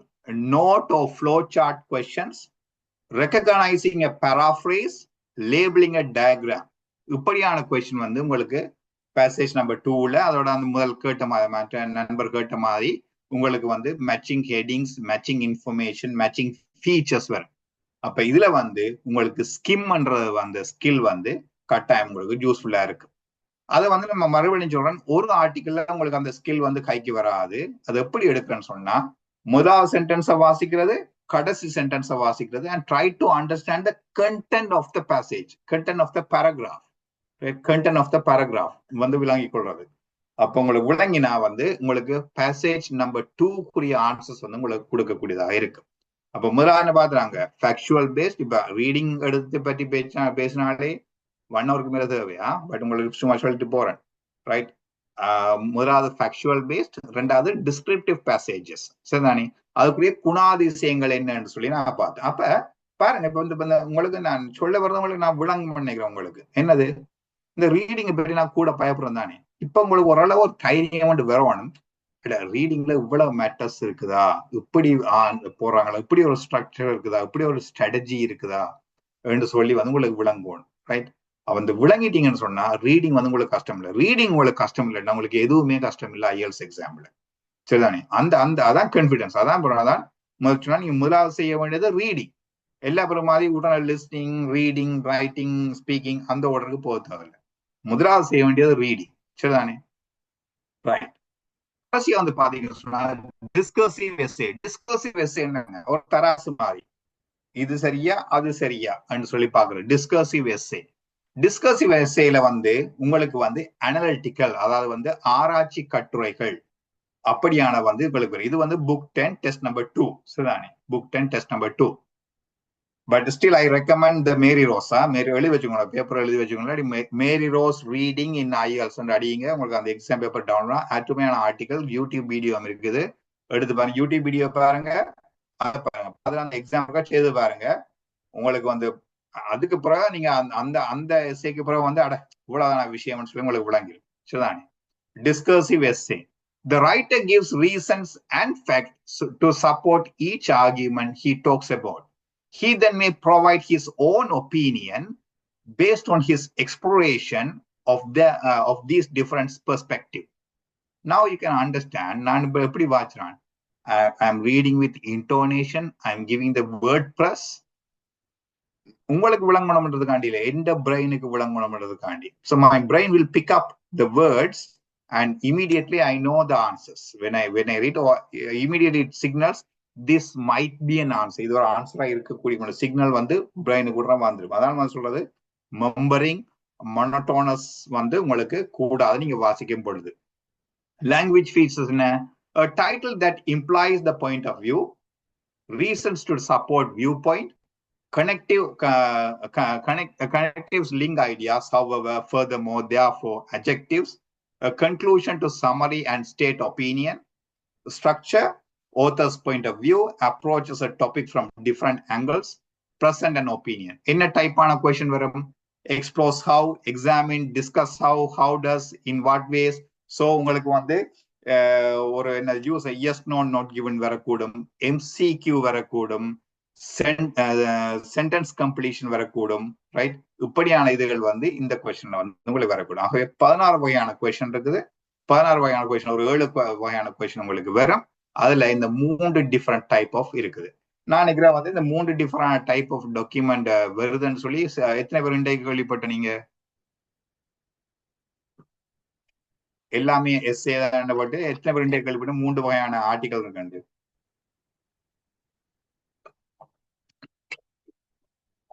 note or flowchart questions, recognizing a paraphrase, labeling a diagram. இப்படியான கொஸ்டின் வந்து உங்களுக்கு பேசேஜ் நம்பர் 2ல அதோட அந்த முதல் கேட்ட மாதிரி நண்பர் கேட்ட மாதிரி உங்களுக்கு வந்து matching headings, matching information, matching features வரும். அப்ப இதுல வந்து உங்களுக்கு ஸ்கிம்ன்றது அந்த ஸ்கில் வந்து கட்டாயம் உங்களுக்கு யூஸ்ஃபுல்லா இருக்கு. அதை வந்து நம்ம மறுபடியும் சொல்றேன், ஒரு ஆர்டிக்கல்ல உங்களுக்கு அந்த ஸ்கில் வந்து கைக்கு வராது. அது எப்படி எடுக்கிறேன்னு சொன்னா, முதலாவது சென்டென்ஸை வாசிக்கிறது, கடைசி சென்டென்ஸை வாசிக்கிறது, and try to understand the content of the passage, content of the paragraph, content of the paragraph வந்து விளங்கிக் கொள்றது. அப்ப உங்களுக்கு விளங்கினா வந்து உங்களுக்கு பேசேஜ் நம்பர் 2 ஆன்சர்ஸ் வந்து உங்களுக்கு கொடுக்கக்கூடியதாக இருக்கு. அப்ப முதலாவது பாத்துறாங்க ஃபேக்சுவல் பேஸ்ட். இப்ப ரீடிங் எடுத்து பற்றி பேசினாலே 1 ஹவருக்கு மேல தேவையா, பட் உங்களுக்கு சும்மா சொல்லிட்டு போறேன். ரைட், முதலாவது ஃபேக்சுவல் பேஸ்ட், ரெண்டாவது டிஸ்கிரிப்டிவ் பேசேஜஸ். சரிதானே? அதுக்குரிய குணாதிசயங்கள் என்னன்னு சொல்லி நான் பார்த்தேன். அப்ப பாருங்க. இப்ப வந்து உங்களுக்கு நான் சொல்ல வர்றவங்களுக்கு நான் விளங்க பண்ணிக்கிறேன். உங்களுக்கு என்னது இந்த ரீடிங்கை பற்றி நான் கூட பயப்படுறேன் தானே. இப்ப உங்களுக்கு ஓரளவு ஒரு தைரியம் வரணும். ரீடிங்ல இவ்வளவு மேட்டர்ஸ் இருக்குதா, இப்படி போறாங்களா, இப்படி ஒரு ஸ்ட்ரக்சர் இருக்குதா, இப்படி ஒரு ஸ்ட்ராட்டஜி இருக்குதா என்று சொல்லி வந்து உங்களுக்கு விளங்கணும். ரைட். வந்து விளங்கிட்டீங்கன்னு சொன்னா ரீடிங் வந்து உங்களுக்கு கஷ்டம் இல்லை. ரீடிங் உங்களுக்கு கஷ்டம் இல்லைன்னா உங்களுக்கு எதுவுமே கஷ்டம் இல்லை ஐஎல்ஸ் எக்ஸாம்ல. சரிதானே. அந்த அந்த அதான் கான்பிடன்ஸ். அதான் நீங்க முதலாவது செய்ய வேண்டியது ரீடிங். எல்லா பேரும் மாதிரி உடனே லிஸ்னிங், ரீடிங், ரைட்டிங், ஸ்பீக்கிங் அந்த ஆர்டருக்கு போக தேவையில்லை. முதலாவது செய்ய வேண்டியது ரீடிங். சரிதானே. ரைட். கடைசியா வந்து பாத்தீங்கன்னு சொன்னா டிஸ்கர்சிவ் எஸ்ஸே. டிஸ்கர்சிவ் எஸ்ஸே என்னங்க, ஒரு தராசு மாதிரி இது சரியா அது சரியா சொல்லி பாக்குறேன். டிஸ்கர்சிவ் எஸ்ஸே. டிஸ்கர்சிவ் எஸ்ஸேல வந்து உங்களுக்கு வந்து அனலிட்டிக்கல், அதாவது வந்து ஆராய்ச்சி கட்டுரைகள் அப்படியான வந்து உங்களுக்கு இது வந்து புக் 10 டெஸ்ட் நம்பர் 2. சரிதானே. Book 10 test number 2. But still I recommend the Mary Rosa. Mary எழுதி வச்சுக்கோங்க, பேப்பர் எழுதி வச்சுக்கோங்க. மேரி ரோஸ் ரீடிங் இன் ஐஎல்ஸ் அடிங்க. உங்களுக்கு அந்த எக்ஸாம் பேப்பர் டவுன்லோட். அருமையான ஆர்டிகல், யூடியூப் வீடியோ இருக்குது, எடுத்து பாருங்க. யூடியூப் வீடியோ பாருங்க, அதுல அந்த எக்ஸாம் செய்து பாருங்க. உங்களுக்கு வந்து அதுக்கு பிறகு நீங்க அந்த அந்த எஸ்ஏக்கு பிறகு வந்து இவ்வளவுதான விஷயம்னு சொல்லி உங்களுக்கு விளங்கிடும். சரிதானே. Discursive essay. The writer gives reasons and facts to support each argument he talks about. He then may provide his own opinion based on his exploration of these different perspectives. Now you can understand. I'm reading with intonation. I'm giving the WordPress. உங்களுக்கு விளங்கணும் பண்றதுக்காண்டி இல்லை, எந்த பிரெயினுக்கு விளங்கணும் பண்றதுக்காண்டி. So my brain will pick up the words and immediately I know the answers. When I read, immediately it signals this might be an answer. இது ஒரு ஆன்சரா இருக்கக்கூடிய signal வந்து பிரெயினுக்கு கூட வந்துடும். அதான் நான் சொல்றது, மெம்பரிங் மோனோட்டோனஸ் வந்து உங்களுக்கு கூடாது நீங்க வாசிக்கும் பொழுது. லாங்குவேஜ் ஃபீச்சர்ஸ் என்ன? A title that implies the point of view, reasons to support viewpoint, connectives link ideas, however, furthermore, therefore, adjectives, a conclusion to summary and state opinion, structure, author's point of view, approaches a topic from different angles, present an opinion. In a type on a question where explores how, examine, discuss how does, in what ways. So உங்களுக்கு வந்து ஒரு என்ன use yes no not given வரக்கூடும், MCQ வரக்கூடும், sentence completion வரக்கூடும். Right. இப்படியான இதுகள் வந்து இந்த கொஸ்டின்ல வந்து உங்களுக்கு வரக்கூடும். ஆகவே 16 வகையான கொஸ்டின் இருக்குது. 16 வகையான கொஸ்டின், ஒரு 7 வகையான கொஸ்டின் உங்களுக்கு வரும். அதுல இந்த 3 டிஃப்ரெண்ட் டைப் ஆஃப் இருக்குது. நான் நினைக்கிறேன் வந்து இந்த 3 டிஃப்ரெண்ட் டைப் ஆஃப் டாக்குமெண்ட் வருதுன்னு சொல்லி எத்தனை பேர் இன்றைக்கு கேள்விப்பட்ட நீங்க? எல்லாமே எஸ்ஏ பட்டு எத்தனை பேர் இன்றைக்கு கேள்விப்பட்ட 3 வகையான ஆர்டிகல் இருக்கு.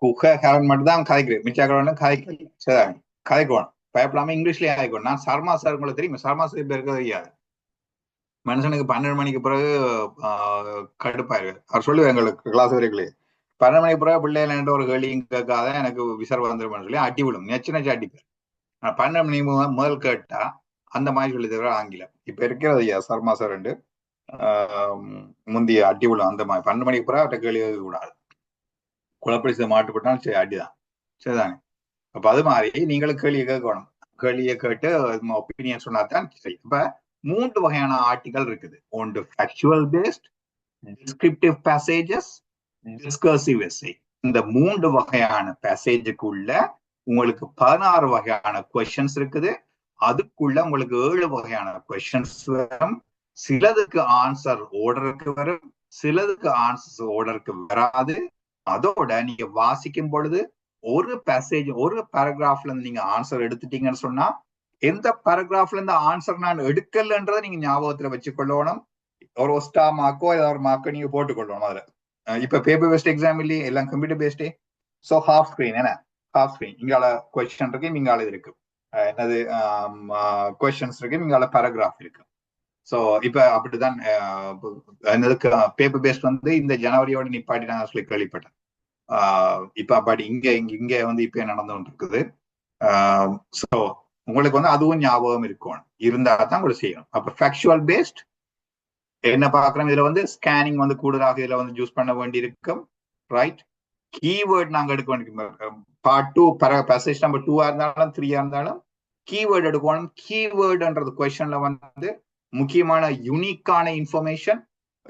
குகரன் மட்டும் தான் கதைக்கிறேன், மிச்சாக்கணும் கதைக்கிறேன். சரி, கதைக்கணும், பயப்படாம இங்கிலீஷ்லயே கதைக்கணும். நான் சர்மா சார் உங்களுக்கு தெரியும், சர்மா சார் பேருக்கு தெரியாது. மனுஷனுக்கு 12 மணிக்கு பிறகு கடுப்பாயிருக்கு. அவர் சொல்லுவேன் எங்களுக்கு கிளாஸ் வரைக்குள்ளே 12 மணிக்கு பிறகு பிள்ளைகள் ஒரு கேள்வியும் கேட்காத எனக்கு விசர் வந்துருமான்னு சொல்லி அடி விடும், நெச்சு நெச்சு அடிப்பார். 12 மணி முதல் கேட்டா அந்த மாதிரி சொல்லி தவிர ஆங்கிலம். இப்ப இருக்கிறது ஐயா சர்மா சார் முந்தைய அடி விடும். அந்த மாதிரி 12 மணிக்கு பிறகு அவர்கிட்ட கேள்வி கேட்க கூடாது. குழப்படி மாட்டுப்பட்டாலும் சரி அடிதான். சரிதானே. அப்ப அது மாதிரி நீங்களும் கேள்வியை கேட்கணும். கேள்வியை கேட்டு ஒப்பீனியன் சொன்னாதான் சரி. இப்ப 3 வகையான ஆர்டிகல் இருக்குது. ஒன்று factual based, descriptive passages, discursive essay. இந்த 3 வகையான பேசேஜுக்குள்ள உங்களுக்கு 16 வகையான கொஸ்டின்ஸ் இருக்குது. அதுக்குள்ள உங்களுக்கு 7 வகையான கொஸ்டின்ஸ் வரும். சிலதுக்கு ஆன்சர் ஆர்டருக்கு வரும், சிலதுக்கு ஆன்சர் ஆர்டருக்கு வராது. அதோட நீங்க வாசிக்கும் பொழுது ஒரு பேசேஜ், ஒரு பேராகிராஃப்ல இருந்து நீங்க ஆன்சர் எடுத்துட்டீங்கன்னு சொன்னா எந்த பேராகிராஃப்ல இருந்து ஆன்சர் நான் எடுக்கலன்றதை நீங்க ஞாபகத்துல வச்சுக்கொள்ளணும். ஒரு ஸ்டா மார்க்கோ ஏதாவது ஒரு மார்க்கோ நீங்க போட்டுக்கொள்ளணும். அதுல இப்ப பேப்பர் பேஸ்ட் எக்ஸாம் இல்லையே, எல்லாம் கம்ப்யூட்டர் பேஸ்டே. ஸோ ஹாஃப் ஸ்கிரீன் என்ன, ஹாஃப் ஸ்கிரீன் இங்கால கொஸ்டின் இருக்கு, இங்கால இருக்கு என்னது கொஸ்டின்ஸ் இருக்கு, இங்கால பேராகிராஃப் இருக்கு. ஸோ இப்ப அப்படிதான் என்னதுக்கு பேப்பர் பேஸ்ட் வந்து இந்த ஜனவரியோட நிப்பாட்டி நான் சொல்லி கேள்விப்பட்டேன். இப்ப பட் இங்க வந்து இப்ப நடந்து இருக்குது. ஸோ உங்களுக்கு வந்து அதுவும் ஞாபகம் இருக்கணும், இருந்தா தான் உங்களுக்கு செய்யணும். அப்ப ஃபேக்சுவல் பேஸ்ட் என்ன பாக்குறோம், இதுல வந்து ஸ்கேனிங் வந்து கூடுதலாக இதுல வந்து யூஸ் பண்ண வேண்டி இருக்கும். ரைட். கீவேர்ட் நாங்க எடுக்க வேண்டிய பார்ட் 2 பேசேஜ் நம்பர் 2 இருந்தாலும் 3 இருந்தாலும் கீவேர்ட் எடுக்கணும். கீவேர்டுன்றது கொஸ்டின்ல வந்து முக்கியமான யூனிக்கான இன்ஃபர்மேஷன்.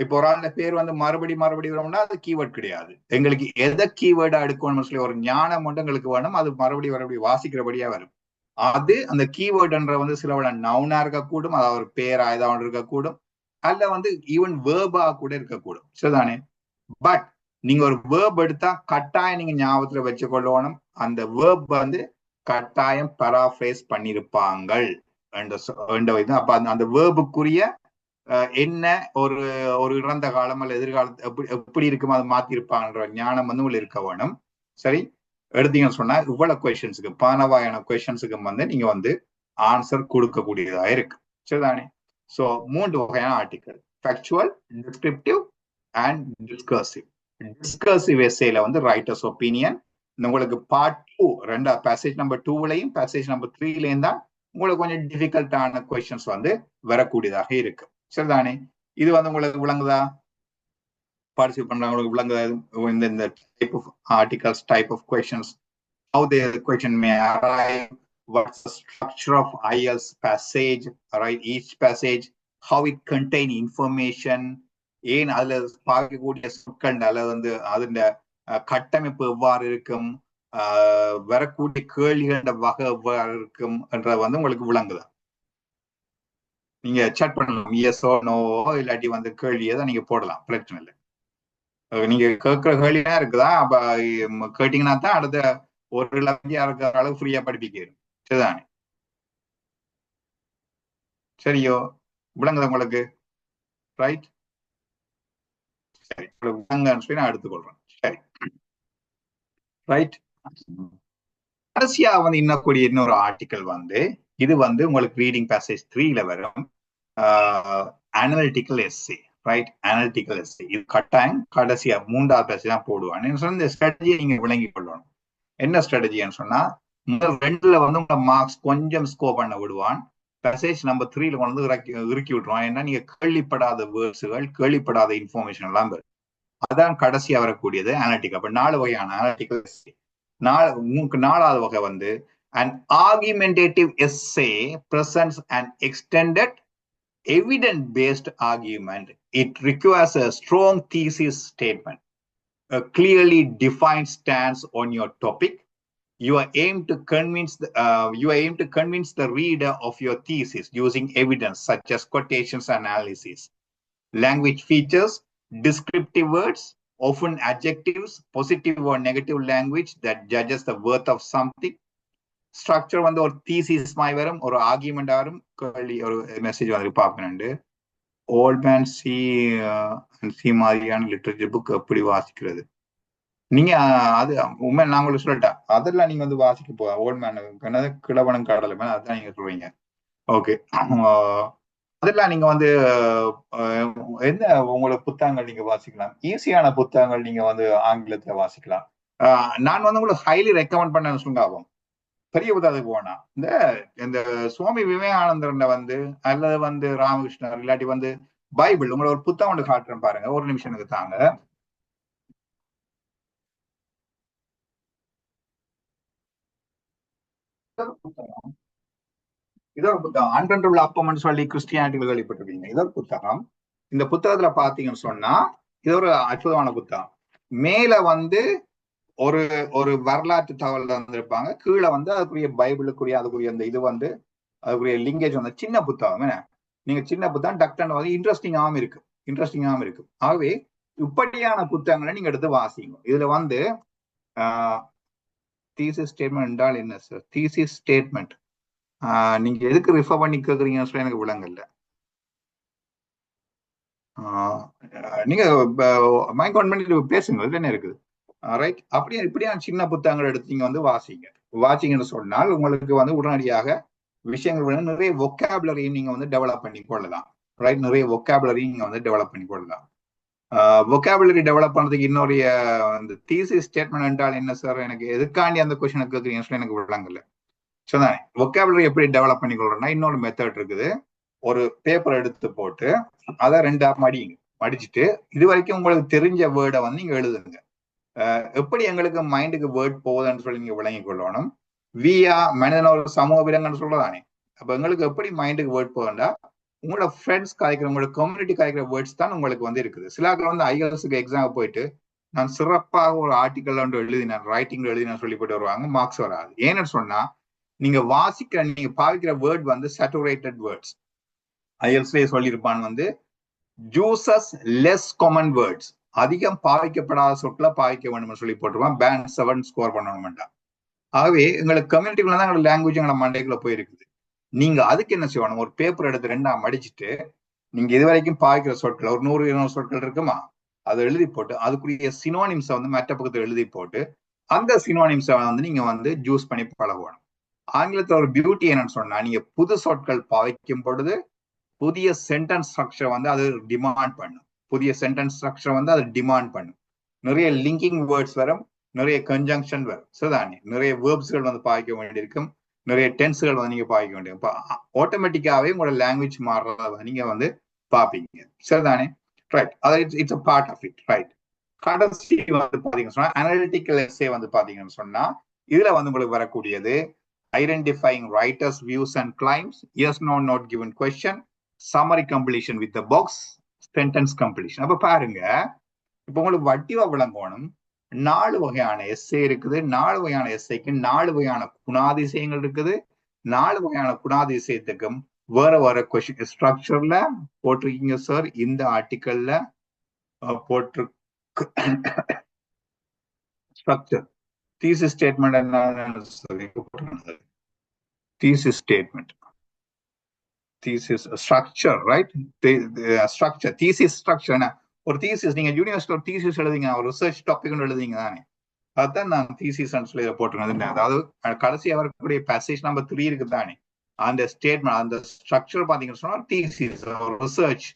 இப்போ ஒரு ஆளுடைய பேர் வந்து மறுபடி வரும்னா அது கீவேர்ட் கிடையாது. எங்களுக்கு எதை கீவேர்டா எடுக்கணும்னு சொல்லி ஒரு ஞானம் மட்டும் எங்களுக்கு வேணும். அது மறுபடி வாசிக்கிறபடியா வரும். அது அந்த கீவேர்டுன்ற வந்து சில நவுனா இருக்கக்கூடும், அதாவது ஒரு பேரா ஏதாவது இருக்கக்கூடும், அல்ல வந்து ஈவன் வேர்பா கூட இருக்கக்கூடும். சரிதானே? பட் நீங்க ஒரு வேர்ப் எடுத்தா கட்டாயம் நீங்க ஞாபகத்துல வச்சுக்கொள்ளணும், அந்த வேர்ப் வந்து கட்டாயம் பராஃப்ரேஸ் பண்ணிருப்பாங்க. அப்ப அந்த வேர்புக்குரிய என்ன ஒரு ஒரு இறந்த காலம் அல்ல எதிர்காலத்து எப்படி இருக்கும் அதை மாத்திருப்பாங்கன்ற ஞானம் வந்து உங்களுக்கு இருக்க வேணும். சரி, எடுத்தீங்கன்னு சொன்னா இவ்வளவு கொஸ்டின்ஸுக்கு 12 கொஸ்டின்ஸுக்கு வந்து நீங்க வந்து ஆன்சர் கொடுக்கக்கூடியதா இருக்கு. சரிதானே? சோ 3 வகையான article: factual, descriptive and discursive. Discursive எஸ்ஸேல வந்து ரைட்டர்ஸ் ஒப்பீனியன். உங்களுக்கு பார்ட் 2 பேசேஜ் நம்பர் 2லயும் பேசேஜ் நம்பர் 3லயும் தான் உங்களுக்கு கொஞ்சம் டிஃபிகல்ட்டான கொஸ்டின்ஸ் வந்து வரக்கூடியதாக இருக்கு. சரிதானே? இது வந்து உங்களுக்கு விளங்குதா? பார்ட்டிசிபேட் பண்றவங்களுக்கு விளங்குதா? இந்த type of articles, type of questions, how the question may arrive, what's the structure of IELTS passage, right? Each passage, how it contain information, ஏன் அதுல பார்க்கக்கூடிய சொற்கள் அல்லது வந்து அதன் கட்டமைப்பு எவ்வாறு இருக்கும், வரக்கூடிய கேள்விகள வகை எவ்வாறு இருக்கும் என்ற வந்து உங்களுக்கு விளங்குதா? நீங்க சேட் பண்ணலாம், எஸ்ஓ நோவோ இல்லாட்டி வந்து கேள்வியை தான் நீங்க போடலாம், பிரச்சனை இல்லை. நீங்க கேட்கிற கேள்வியா இருக்குதா? அப்ப கேட்டீங்கன்னா தான் அடுத்த ஒரு லட்சம் இருக்கிற அளவு ஃப்ரீயா படிப்பிக்கிறோம். சரிதானே? சரியோ? விளங்குதா உங்களுக்கு? ரைட், சரி, விளங்குன்னு சொல்லி நான் எடுத்துக்கொள்றேன். சரி, ரைட். கடைசியா வந்து இன்னொரு ஆர்டிக்கல் வந்து இது வந்து உங்களுக்கு ரீடிங் பேசேஜ் 3ல வரும். Analytical essay, right? Analytical essay இது கட்டாயம் கடைசியா 3வது பேசேஜ் தான் போடுவான். இந்த ஸ்ட்ராட்டஜியை நீங்க விளங்கி கொள்ளணும். என்ன ஸ்ட்ராட்டஜின்னு சொன்னா, முதல் 2ல வந்து உங்க மார்க்ஸ் கொஞ்சம் ஸ்கோர் பண்ண விடுவான். பேசேஜ் நம்பர் 3ல வந்து இறுக்கி விட்டுருவான். ஏன்னா நீங்க கேள்விப்படாத வேர்ட்ஸுகள், கேள்விப்படாத இன்ஃபர்மேஷன் எல்லாம் வரும். அதான் கடைசியா வரக்கூடியது அனலிட்டிக்கல். அப்ப 4 வகையான அனலிட்டிக்கல் எஸ்ஸே. 4வது வகை வந்து an argumentative essay presents an extended evidence-based argument. It requires a strong thesis statement, a clearly defined stance on your topic. You aim to convince the reader of your thesis using evidence such as quotations and analysis. Language features descriptive words, often adjectives, positive or negative language that judges the worth of something. Structure வந்து ஒரு thesis மாதிரி வரும், ஒரு argument வரும், ஒரு message வந்து பார்க்கணுண்டு. Oldman C மாதிரியான literature book எப்படி வாசிக்கிறது நீங்க? அது உண்மை நான் உங்களுக்கு சொல்லட்டேன், அதெல்லாம் நீங்க வந்து வாசிக்க போவா ஓல்ட்மேன் கிழவனும் கடலை மேல அதான் நீங்க சொல்றீங்க. ஓகே, அதெல்லாம் நீங்க வந்து என்ன உங்களுக்கு புத்தகங்கள் நீங்க வாசிக்கலாம், ஈஸியான புத்தகங்கள் நீங்க வந்து ஆங்கிலத்துல வாசிக்கலாம். நான் வந்து உங்களுக்கு ஹைலி ரெக்கமெண்ட் பண்ண சொல்லுங்க. பெரிய புத்தகத்துக்கு போனா இந்த சுவாமி விவேகானந்தர் வந்து அல்லது வந்து ராமகிருஷ்ணர் இல்லாட்டி வந்து பைபிள், உங்களை ஒரு புத்தகம் ஒன்று காட்டுறேன் பாருங்க, ஒரு நிமிஷம் எனக்கு தாங்க. இதொரு புத்தகம் அன்றன்றுள்ள அப்பம்னு சொல்லி கிறிஸ்டியானிட்டிகள் வெளிப்பட்டிருக்கீங்க. இதொரு புத்தகம். இந்த புத்தகத்துல பாத்தீங்கன்னு சொன்னா இது ஒரு அற்புதமான புத்தகம். மேல வந்து ஒரு ஒரு வரலாற்று தகவல் தந்திருப்பாங்க, கீழே வந்து அதுக்குரிய பைபிளுக்குரிய அதுக்குரிய அந்த இது வந்து அதுக்குரிய லிங்கேஜ் வந்து சின்ன புத்தகம். என்ன நீங்க சின்ன புத்தகம் டக்குன்னு வந்து இன்ட்ரெஸ்டிங்காகவும் இருக்கு. ஆகவே இப்படியான புத்தகங்களை நீங்க எடுத்து வாசிங்க. இதுல வந்து தீசிஸ் ஸ்டேட்மெண்ட் என்றால் என்ன சார்? தீசிஸ் ஸ்டேட்மெண்ட் நீங்க எதுக்கு ரிஃபர் பண்ணி கேக்குறீங்கன்னு சொல்லி எனக்கு விளங்கல. நீங்க மைக் ஆன் பண்ணிட்டு பேசுங்க, இதுல என்ன இருக்குது? ரைட், அப்படியே இப்படியான சின்ன புத்தகங்கள் எடுத்து நீங்க வந்து வாசிங்கன்னு சொன்னால் உங்களுக்கு வந்து உடனடியாக விஷயங்கள் வந்து நிறைய வொக்காபுலரி நீங்க வந்து டெவலப் பண்ணி கொள்ளலாம். ரைட், நிறைய வொக்காபுலரி நீங்க வந்து டெவலப் பண்ணி கொள்ளலாம். வொக்காபுலரி டெவலப் பண்றதுக்கு இன்னொரு இந்த தீசிஸ் ஸ்டேட்மெண்ட் என்றால் என்ன சார்? எனக்கு எதுக்காண்டி அந்த கொஸ்டின் கேட்குறீங்கன்னு சொல்லி எனக்கு விளங்கல. சொன்னானே வொக்காபுலரி எப்படி டெவலப் பண்ணி கொள்றேன்னா இன்னொரு மெத்தட் இருக்குது. ஒரு பேப்பர் எடுத்து போட்டு அதை 2 மடிச்சுட்டு இது வரைக்கும் உங்களுக்கு தெரிஞ்ச வேர்டை வந்து நீங்க எழுதுங்க. எப்படி எங்களுக்கு மைண்டுக்கு வேர்ட் போகுதுன்னு சொல்லி நீங்க விளங்கி கொள்ளணும். மனிதன ஒரு சமூக விலங்குன்னு சொல்றதானே. அப்ப எங்களுக்கு எப்படி மைண்டுக்கு வேர்ட் போகுதுண்டா உங்களோட ஃப்ரெண்ட்ஸ் கலைக்கிற உங்களோட கம்யூனிட்டி கலைக்கிற வேர்ட்ஸ் தான் உங்களுக்கு வந்து இருக்குது. சிலாக்கள் வந்து ஐஎல்எஸ்க்கு எக்ஸாம் போயிட்டு நான் சிறப்பாக ஒரு ஆர்டிக்கல் ஒன்று எழுதினேன், ரைட்டிங்ல எழுதினேன் சொல்லி போட்டு வருவாங்க, மார்க்ஸ் வராது. ஏன்னு சொன்னா நீங்க வாசிக்கிற நீங்க பாவிக்கிற வேர்ட் வந்து சேச்சுரேட்டட் வேர்ட்ஸ். ஐஎல்ஸ்லேயே சொல்லியிருப்பான் வந்து ஜூசஸ் லெஸ் காமன் வேர்ட்ஸ், அதிகம் பாவிக்கப்படாத சொற்களை பாவிக்க வேண்டும் சொல்லி போட்டுருவான். பேண்ட் 7 ஸ்கோர் பண்ணணும்டா. ஆகவே எங்களுக்கு கம்யூனிட்டிக்குள்ள தான் எங்களுக்கு லாங்குவேஜ் எங்களை மண்டைக்குள்ள போயிருக்குது. நீங்க அதுக்கு என்ன செய்யணும், ஒரு பேப்பர் எடுத்து 2ஆ மடிச்சுட்டு நீங்க இது வரைக்கும் பாவிக்கிற சொற்கள் ஒரு 100-200 சொற்கள் இருக்குமா, அதை எழுதி போட்டு அதுக்குரிய சினோனிம்ஸை வந்து மற்ற பக்கத்தில் எழுதி போட்டு அந்த சினோனிம்ஸை வந்து நீங்க வந்து ஜூஸ் பண்ணி பழகணும். ஆங்கிலத்துல ஒரு பியூட்டி என்னன்னு சொன்னா நீங்க புது சொற்கள் பாவிக்கும் பொழுது புதிய சென்டென்ஸ் ஸ்ட்ரக்சர் வந்து அது டிமாண்ட் பண்ணும். புதிய சென்டென்ஸ் ஸ்ட்ரக்சர் வந்து அது டிமாண்ட் பண்ணும். நிறைய லிங்கிங் வேர்ட்ஸ் வரும், நிறைய கன்ஜங்ஷன் வரும். சரிதானே, நிறைய வேர்ப்ஸ்கள் வந்து பாய்க்க வேண்டியிருக்கும், நிறைய டென்ஸ்கள் வந்து நீங்க பாய்க்க வேண்டியிருக்கும். ஆட்டோமேட்டிக்காவே உங்களோட லாங்குவேஜ் மாறுறத நீங்க வந்து பாப்பீங்க. சரிதானே, ரைட். அது it's a part of it, right. கடைசி வந்து பாத்தீங்கன்னு சொன்னா அனலிட்டிக்கல் எஸ்ஸே வந்து பாத்தீங்கன்னு சொன்னா இதுல வந்து உங்களுக்கு வரக்கூடியது identifying writers views and claims, yes no not given question, summary completion with box, sentence completion. அப்ப பாருங்க, இப்ப உங்களுக்கு வட்டிவா விளங்கணும். 4 வகையான எஸ்ஸே இருக்குது. 4 வகையான எஸ்ஸேக்கு 4 வகையான குணாதிசயங்கள் இருக்குது. 4 வகையான குணாதிசயத்துக்கும் வேற வேற கொஸ்டின் ஸ்ட்ரக்சர்ல போட்டிருக்கீங்க சார். இந்த ஆர்டிக்கல்ல போட்டிருக்கு ஸ்ட்ரக்சர். தீசிஸ் ஸ்டேட்மெண்ட் என்ன சொல்லி thesis statement, thesis structure, right. Structure, thesis structure. ஒரு தீசிஸ் நீங்க யூனிவர்சிட்டி ஒரு தீசிஸ் எழுதிங்க, ஒரு ரிசர்ச் டாபிக் எழுதிங்க தானே, அதுதான் நான் தீசிஸ் சொல்லி போட்டுருந்தேன். அதாவது கடைசியா வரக்கூடிய பேசேஜ் நம்பர் 3 இருக்கு தானே, அந்த ஸ்டேட்மெண்ட் அந்த ஸ்ட்ரக்சர் பாத்தீங்கன்னு சொன்னா தீசிஸ் ஒரு ரிசர்ச்,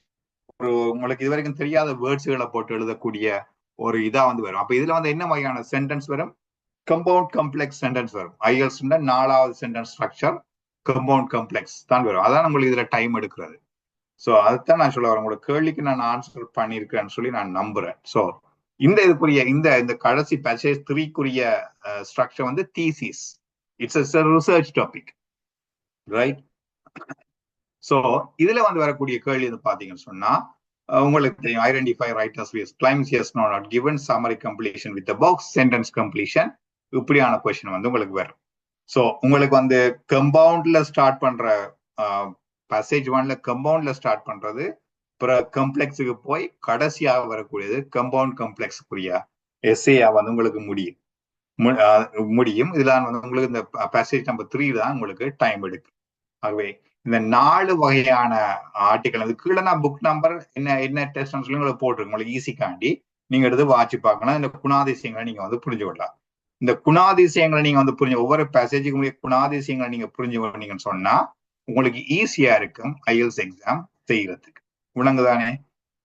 ஒரு உங்களுக்கு இது வரைக்கும் தெரியாத வேர்ட்ஸ்களை போட்டு எழுதக்கூடிய ஒரு இதா வந்து வரும். அப்ப இதுல வந்து என்ன வகையான சென்டென்ஸ் வரும், கம்பவுண்ட் காம்ப்ளெக்ஸ் சென்டென்ஸ் வரும். ஐஎல்ஸ் 4வது சென்டென்ஸ் ஸ்ட்ரக்சர் கம்பவுண்ட் காம்ப்ளெக்ஸ் தான் வரும். அதான் உங்களுக்கு இதுல டைம் எடுக்கிறது. சோ அதுதான் நான் சொல்ல வரேன், உங்களோட கேள்விக்கு நான் ஆன்சர் பண்ணியிருக்கேன்னு சொல்லி நான் நம்புறேன். சோ இந்த இதுக்குரிய இந்த கடைசி பேசேஜ் 3க்குரிய ஸ்ட்ரக்சர் வந்து thesis. It's a research topic, right. So இதுல வந்து வரக்கூடிய கேள்வி வந்து பாத்தீங்கன்னு சொன்னா உங்களுக்கு தெரியும், identify writers views, claims yes no not given, summary completion with box, sentence completion. இப்படியான கொஸ்டின் வந்து உங்களுக்கு வரும். சோ உங்களுக்கு வந்து கம்பவுண்ட்ல ஸ்டார்ட் பண்ற பேசேஜ் 1ல கம்பவுண்ட்ல ஸ்டார்ட் பண்றது, அப்புறம் கம்ப்ளெக்ஸுக்கு போய் கடைசியாக வரக்கூடியது கம்பவுண்ட் கம்ப்ளெக்ஸுக்குரிய எஸ்ஏயா வந்து உங்களுக்கு முடியும். இதுல வந்து உங்களுக்கு இந்த பேசேஜ் நம்பர் 3 தான் உங்களுக்கு டைம் எடுக்கும். ஆகவே இந்த 4 வகையான ஆர்டிக்கல் அது கீழே நான் புக் நம்பர் என்ன டெஸ்ட் சொல்லி உங்களுக்கு போட்டிருக்கு, உங்களுக்கு ஈஸிக்காண்டி நீங்க எடுத்து வாட்சி பார்க்கலாம். இந்த குணாதிசயங்களை நீங்க வந்து புரிஞ்சு கொள்ளலாம். இந்த குணாதிசயங்களை நீங்க வந்து புரிஞ்சு ஒவ்வொரு பேசேஜுக்கு குணாதிசயங்களை நீங்க புரிஞ்சு கொண்டீங்கன்னு சொன்னா உங்களுக்கு ஈஸியா இருக்கும் ஐஎல்ஸ் எக்ஸாம் செய்யறதுக்கு. விளங்குதானே,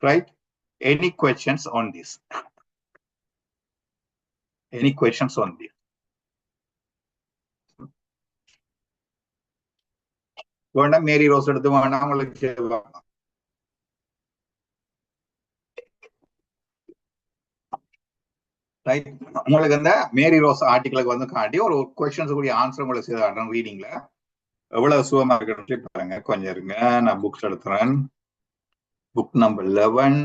right? Any questions on this? Any questions on this? வேண்டாம், மேரி ரோஸ் எடுத்து வேண்டாம் உங்களுக்கு ரைட். உங்களுக்கு அந்த மேரி ரோஸ் ஆர்டிக்கலுக்கு வந்து காட்டி ஒரு கொஸ்டின்ஸ் கூடிய ஆன்சர் உங்களுக்கு செய்து காட்டுறேன் ரீடிங்ல. எவ்வளவு சுகமா இருக்கு பாருங்க. கொஞ்சம் இருங்க, நான் புக்ஸ் எடுத்துறேன். Book number 11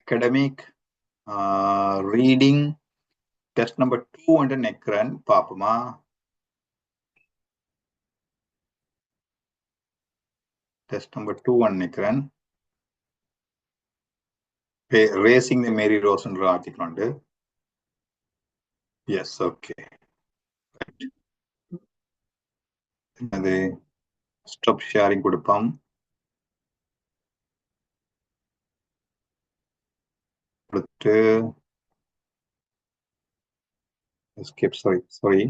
academic reading test number 2 வந்து நெக்கிறேன், பாப்போமா? டெஸ்ட் நம்பர் 2 வந்து நெக்கிறேன். ரேசிங் தி மேரி ரோஸ் என்ற ஆர்டிக்கல் உண்டு. Yes, okay. அது ஸ்டாப் ஷேரிங் கொடுப்போம். கொடுத்து escape, sorry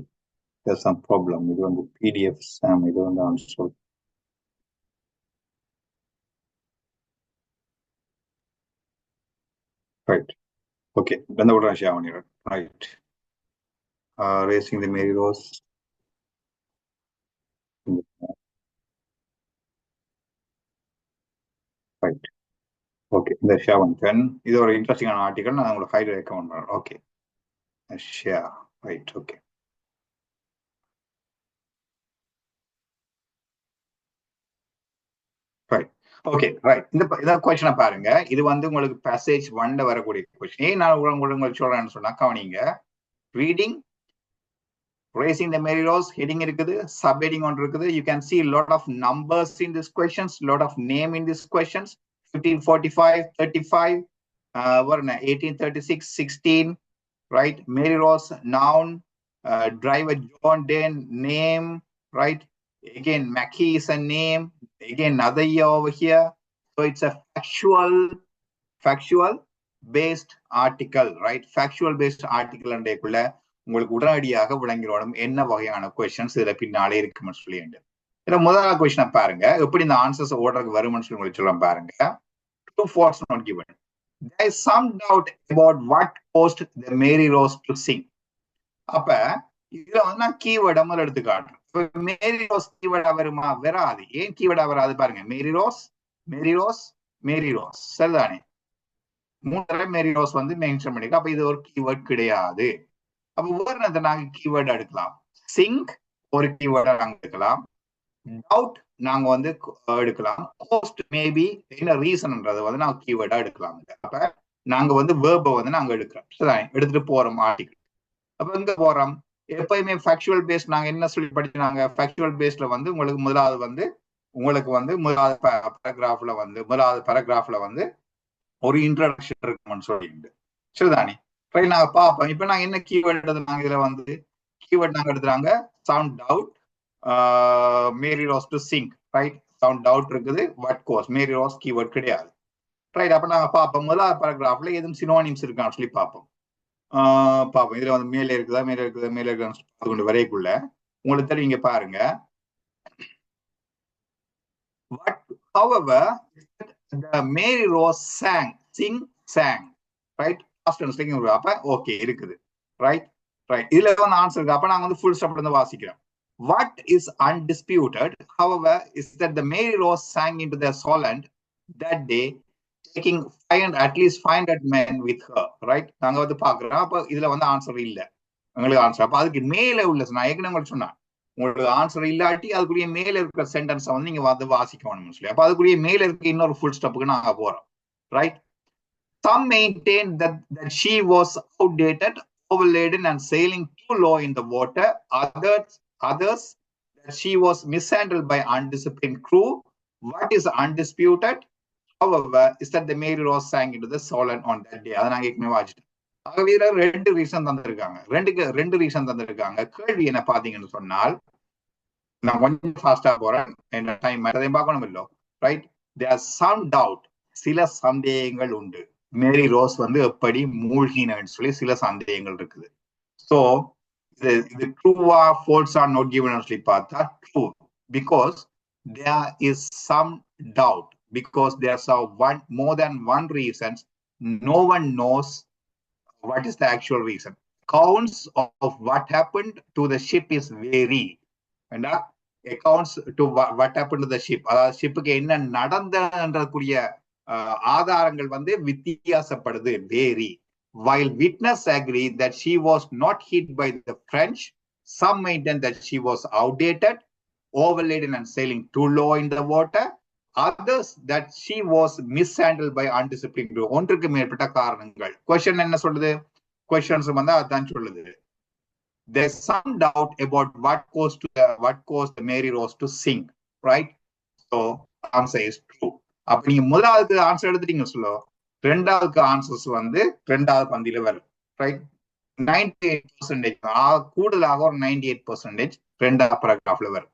there's some problem. இது வந்து PDF சாம், இது வந்து ஆன்சர். Right, okay. இந்த உடனே ஷேர் பண்ணிடுறேன். Right, racing the Mary rose. Right, okay. இந்த ஷேர் பண்ணிட்டேன். இது ஒரு இன்ட்ரெஸ்டிங்கான ஆர்டிகல், நான் உங்களுக்கு ஹைலைட் ரெக்கமெண்ட் பண்றேன். Okay. Share right okay. Okay right. இந்த கொஸ்டினை பாருங்க. இது வந்து உங்களுக்கு பேசேஜ் 1ல வரக்கூடிய கொஸ்டின். ஏன் நான் உங்களுக்கு சொல்றேன்னு சொன்னா கவனிங்க. Reading, raising the Mary Rose, heading இருக்குது, subheading ஒன்று இருக்குது. You can see lot of numbers in these questions, lot of name in these questions. 1545, 35, 1836, 16, right? Mary Rose, noun, driver John Dane, name, right? Again, Mackie is a name. Again, another year over here. So it's a factual based article, right? Factual based article and உங்களுக்கு உடனடியாக விளங்கிடும் என்ன வகையான questions இதுல பின்னாலே இருக்குன்னு சொல்லிட்டு. இதுல முதலாவது கொஸ்டினை பாருங்க, எப்படி இந்த ஆன்சர்ஸ் ஓர்டருக்கு வரும்னு சொல்லி உங்களுக்கு சொல்றேன் பாருங்க. True, false not given. There is some doubt about what caused the Mary Rose to sing. அப்ப இதுல வந்து நான் கீவேர்டை முதல்ல எடுத்து காட்டுறேன். மேரி ரோஸ் கீவேர்டா வருமா? வராது. ஏன் கீவேர்டா வராது பாருங்க. மேரி ரோஸ், மேரி ரோஸ், மேரி ரோஸ், சரிதானே? 3 தடவை மேரி ரோஸ் வந்து மென்ஷன் பண்ணிருக்கோம். அப்ப இது ஒரு கீவேர்ட் கிடையாது. அப்ப உதாரணத்தை நாங்க கீவேர்டு எடுக்கலாம். சிங்க் ஒரு கீவேர்டா நாங்க எடுக்கலாம். டவுட் நாங்க வந்து எடுக்கலாம். கோஸ்ட் மேபி என்ன ரீசன்ன்றது வந்து நாங்க கீவேர்டா எடுக்கலாம். அப்ப நாங்க வந்து வேர்பை வந்து நாங்க எடுக்கிறோம், சரிதான்? எடுத்துட்டு போறோம் ஆர்டிகிள். அப்ப எங்க போறோம்? எப்பயுமே ஃபேக்சுவல் பேஸ்ட் நாங்க என்ன சொல்லி படிச்சாங்க? ஃபேக்சுவல் பேஸ்ட்ல வந்து உங்களுக்கு முதலாவது முதலாவது பேராகிராஃப்ல வந்து ஒரு இன்ட்ரோடக்ஷன் இருக்குன்னு சொல்லிட்டு, சரிதானே? நாங்க பார்ப்போம். இப்ப நாங்க என்ன கீவேர்ட் எடுத்தாங்க? இதுல வந்து கீவேர்ட் நாங்க எடுத்துறாங்க sound doubt, Mary Rose to sink, right? Sound doubt இருக்குது. What goes Mary Rose keyword கிடையாது, ரைட்? அப்ப நாங்க பார்ப்போம் முதலாவது பேராகிராஃப்ல எதுவும் சினோனிம்ஸ் இருக்கான்னு சொல்லி பார்ப்போம். இதுல வந்து மேலே இருக்குதான்னு கொண்டு வரைக்குள்ள உங்களுக்கு தெரியும். இங்க பாருங்க. However, the Mary Rose sang, right? அப்ப ஓகே இருக்குது, ரைட்? இதுல வந்து ஆன்சர் இருக்கு. அப்ப நாங்க வந்து ஃபுல் ஸ்டாப் இருந்து வாசிக்கிறோம். What is undisputed, however, is that the Mary Rose sang into the Solent that day, taking at least 500 men with her, right? நாங்க வந்து பாக்குறோம். அப்ப இதுல வந்து ஆன்சர் இல்ல உங்களுக்கு ஆன்சர். அப்ப அதுக்கு மேல உள்ள நான் ஏற்கனவே உங்களுக்கு சொன்னேன், உங்களுக்கு ஆன்சர் இல்லாட்டி அதுக்குரிய மேல இருக்கிற சென்டென்ஸை வந்து நீங்க வந்து வாசிக்கணும்னு சொல்லி. அப்ப அதுக்குரிய மேல இருக்க இன்னொரு ஃபுல் ஸ்டாப்புக்கு நாங்க போறோம், right? Some maintain that she was outdated, overladen and sailing too low in the water. Others that she was mishandled by undisciplined crew. What is undisputed, however, is that the Mary Rose sang into the Solent on that day. அதை நாங்க ஏற்கனவே வாசிட்டோம். ஆகவே ரெண்டு reason தந்திருக்காங்க. கேள்வி என்ன பாத்தீங்கன்னு சொன்னால், நான் கொஞ்சம் ஃபாஸ்டா போறேன், என்ன டைம் அதையும் பார்க்கணும் இல்லோ, right? There are some doubt, சில சந்தேகங்கள் உண்டு. மேரி ரோஸ் வந்து எப்படி மூழ்கினன்னு சொல்லி சில சந்தேகங்கள் இருக்குது. சோ இது ட்ரூவா ஃபால்ஸா நாட் கிவன் சொல்லி பார்த்தா true, because there is some doubt, because there's more than one reasons. No one knows what is the actual reason. Accounts of what happened to the ship is vary, and accounts to what happened to the ship, அதாவது ஷிப்புக்கு என்ன நடந்ததுன்றக்கூடிய ஆதாரங்கள் வந்து வித்தியாசப்படுது, vary. While witness agree that she was not hit by the French, some maintain that she was outdated, overladen and sailing too low in the water. Others that she was mishandled by undisciplined crew. ஒன்றுக்கு மேற்பட்ட காரணங்கள். Question என்ன சொல்லுது? Questions வந்து அதான் சொல்லுது. There's some doubt about what caused the Mary Rose to sink, right? So answer is true. அப்ப நீங்க முதலாவது ஆன்சர் எடுத்துட்டீங்க சொல்ல, ரெண்டாவது ஆன்சர்ஸ் வந்து ரெண்டாவது பந்தியில வரும், ரைட்? 98% கூடுதலாக ஒரு 98% ரெண்டாவது பேராகிராஃப்ல வரும்.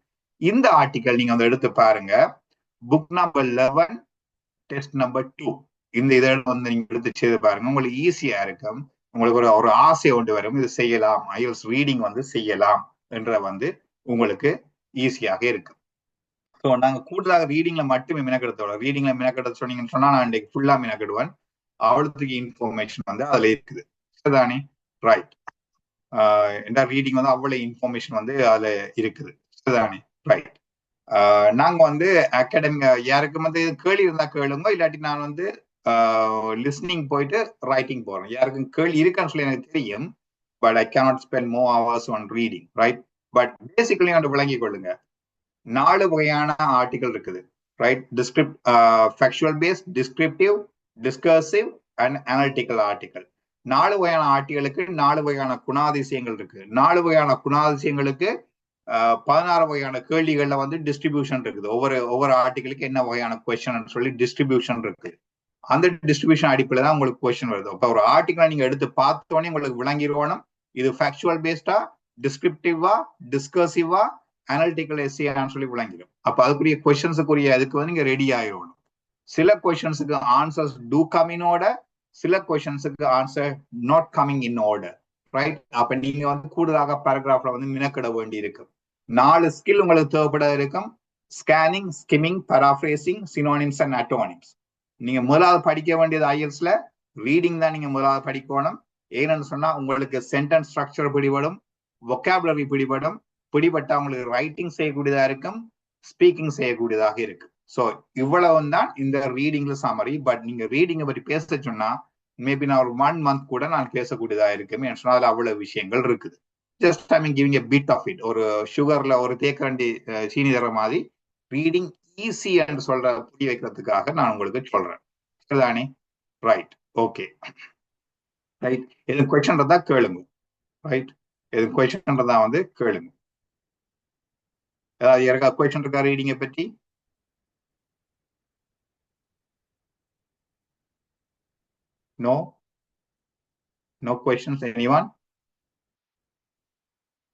இந்த ஆர்டிகல் நீங்க வந்து எடுத்து பாருங்க. Book number 11, test number 2. இந்த இதை வந்து நீங்க எடுத்து செய்து பாருங்க. உங்களுக்கு ஈஸியா இருக்கும். உங்களுக்கு ஒரு ஆசை ஒன்று வரும், இது செய்யலாம், ஐஎல்ஸ் ரீடிங் வந்து செய்யலாம் என்ற வந்து உங்களுக்கு ஈஸியாக இருக்கு. ஸோ நாங்கள் கூடுதலாக ரீடிங்ல மட்டுமே மெனக்கெடுத்தோட, ரீடிங்ல மெனக்கெடுத்து சொன்னீங்கன்னு சொன்னா நான் இன்றைக்கு ஃபுல்லா மெனக்கெடுவேன். அவ்வளோத்துக்கு இன்ஃபர்மேஷன் வந்து அதுல இருக்குது, சரிதானே? ரைட். இந்த ரீடிங் வந்து அவ்வளவு இன்ஃபர்மேஷன் வந்து அதுல இருக்குது, சரிதானே? ரைட். நாங்க வந்து அகாடமி யாருக்கும் வந்து கேள்வி இருந்தா கேளுங்க, இல்லாட்டி நான் வந்து லிஸ்னிங் போயிட்டு ரைட்டிங் போறேன். யாருக்கும் கேள்வி இருக்கான்னு சொல்லி எனக்கு தெரியும். but I cannot spend more hours on reading, right? But basically வந்து விளங்கிக் கொள்ளுங்க, 4 வகையான ஆர்டிகல் இருக்குது, right? Factual based, descriptive, discursive and analytical article. 4 வகையான ஆர்டிகளுக்கு 4 வகையான குணாதிசயங்கள் இருக்கு. 4 வகையான குணாதிசயங்களுக்கு 16 வகையான கேள்விகள்ல வந்து டிஸ்ட்ரிபியூஷன் இருக்குது. ஒவ்வொரு ஆர்டிகளுக்கு என்ன வகையான கொஸ்டின் சொல்லி டிஸ்ட்ரிபியூஷன் இருக்கு. அந்த டிஸ்ட்ரிபியூஷன் அடிப்படையில் தான் உங்களுக்கு கொஸ்டின் வருது. இப்போ ஒரு ஆர்டிகளை நீங்க எடுத்து பார்த்தோன்னே உங்களுக்கு விளங்கிடுவோம் இது ஃபேக்சுவல் பேஸ்டா, டிஸ்கிரிப்டிவா, டிஸ்கர்சிவா, அனலிட்டிக்கல் எஸ்ஏன்னு சொல்லி விளங்கிடும். அப்போ அதுக்குரிய கொஸ்டின்ஸுக்குரிய அதுக்கு வந்து நீங்க ரெடி ஆகிடணும். சில கொஸ்டின்ஸுக்கு answers two come in order, சில கொஸ்டின்ஸுக்கு answer not coming in order, right? அப்ப நீங்க வந்து கூடுதலாக பேராகிராஃப்ல வந்து மினக்கிட வேண்டி இருக்கும். 4 ஸ்கில் உங்களுக்கு தேவைப்பட இருக்கும்: ஸ்கேனிங், ஸ்கிம்மிங், பராஃப்ரேசிங், சினோனிம்ஸ் அண்ட் அட்டோனிம்ஸ். நீங்க முதலாவது படிக்க வேண்டியது ஐஎல்ஸ்ல ரீடிங் தான் நீங்க முதலாவது படிக்கணும். ஏன்னு சொன்னா உங்களுக்கு சென்டென்ஸ் ஸ்ட்ரக்சர் பிடிபடும், வொக்காபுலரி பிடிபட்டா உங்களுக்கு ரைட்டிங் செய்யக்கூடியதா இருக்கும், ஸ்பீக்கிங் செய்யக்கூடியதாக இருக்கு. ஸோ இவ்வளவு தான் இந்த ரீடிங்ல சமரி. பட் நீங்க ரீடிங்கை பற்றி பேச சொன்னா மேபி நான் ஒரு 1 month கூட நான் பேசக்கூடியதா இருக்குமே சொன்னா அதுல அவ்வளவு விஷயங்கள் இருக்குது. Just I mean giving a bit of it. ஒரு சுகர்ல ஒரு தேக்கரண்டி சீனி தர மாதிரி ரீடிங் ஈஸி என்று சொல்ற புரிய வைக்கிறதுக்காக நான் உங்களுக்கு சொல்றேன். சரிதானே? Right, okay, right. எது கொஸ்டின் இருந்தா கேளுங்க, ரைட்? எது கொஸ்டின் இருந்தா வந்து கேளுங்க. ஏதாவது யாருக்கா கொஸ்டின் இருக்கா ரீடிங்கை பற்றி? No questions anyone?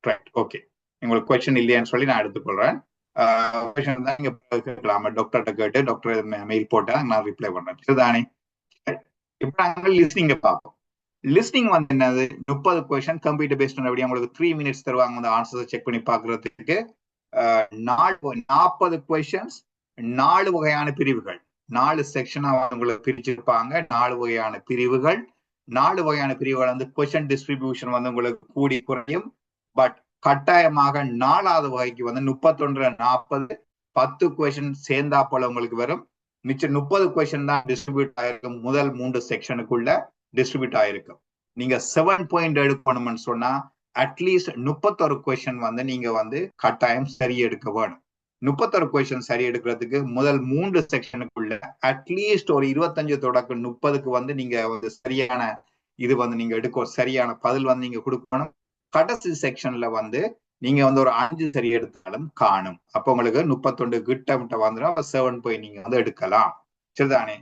Right, okay. உங்களுக்கு கொஸ்டின் இல்லையான்னு சொல்லி நான் எடுத்துக்கொள்றேன். கொஸ்டின் தான் நீங்க கேட்கலாமா, டாக்டர்கிட்ட கேட்டு டாக்டர் மெயில் போட்டா நான் ரிப்ளை பண்றேன். சரிதானே? இப்ப நாங்க லிஸ்னிங்க பார்ப்போம். லிஸ்னிங் வந்து என்னது? 30 கொஸ்டின் கம்ப்யூட்டர் பேஸ்ட். அப்படி உங்களுக்கு 3 minutes தருவாங்க அந்த ஆன்சர்ஸை செக் பண்ணி பாக்குறதுக்கு. 40 கொஸ்டின்ஸ், 4 வகையான பிரிவுகள், 4 செக்ஷனா உங்களுக்கு பிரிச்சிருப்பாங்க. 4 வகையான பிரிவுகள். 4 வகையான பிரிவுகள் வந்து கொஸ்டின் டிஸ்ட்ரிபியூஷன் வந்து உங்களுக்கு கூடி குறையும். பட் கட்டாயமாக 4வது வகைக்கு வந்து 31, 40, 10 கொஸ்டின் சேர்ந்தா போல உங்களுக்கு வரும். மிச்சம் 30 கொஸ்டின் தான் டிஸ்ட்ரிபியூட் ஆயிருக்கும். முதல் 3 செக்ஷனுக்குள்ள டிஸ்ட்ரிபியூட் ஆயிருக்கும். நீங்க 7 point எடுக்கணும்னு சொன்னா அட்லீஸ்ட் 31 கொஸ்டின் வந்து நீங்க வந்து கட்டாயம் சரி எடுக்க வேணும். 31 கொஸ்டின் சரி எடுக்கிறதுக்கு முதல் 3 செக்ஷனுக்குள்ள அட்லீஸ்ட் ஒரு 25 தொடக்கம் 30க்கு வந்து நீங்க வந்து சரியான இது வந்து நீங்க எடுக்க சரியான பதில் வந்து நீங்க கொடுக்கணும். கடைசி செக்ஷன்ல வந்து நீங்க வந்து ஒரு 5 சரி எடுத்தாலும் காணும். அப்ப உங்களுக்கு 31 கிட்ட வந்துடும். 7 point நீங்க வந்து எடுக்கலாம். சரிதானே?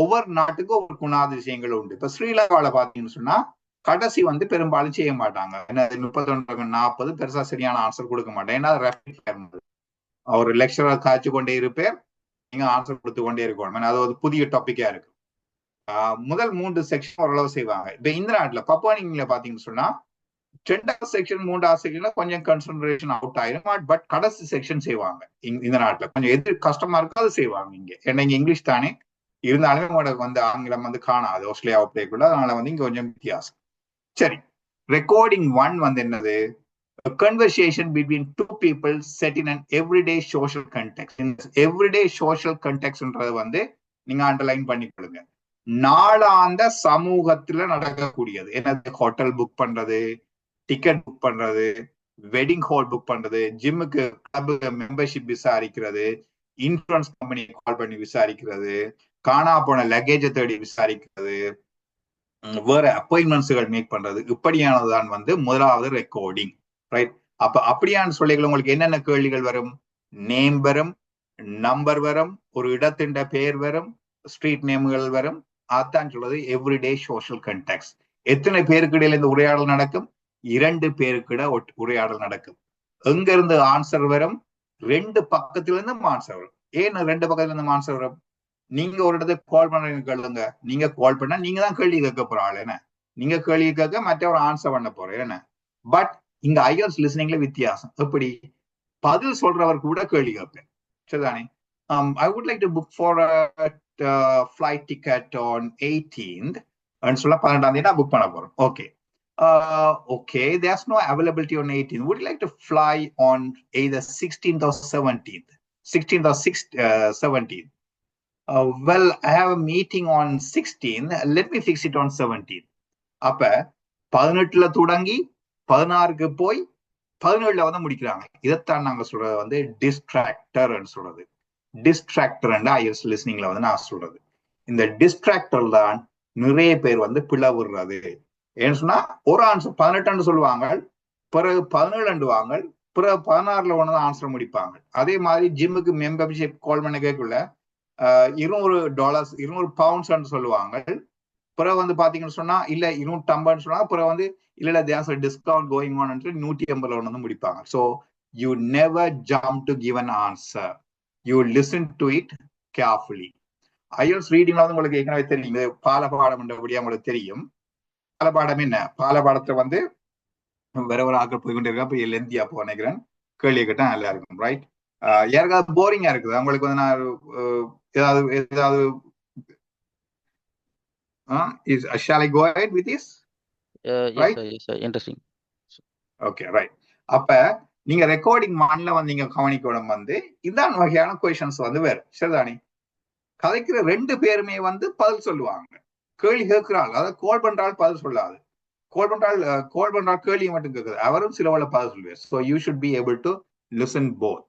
ஒவ்வொரு நாட்டுக்கும் ஒவ்வொரு குணாதிசயங்கள் உண்டு. இப்ப ஸ்ரீலங்காவில பாத்தீங்கன்னு சொன்னா கடைசி வந்து பெரும்பாலும் செய்ய மாட்டாங்க. ஏன்னா 31, 40 பெருசா சரியான ஆன்சர் கொடுக்க மாட்டேன். ஏன்னா ஒரு லெக்சரர் காய்ச்சி கொண்டே இருப்பேன், நீங்க ஆன்சர் கொடுத்து கொண்டே இருக்கணும். அது ஒரு புதிய டாபிக்கா இருக்கு. முதல் 3 செக்ஷன் ஓரளவு செய்வாங்க. இப்ப இந்த நாட்டுல பப்புவா பாத்தீங்கன்னு சொன்னா 2வது செக்ஷன் 3வது செக்ஷன்ல கொஞ்சம் கன்சன்ட்ரேஷன் அவுட் ஆயிரும். பட் கடைசி செக்ஷன் செய்வாங்க. இந்த நாட்டுல கொஞ்சம் எது கஷ்டமா இருக்கோ அது செய்வாங்க. இங்க ஏன்னா இங்க இங்கிலீஷ் தானே இருந்தாலுமே உங்களுக்கு வந்து ஆங்கிலம் வந்து காணாது ஆஸ்திரேலியா பிளேக்குள்ள. அதனால வந்து இங்க கொஞ்சம் வித்தியாசம். சரி, ரெக்கார்டிங் 1 வந்து என்னது? A conversation between two people set in an everyday social context. In everyday social context வந்து நீங்க அண்டர்லைன் பண்ணிக்கொள்ளுங்க. நாளாந்த சமூகத்துல நடக்கக்கூடியது. என்னது? ஹோட்டல் புக் பண்றது, டிக்கெட் புக் பண்றது, வெட்டிங் ஹால் புக் பண்றது, ஜிம்முக்கு கிளப் மெம்பர்ஷிப் விசாரிக்கிறது, இன்சூரன்ஸ் கம்பெனி கால் பண்ணி விசாரிக்கிறது, காணா போன லக்கேஜை தேடி விசாரிக்கிறது, வேற அப்பாயின்மெண்ட்ஸ்கள் மேக் பண்றது, இப்படியானதுதான் வந்து முதலாவது ரெக்கார்டிங், ரைட்? அப்ப அப்படியான சொல்லிகள் உங்களுக்கு என்னென்ன கேள்விகள் வரும்? நேம் வரும், நம்பர் வரும், ஒரு இடத்தின் பெயர் வரும், ஸ்ட்ரீட் நேம்கள் வரும். அதான் சொல்றது எவ்ரிடே சோஷியல் கண்டெக்ஸ்ட். எத்தனை பேருக்கு இடையில இந்த உரையாடல் நடக்கும்? 2 பேருக்கு உரையாடல் நடக்கும். எங்க இருந்து ஆன்சர் வரும்? 2 பக்கத்துல இருந்து ஆன்சர் வரும். ஏன் 2 பக்கத்துல இருந்து ஆன்சர் வரும்? நீங்க ஒரு இடத்துக்கு கால் பண்றீங்க கேளுங்க. நீங்க கால் பண்ணா நீங்க தான் கேள்வி கேட்க போற ஆள் என்ன? நீங்க கேள்வி கேட்க மற்றவர் ஆன்சர் பண்ண போறேன் என்ன? பட் இங்க ஐஎல்ஸ் லிசனிங்ல வித்தியாசம். எப்படி? பதில் சொல்றவர் கூட கேள்வி கேட்பேன். சரிதானே? I would like to book for a flight ticket on 18th and சொல்ல 12ஆம் தேதி புக் பண்ண போறோம். Okay, okay, there's no availability on 18th. Would you like to fly on either 16th or 17th? 16th or 17th? Well, I have a meeting on 16th. Let me fix it on 17th. அப்ப 18ல தொடங்கி 16க்கு போய் 17ல வந்து முடிக்கிறாங்க. இதைத்தான் நாங்க சொல்றது வந்து distractor சொல்றது. டிஸ்ட்ராக்டர் ஐஎல்ஸ் லிஸ்னிங்ல வந்து நான் சொல்றது. இந்த டிஸ்ட்ராக்டர் தான் நிறைய பேர் வந்து பிளவுறது. ஏன்னு சொன்னா ஒரு ஆன்சர் 18 சொல்லுவாங்க, பிறகு 17 வாங்க, பிறகு 16ல ஒன்று ஆன்சர் முடிப்பாங்க. அதே மாதிரி ஜிம்முக்கு மெம்பர்ஷிப் கால் பண்ண கேட்கல $200 £200 சொல்லுவாங்க. பிறகு வந்து பாத்தீங்கன்னு சொன்னா இல்ல 250 சொன்னா பிறகு வந்து இல்ல தேர்ஸ் டிஸ்கவுண்ட் கோயிங் ஆன் 180 வந்து முடிப்பாங்க. So you never jump to give an answer, you listen to it carefully. IELTS ரீடிங்ல வந்து உங்களுக்கு ஏற்கனவே தெரியும், பாலபாடம் என்றபடியா உங்களுக்கு தெரியும். பாலபாடம் என்ன? பாலபாடத்தை வந்து வேற ஒரு ஆக்கள் போய் கொண்டு இருக்கா, இப்போ லெந்தியா போ நினைக்கிறேன், கேள்வி கேட்டா நல்லா இருக்கும். ரைட்? யாருக்காவது போரிங்கா இருக்குது உங்களுக்கு வந்து நான் ஏதாவது shall I go ahead with this? Yes sir, interesting. Okay, right. அப்ப நீங்க ரெக்கார்டிங் 1ல வந்து நீங்க கவனிக்கணும் வந்து இதான் வகையான கொஸ்டின்ஸ் வந்து வேறு. சரிதானே? கதைக்கிற 2 பேருமே வந்து பதில் சொல்லுவாங்க. கேள்வி கேட்கிறாள், அதாவது கோல் பண்றாள் பதில் சொல்லாது. கோல் பண்றாள் கேள்வியை மட்டும் கேட்குது, அவரும் சிலவள பதில் சொல்லுவார். So you should be able to listen both.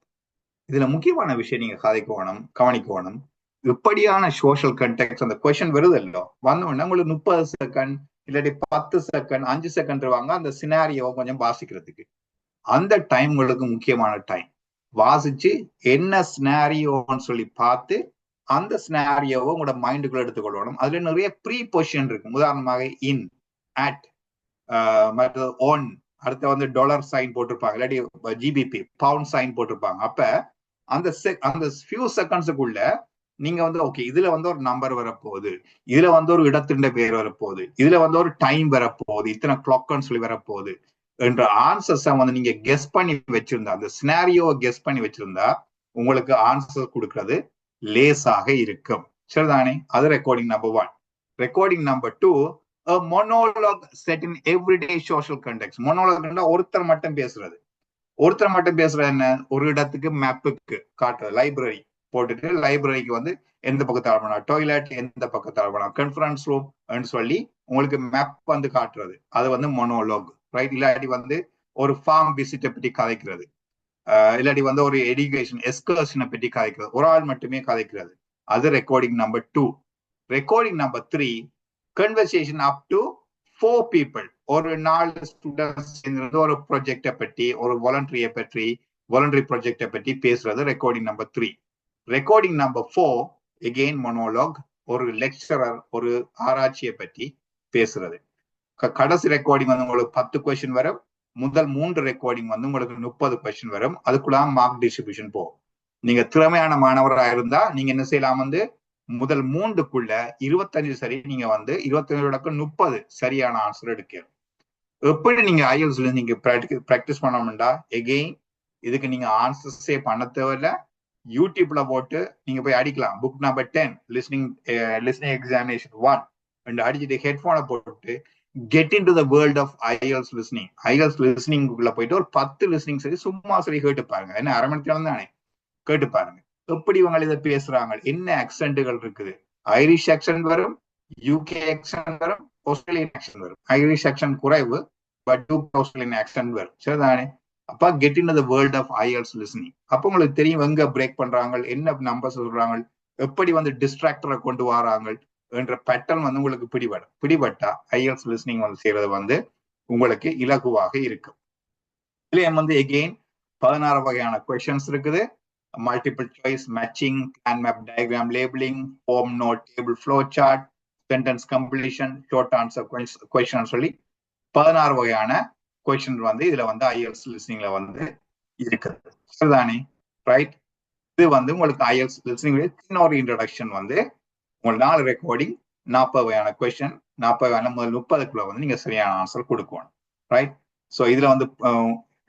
இதுல முக்கியமான விஷயம் நீங்க கதைக்கணும், கவனிக்கணும். இப்படியான சோஷியல் கண்டெக்ட் அந்த கொஸ்டின் வருது இல்லோ, வந்தோடனே உங்களுக்கு 30 செகண்ட் இல்லாட்டி 10 செகண்ட் 5 செகண்ட் வாங்க அந்த சினாரியோவை கொஞ்சம் வாசிக்கிறதுக்கு. அந்த டைம் உங்களுக்கு முக்கியமான டைம். வாசிச்சு என்ன சினாரியோன்னு சொல்லி பார்த்து அந்த சினாரியோவை உங்களோட மைண்டுக்குள்ள எடுத்துக்கொள்ளணும். அதுல நிறைய ப்ரீ பொசிஷன் இருக்கு. உதாரணமாக இன், அட், மற்ற ஒன், அடுத்த வந்து டாலர் சைன் போட்டிருப்பாங்க, இல்லாட்டி ஜிபிபி பவுண்ட் சைன் போட்டிருப்பாங்க. அப்ப அந்த ஃபியூ செகண்ட்ஸுக்குள்ள நீங்க வந்து ஓகே இதுல வந்து ஒரு நம்பர் வரப்போகுது, இதுல வந்து ஒரு இடத்தின் பேர் வரப்போகுது, இதுல வந்து ஒரு டைம் வரப்போகுது, இத்தனை கிளாக்னு சொல்லி வரப்போகுது என்ற ஆன்சர்ஸை வந்து நீங்க கெஸ் பண்ணி வச்சிருந்தா, அந்த சினாரியோவை கெஸ் பண்ணி வச்சிருந்தா உங்களுக்கு ஆன்சர் கொடுக்கறது லேசாக இருக்கும். சரிதானே? அது recording number 1. Recording number 2, a monologue set in everyday social context. monologue ஒருத்தர் மட்டும் பேசுறது. ஒருத்தர் மட்டும் பேசுறது என்ன? ஒரு இடத்துக்கு மேப்புக்கு காட்டுறது, லைப்ரரி போட்டுட்டு லைப்ரரிக்கு வந்து எந்த பக்கத்தால் பண்ணலாம், டாய்லெட் எந்த பக்கத்தால் பண்ணலாம், கான்ஃபரன்ஸ் ரூம் சொல்லி உங்களுக்கு மேப் வந்து காட்டுறது, அது வந்து மோனோலாக். ரைட்? இல்லாட்டி வந்து ஒரு ஃபார்ம் விசிட்டை பற்றி கதைக்கிறது, இல்லாட்டி வந்து ஒரு எஜுகேஷன் எக்ஸ்கர்ஷனை பற்றி கதைக்கிறது, ஒரு ஆள் மட்டுமே கதைக்கிறது, அது recording number 2. Recording number 3, conversation up to 4 people, ஒரு 4 ஸ்டூடெண்ட்ஸ் சேர்ந்து ஒரு ப்ராஜெக்டை பற்றி, ஒரு வாலண்டரி ப்ராஜெக்டை பற்றி பேசுறது recording number 3. Recording number 4 again monologue, ஒரு லெக்சரர் ஒரு ஆராய்ச்சியை பற்றி பேசுறது. கடைசி ரெக்கார்டிங் வந்து உங்களுக்கு 10 கொஸ்டின் வரும். முதல் 3 ரெக்கார்டிங் வந்து உங்களுக்கு 30 கொஸ்டின் வரும். அதுக்குள்ள மார்க் டிஸ்ட்ரிபியூஷன் போகும். நீங்க திறமையான மாணவராக இருந்தா நீங்க என்ன செய்யலாம் வந்து முதல் 3க்குள்ள 25 சரி, நீங்க வந்து 25 சரியான ஆன்சர் எடுக்கணும். எப்படி நீங்க ஐஎல்ஸ்ல நீங்க பிராக்டிஸ் பண்ணோம்டா, எகெயின் இதுக்கு நீங்க ஆன்சர்ஸே பண்ண தேவையில்லை, யூடியூப்ல போட்டு நீங்க போய் அடிக்கலாம். புக் நம்பர் 10 லிஸ்னிங் எக்ஸாமினேஷன் 1 அடிச்சுட்டு ஹெட்போனை போட்டு get into the world of IELTS listening. IELTS லிஸ்னிங்குள்ள போயிட்டு ஒரு 10 லிஸ்னிங் சரி சும்மா சரி கேட்டு பாருங்க. என்ன அரை மணி நேரம் தானே, கேட்டு பாருங்க எப்படி இவங்க இதை பேசுறாங்க, என்ன ஆக்சென்ட்டுகள் இருக்குது. ஐரிஷ் ஆக்சென்ட் வரும், யூகே ஆக்சென்ட் வரும், ஆஸ்திரேலியன் ஆக்சென்ட் வரும். ஐரிஷ் ஆக்சென்ட் குறைவு, பட் ஆஸ்திரேலியன் ஆக்சென்ட் வரும். சரிதானே? அப்ப get in the world of IELTS listening. அப்ப உங்களுக்கு தெரியும் எங்க பிரேக் பண்றாங்க, என்ன நம்பர்ஸ் சொல்றாங்க, எப்படி வந்து டிஸ்ட்ராக்டரை கொண்டு வராங்க என்ற பேட்டர்ன் வந்து உங்களுக்கு பிடிபட்டா ஐஎல்ஸ் லிஸ்னிங் வந்து செய்யறது வந்து உங்களுக்கு இலகுவாக இருக்கும். இதுல வந்து எகெயின் 16 வகையான கொஸ்டின்ஸ் இருக்குது. Multiple choice, matching, plan map, diagram, labelling, form note, table, flow chart, sentence completion, short answer question சொல்லி 16 வகையான கொஸ்டின் வந்து இதுல வந்து ஐஎல்ஸ் லிஸ்னிங்ல வந்து இருக்குது. சரிதானே? ரைட்? இது வந்து உங்களுக்கு ஐஎல்ஸ் லிஸ்னிங் சின்ன ஒரு இன்ட்ரோடக்ஷன். வந்து உங்களுக்கு 4 ரெக்கார்டிங், 40 வகையான கொஸ்டின், 40 வகையான முதல் 30க்குள்ள வந்து நீங்க சரியான ஆன்சர் கொடுக்கணும். ரைட்? ஸோ இதுல வந்து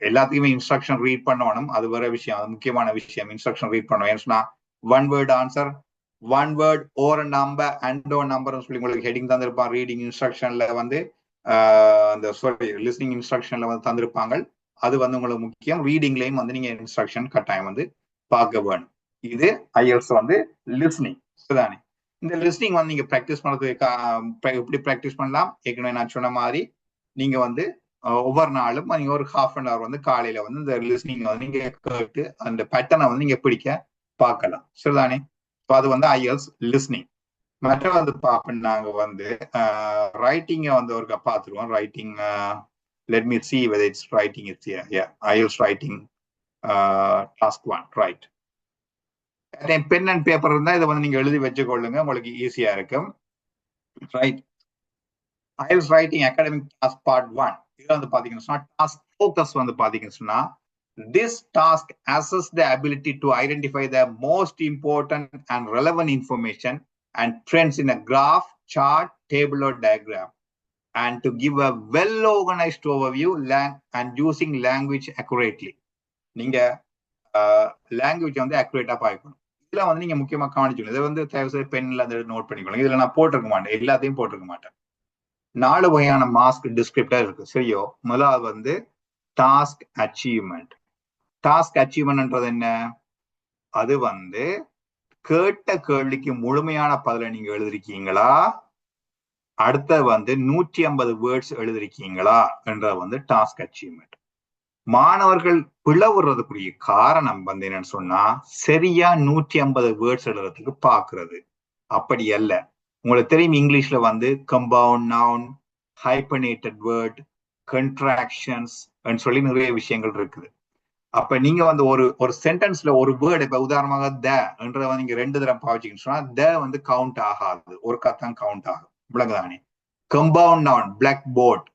எல்லாத்துக்குமே இன்ஸ்ட்ரக்ஷன் ரீட் பண்ணணும், அது வேற விஷயம், அது முக்கியமான விஷயம். இன்ஸ்ட்ரக்ஷன் ரீட் பண்ணணும். ஏன்னா 1 word answer, 1 word or number and or number சொல்லி உங்களுக்கு ஹெட்டிங் தந்திருப்பான். ரீடிங் இன்ஸ்ட்ரக்ஷன்ல வந்து அந்த லிஸ்னிங் இன்ஸ்ட்ரக்ஷன்ல வந்து தந்திருப்பாங்க. அது வந்து உங்களுக்கு முக்கியம். ரீடிங்லயும் வந்து நீங்க இன்ஸ்ட்ரக்ஷன் கட்டாயம் வந்து பார்க்க வேணும். இது ஐஎல்ஸ் வந்து லிஸ்னிங். சரிதானே? இந்த லிஸ்னிங் வந்து நீங்க ப்ராக்டிஸ் பண்றதுக்கு எப்படி ப்ராக்டிஸ் பண்ணலாம்? ஏற்கனவே நான் சொன்ன மாதிரி நீங்க வந்து ஒவ்வொரு நாளும் நீங்க ஒரு ஹாஃப் அன் ஹவர் வந்து காலையில வந்து இந்த லிஸ்னிங் வந்து நீங்க கேட்டு அந்த பேட்டர்னை வந்து நீங்க பிடிக்க பார்க்கலாம். சரிதானே? அது வந்து ஐஎல்ஸ் லிஸ்னிங். மற்ற வந்து பார்ப்போம் நாங்க வந்து ரைட்டிங்கை வந்து ஒரு பார்த்துருவோம். Writing let me see whether it's writing it's here. Yeah, IELTS writing task 1, right. Pen and paper இருந்தா இதை வந்து நீங்க எழுதி வச்சுக்கொள்ளுங்க, உங்களுக்கு ஈஸியா இருக்கும். Right. IELTS writing academic task part 1. இது வந்து பாத்தீங்கன்னா டாஸ்க் ஃபோக்கஸ் வந்து பாத்தீங்கன்னா this task assess the ability to identify the most important and relevant information and trends in a graph, chart, table or diagram, and to give a well-organized overview and using language accurately. நீங்க language வந்து accurate பார்க்கணும். இதுல வந்து நீங்க முக்கியமா கவனிக்கணும். இதை வந்து தேவையான பென்ல அந்த நோட் பண்ணிக்கணும். இதுல நான் போட்டிருக்க மாட்டேன், எல்லாத்தையும் போட்டிருக்க மாட்டேன். 4 வகையான மாஸ்க் டிஸ்கிரிப்டர் இருக்கு. சரியோ? முதலாவது வந்து டாஸ்க் அச்சீவ்மெண்ட். டாஸ்க் அச்சீவ்மெண்ட்ன்றது என்ன? அது வந்து கேட்ட கேள்விக்கு முழுமையான பதிலை நீங்க எழுதிருக்கீங்களா, அடுத்தது வந்து 150 வேர்ட்ஸ் எழுதிருக்கீங்களா என்ற வந்து டாஸ்க் அச்சீவ்மெண்ட். மாணவர்கள் பிளவுறதுக்குரிய காரணம் வந்து என்னன்னு சொன்னா சரியா 150 வேர்ட்ஸ் எழுதுறதுக்கு பாக்குறது. அப்படி அல்ல. உங்களுக்கு தெரியும் இங்கிலீஷ்ல வந்து கம்பவுண்ட் நவுன், ஹைபனேட்டட் வேர்ட், கன்ட்ராக்ஷன்ஸ் சொல்லி நிறைய விஷயங்கள் இருக்குது. அப்ப நீங்க வந்து ஒரு சென்டென்ஸ்ல ஒரு வேர்டு, இப்ப உதாரணமாக த நீங்க 2 தடவை பாவிச்சிங்கன்னு சொன்னா த வந்து கவுண்ட் ஆகாது, ஒரு கத்தான் கவுண்ட் ஆகும். விளங்குதானே? Compound noun black board,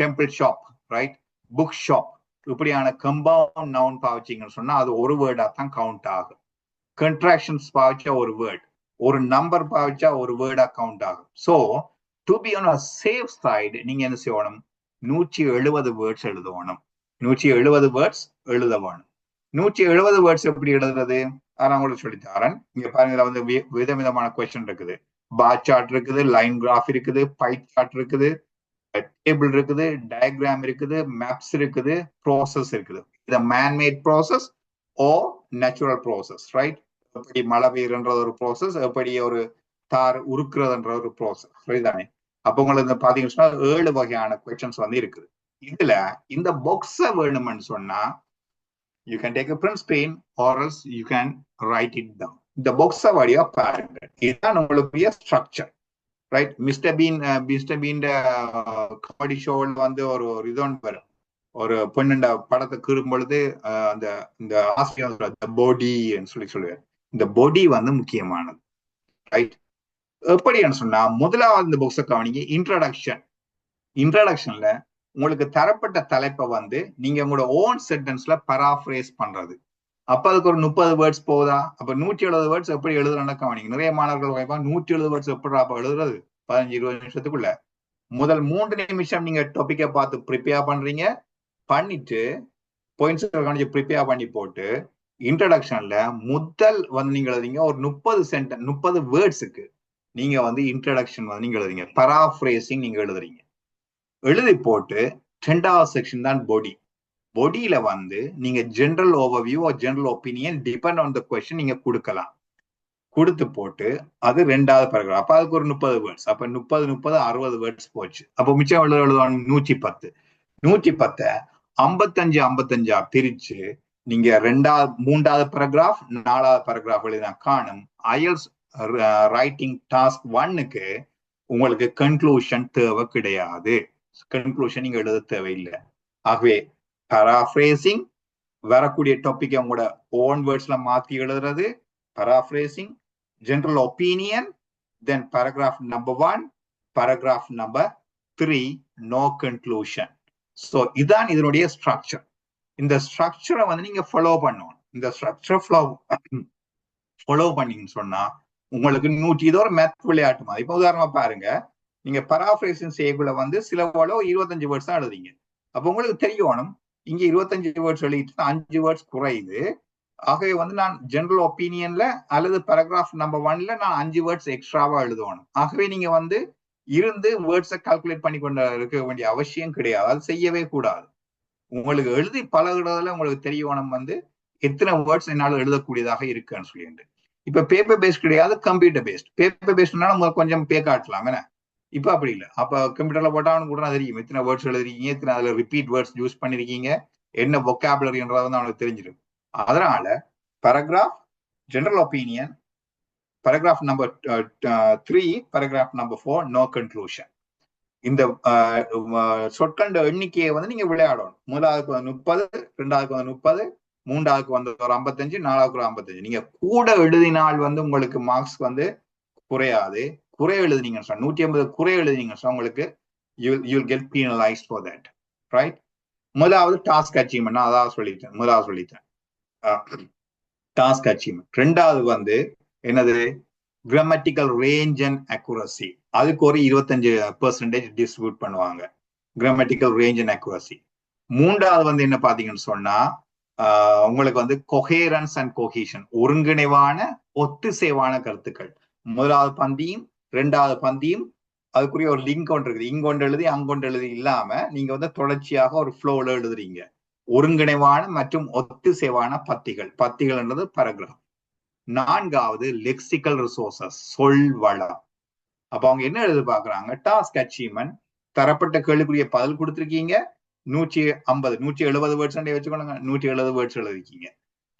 temple shop, right, book shop, இப்படியான கம்பவுண்ட் நவுன் பாவிச்சிங்கன்னு சொன்னா அது ஒரு வேர்டா தான் கவுண்ட் ஆகும். கன்ட்ராக்ஷன்ஸ் பாவிச்சா ஒரு வேர்ட், ஒரு நம்பர் பாவிச்சா ஒரு வேர்டா கவுண்ட் ஆகும். So to be on a safe side நீங்க என்ன செய்யணும்? 170 வேர்ட்ஸ் எழுதணும். 170 வேர்ட்ஸ் எழுத வேணும். 170 வேர்ட்ஸ் எப்படி எழுதுறது? நான் உங்களுக்கு சொல்லித்தரேன். இங்க பாருங்க, வந்து விதவிதமான கொஸ்டின் இருக்குது. பார் சார்ட் இருக்குது, லைன் கிராஃப் இருக்குது, பை சார்ட் இருக்குது, டேபிள் இருக்குது, டயக்ராம் இருக்குது, மேப்ஸ் இருக்குது, ப்ராசஸ் இருக்குது. இது மேன்மேட் ப்ராசஸ் ஓ நேச்சுரல் ப்ராசஸ், ரைட்? எப்படி மழை பெய்யுறன்றது ஒரு ப்ராசஸ், எப்படி ஒரு தார் உருக்குறதுன்ற ஒரு ப்ராசஸ், சரிதானே? அப்போ உங்களுக்கு பாத்தீங்கன்னா 7 வகையான கொஸ்டின்ஸ் வந்து இருக்குது. இதுல இந்த பாக்ஸ வேணும்னு சொன்னா you can take a print screen or else you can write it down. இந்த பாக்ஸ வழியா பாருங்க. இதுதான் உங்களுக்கு structure, right? Mister been comedy ஷோவில் வந்து ஒரு இதோன் வரும், ஒரு பொண்ணுண்ட படத்தை கீறும் பொழுது அந்த இந்த ஆசிரியர் பாடின்னு சொல்லுவார். இந்த பாடி வந்து முக்கியமானது, ரைட்? எப்படின்னு சொன்னா முதலாவது இந்த புக்ஸை கவனிங்க. இன்ட்ரடக்ஷன்ல உங்களுக்கு தரப்பட்ட தலைப்பை வந்து நீங்க உங்களோட ஓன் சென்டென்ஸ்ல பராஃப்ரேஸ் பண்றது. அப்ப அதுக்கு ஒரு 30 வேர்ட்ஸ் போகுதா? அப்ப 170 வேர்ட்ஸ் எப்படி எழுதுறேன்னு கவனிங்க. நிறைய மாணவர்கள் வாய்ப்பாங்க 170 வேர்ட்ஸ் எப்படி எழுதுறது 15-20 நிமிஷத்துக்குள்ள. முதல் 3 நிமிஷம் நீங்க டாபிக்கை பார்த்து ப்ரிப்பேர் பண்றீங்க, பண்ணிட்டு பாயிண்ட்ஸ் கவனிச்சு ப்ரிப்பேர் பண்ணி போட்டு இன்ட்ரடக்ஷன்ல முதல் வந்து நீங்க எழுதுறீங்க ஒரு 30 வேர்ட்ஸுக்கு நீங்க வந்து இன்ட்ரடக்ஷன் வந்து நீங்க எழுதுறீங்க, பராஃப்ரேசிங் நீங்க எழுதுறீங்க. எழுதி போட்டு 2வது செக்ஷன் தான் பாடி. பாடியில வந்து நீங்க general overview or general opinion depend on the question நீங்க கொடுக்கலாம். கொடுத்து போட்டு அது 2வது பேராகிராஃப். அப்ப அதுக்கு ஒரு 30 வேர்ட்ஸ். அப்ப 30 60 வேர்ட்ஸ் போச்சு. அப்போ மிச்சம் எழுதுவாங்க 110. 110 55 பிரிச்சு நீங்க 3வது பேராகிராஃப் 4வது பேராகிராஃப் எழுதினா காணும். IELTS ரைட்டிங் டாஸ்க் 1க்கு உங்களுக்கு கன்க்ளூஷன் தேவை கிடையாது. கன்க்ளூஷன் நீங்க எழுத தேவையில்லை. ஆகவே பராஃப்ரேசிங், வரக்கூடிய டாபிக் உங்களோட ஓன் வேர்ட்ஸ்ல மாத்தி எழுதுறது, பராஃப்ரேசிங், ஜெனரல் ஒப்பீனியன், தென் paragraph number 1, paragraph number 3, no conclusion. So இதான் இதனுடைய ஸ்ட்ரக்சர். இந்த ஸ்ட்ரக்சரை வந்து நீங்க ஃபாலோ பண்ணணும். இந்த ஸ்ட்ரக்சர் ஃபாலோ பண்ணீங்கன்னு சொன்னா உங்களுக்கு இது ஒரு மேத் விளையாட்டு மாதிரி. இப்போ உதாரணமா பாருங்க, நீங்க பராஃப்ரேசிங் செய்யக்குள்ள வந்து சில 25 வேர்ட்ஸ் தான் எழுதிங்க. அப்போ உங்களுக்கு தெரியணும் இங்க 25 வேர்ட்ஸ் எழுதிட்டு 5 வேர்ட்ஸ் குறையுது. ஆகவே வந்து நான் ஜெனரல் ஒப்பீனியன்ல அல்லது paragraph number 1ல நான் 5 வேர்ட்ஸ் எக்ஸ்ட்ராவா எழுதணும். ஆகவே நீங்க வந்து இருந்து வேர்ட்ஸை கால்குலேட் பண்ணி கொண்டு இருக்க வேண்டிய அவசியம் கிடையாது. அது செய்யவே கூடாது. உங்களுக்கு எழுதி பழகுறதுல உங்களுக்கு தெரியணும் வந்து எத்தனை வேர்ட்ஸ் என்னால எழுதக்கூடியதாக இருக்குன்னு சொல்லிட்டு. இப்ப பேப்பர் பேஸ்ட் கிடையாது, கம்ப்யூட்டர் பேஸ்ட். பேப்பர் பேஸ்ட்னால உங்களுக்கு கொஞ்சம் பே காட்டலாம். என்ன இப்ப அப்படி இல்லை. அப்ப கம்ப்யூட்டர்ல போட்டாலும் கூட தெரியும் எத்தனை வேர்ட்ஸ் எழுதிருக்கீங்க, எத்தனை அதுல ரிப்பீட் வேர்ட்ஸ் யூஸ் பண்ணிருக்கீங்க, என்ன vocabularyன்றத வந்து அவனுக்கு தெரிஞ்சிடும். அதனால paragraph, general opinion, paragraph number 3, paragraph number 4, no conclusion. இந்த சொற்கண்ட எண்ணிக்கையை வந்து நீங்க விளையாடணும். முதலாவதுக்கு வந்து 30, ரெண்டாவதுக்கு வந்து 30, மூன்றாவதுக்கு வந்து ஒரு 55, நாலாவதுக்கு ஒரு 55. நீங்க கூட எழுதினால் வந்து உங்களுக்கு மார்க்ஸ் வந்து குறையாது. குறை எழுதினீங்கன்னு சொன்னா 150 குறை எழுதினீங்கன்னு சொன்னா உங்களுக்கு you'll get penalized for that, right? முதலாவது டாஸ்க் அச்சீவ்மெண்ட், அதாவது சொல்லிட்டேன் டாஸ்க் அச்சீவ்மெண்ட். ரெண்டாவது வந்து என்னது, கிராமட்டிக்கல் ரேஞ்ச் அண்ட் அக்யூரசி. அதுக்கு ஒரு 25% டிஸ்ட்ரிபியூட் பண்ணுவாங்க, கிராமட்டிக்கல் ரேஞ்ச் அண்ட் அக்யூரசி. மூன்றாவது வந்து என்ன பாத்தீங்கன்னு சொன்னா உங்களுக்கு வந்து கொஹேரன்ஸ் அண்ட் கொஹீஷன், ஒருங்கிணைவான ஒத்திசைவான கருத்துக்கள். முதலாவது பந்தியும் ரெண்டாவது பந்தியும் அதுக்குரிய ஒரு லிங்க் ஒன்று இருக்குது, இங்கொண்டு எழுதி அங்கொண்டு எழுதி இல்லாம நீங்க வந்து தொடர்ச்சியாக ஒரு ஃப்ளோல எழுதுறீங்க. ஒருங்கிணைவான மற்றும் ஒத்திசைவான பத்திகள்ன்றது paragraph. நான்காவது லெக்சிக்கல் ரிசோர்சஸ், சொல் வளம். அப்ப அவங்க என்ன எழுதி பாக்குறாங்க, டாஸ்க் அச்சீவ்மெண்ட், தரப்பட்ட கேள்விக்குரிய பதில் கொடுத்துருக்கீங்க, 170 வேர்ட்ஸ் வச்சுக்கோங்க, 170 வேர்ட்ஸ் எழுதிருக்கீங்க.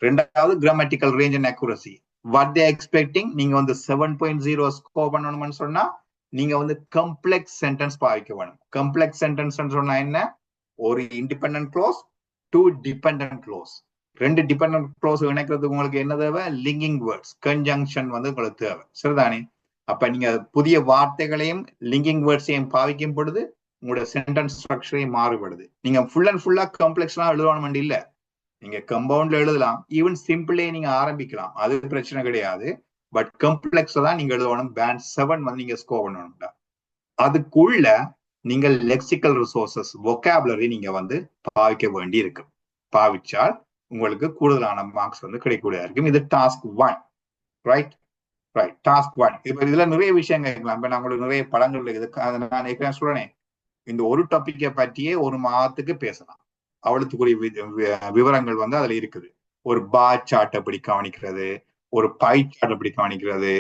ரெண்டாவது grammatical range and accuracy, what they expecting, நீங்க வந்து 7.0 ஸ்கோர் பண்ணணும்னு சொன்னா நீங்க வந்து கம்ப்ளெக்ஸ் சென்டென்ஸ் பாவிக்க வேணும். கம்ப்ளெக்ஸ் சென்டென்ஸ் சொன்னா என்ன, ஒரு independent clause, 2 dependent clause. 2 dependent clause இணைக்கிறதுக்கு உங்களுக்கு என்ன தேவை, லிங்கிங் வேர்ட்ஸ், கன்ஜங்ஷன் வந்து உங்களுக்கு தேவை, சரிதானே? அப்ப நீங்க புதிய வார்த்தைகளையும் லிங்கிங் வேர்ட்ஸையும் பாவிக்கும் பொழுது உங்களோட சென்டென்ஸ் ஸ்ட்ரக்சரையும் மாறுபடுது. நீங்க ஃபுல் அண்ட் ஃபுல்லா காம்ப்ளெக்ஸ்லாம் எழுதணும் இல்ல, நீங்க கம்பவுண்ட்ல எழுதலாம், ஈவன் சிம்பிளே நீங்க ஆரம்பிக்கலாம், அது பிரச்சனை கிடையாது. பட் காம்ப்ளெக்ஸ் தான் நீங்க எழுதணும். பேண்ட் 7 வந்து நீங்க ஸ்கோர் பண்ணணும். அதுக்குள்ள நீங்க லெக்சிக்கல் ரிசோர்சஸ், vocabulary நீங்க வந்து பாவிக்க வேண்டி இருக்கு. பாவிச்சால் உங்களுக்கு கூடுதலான மார்க்ஸ் வந்து கிடைக்கக்கூடியதா இருக்கும். இது டாஸ்க் 1, ரைட்? டாஸ்க் 1. இப்ப இதுல நிறைய விஷயங்கள் இருக்கலாம். இப்ப நான் உங்களுக்கு நிறைய படங்கள் இருக்குது, நான் ஏற்கனவே சொல்றேன், இந்த ஒரு டாபிக்கை பற்றியே ஒரு மாதத்துக்கு பேசலாம். அவளுக்குரிய விவரங்கள் வந்து அதுல இருக்குது. ஒரு பார் சார்ட் எப்படி கவனிக்கிறது, ஒரு பை சார்ட் எப்படி கவனிக்கிறது,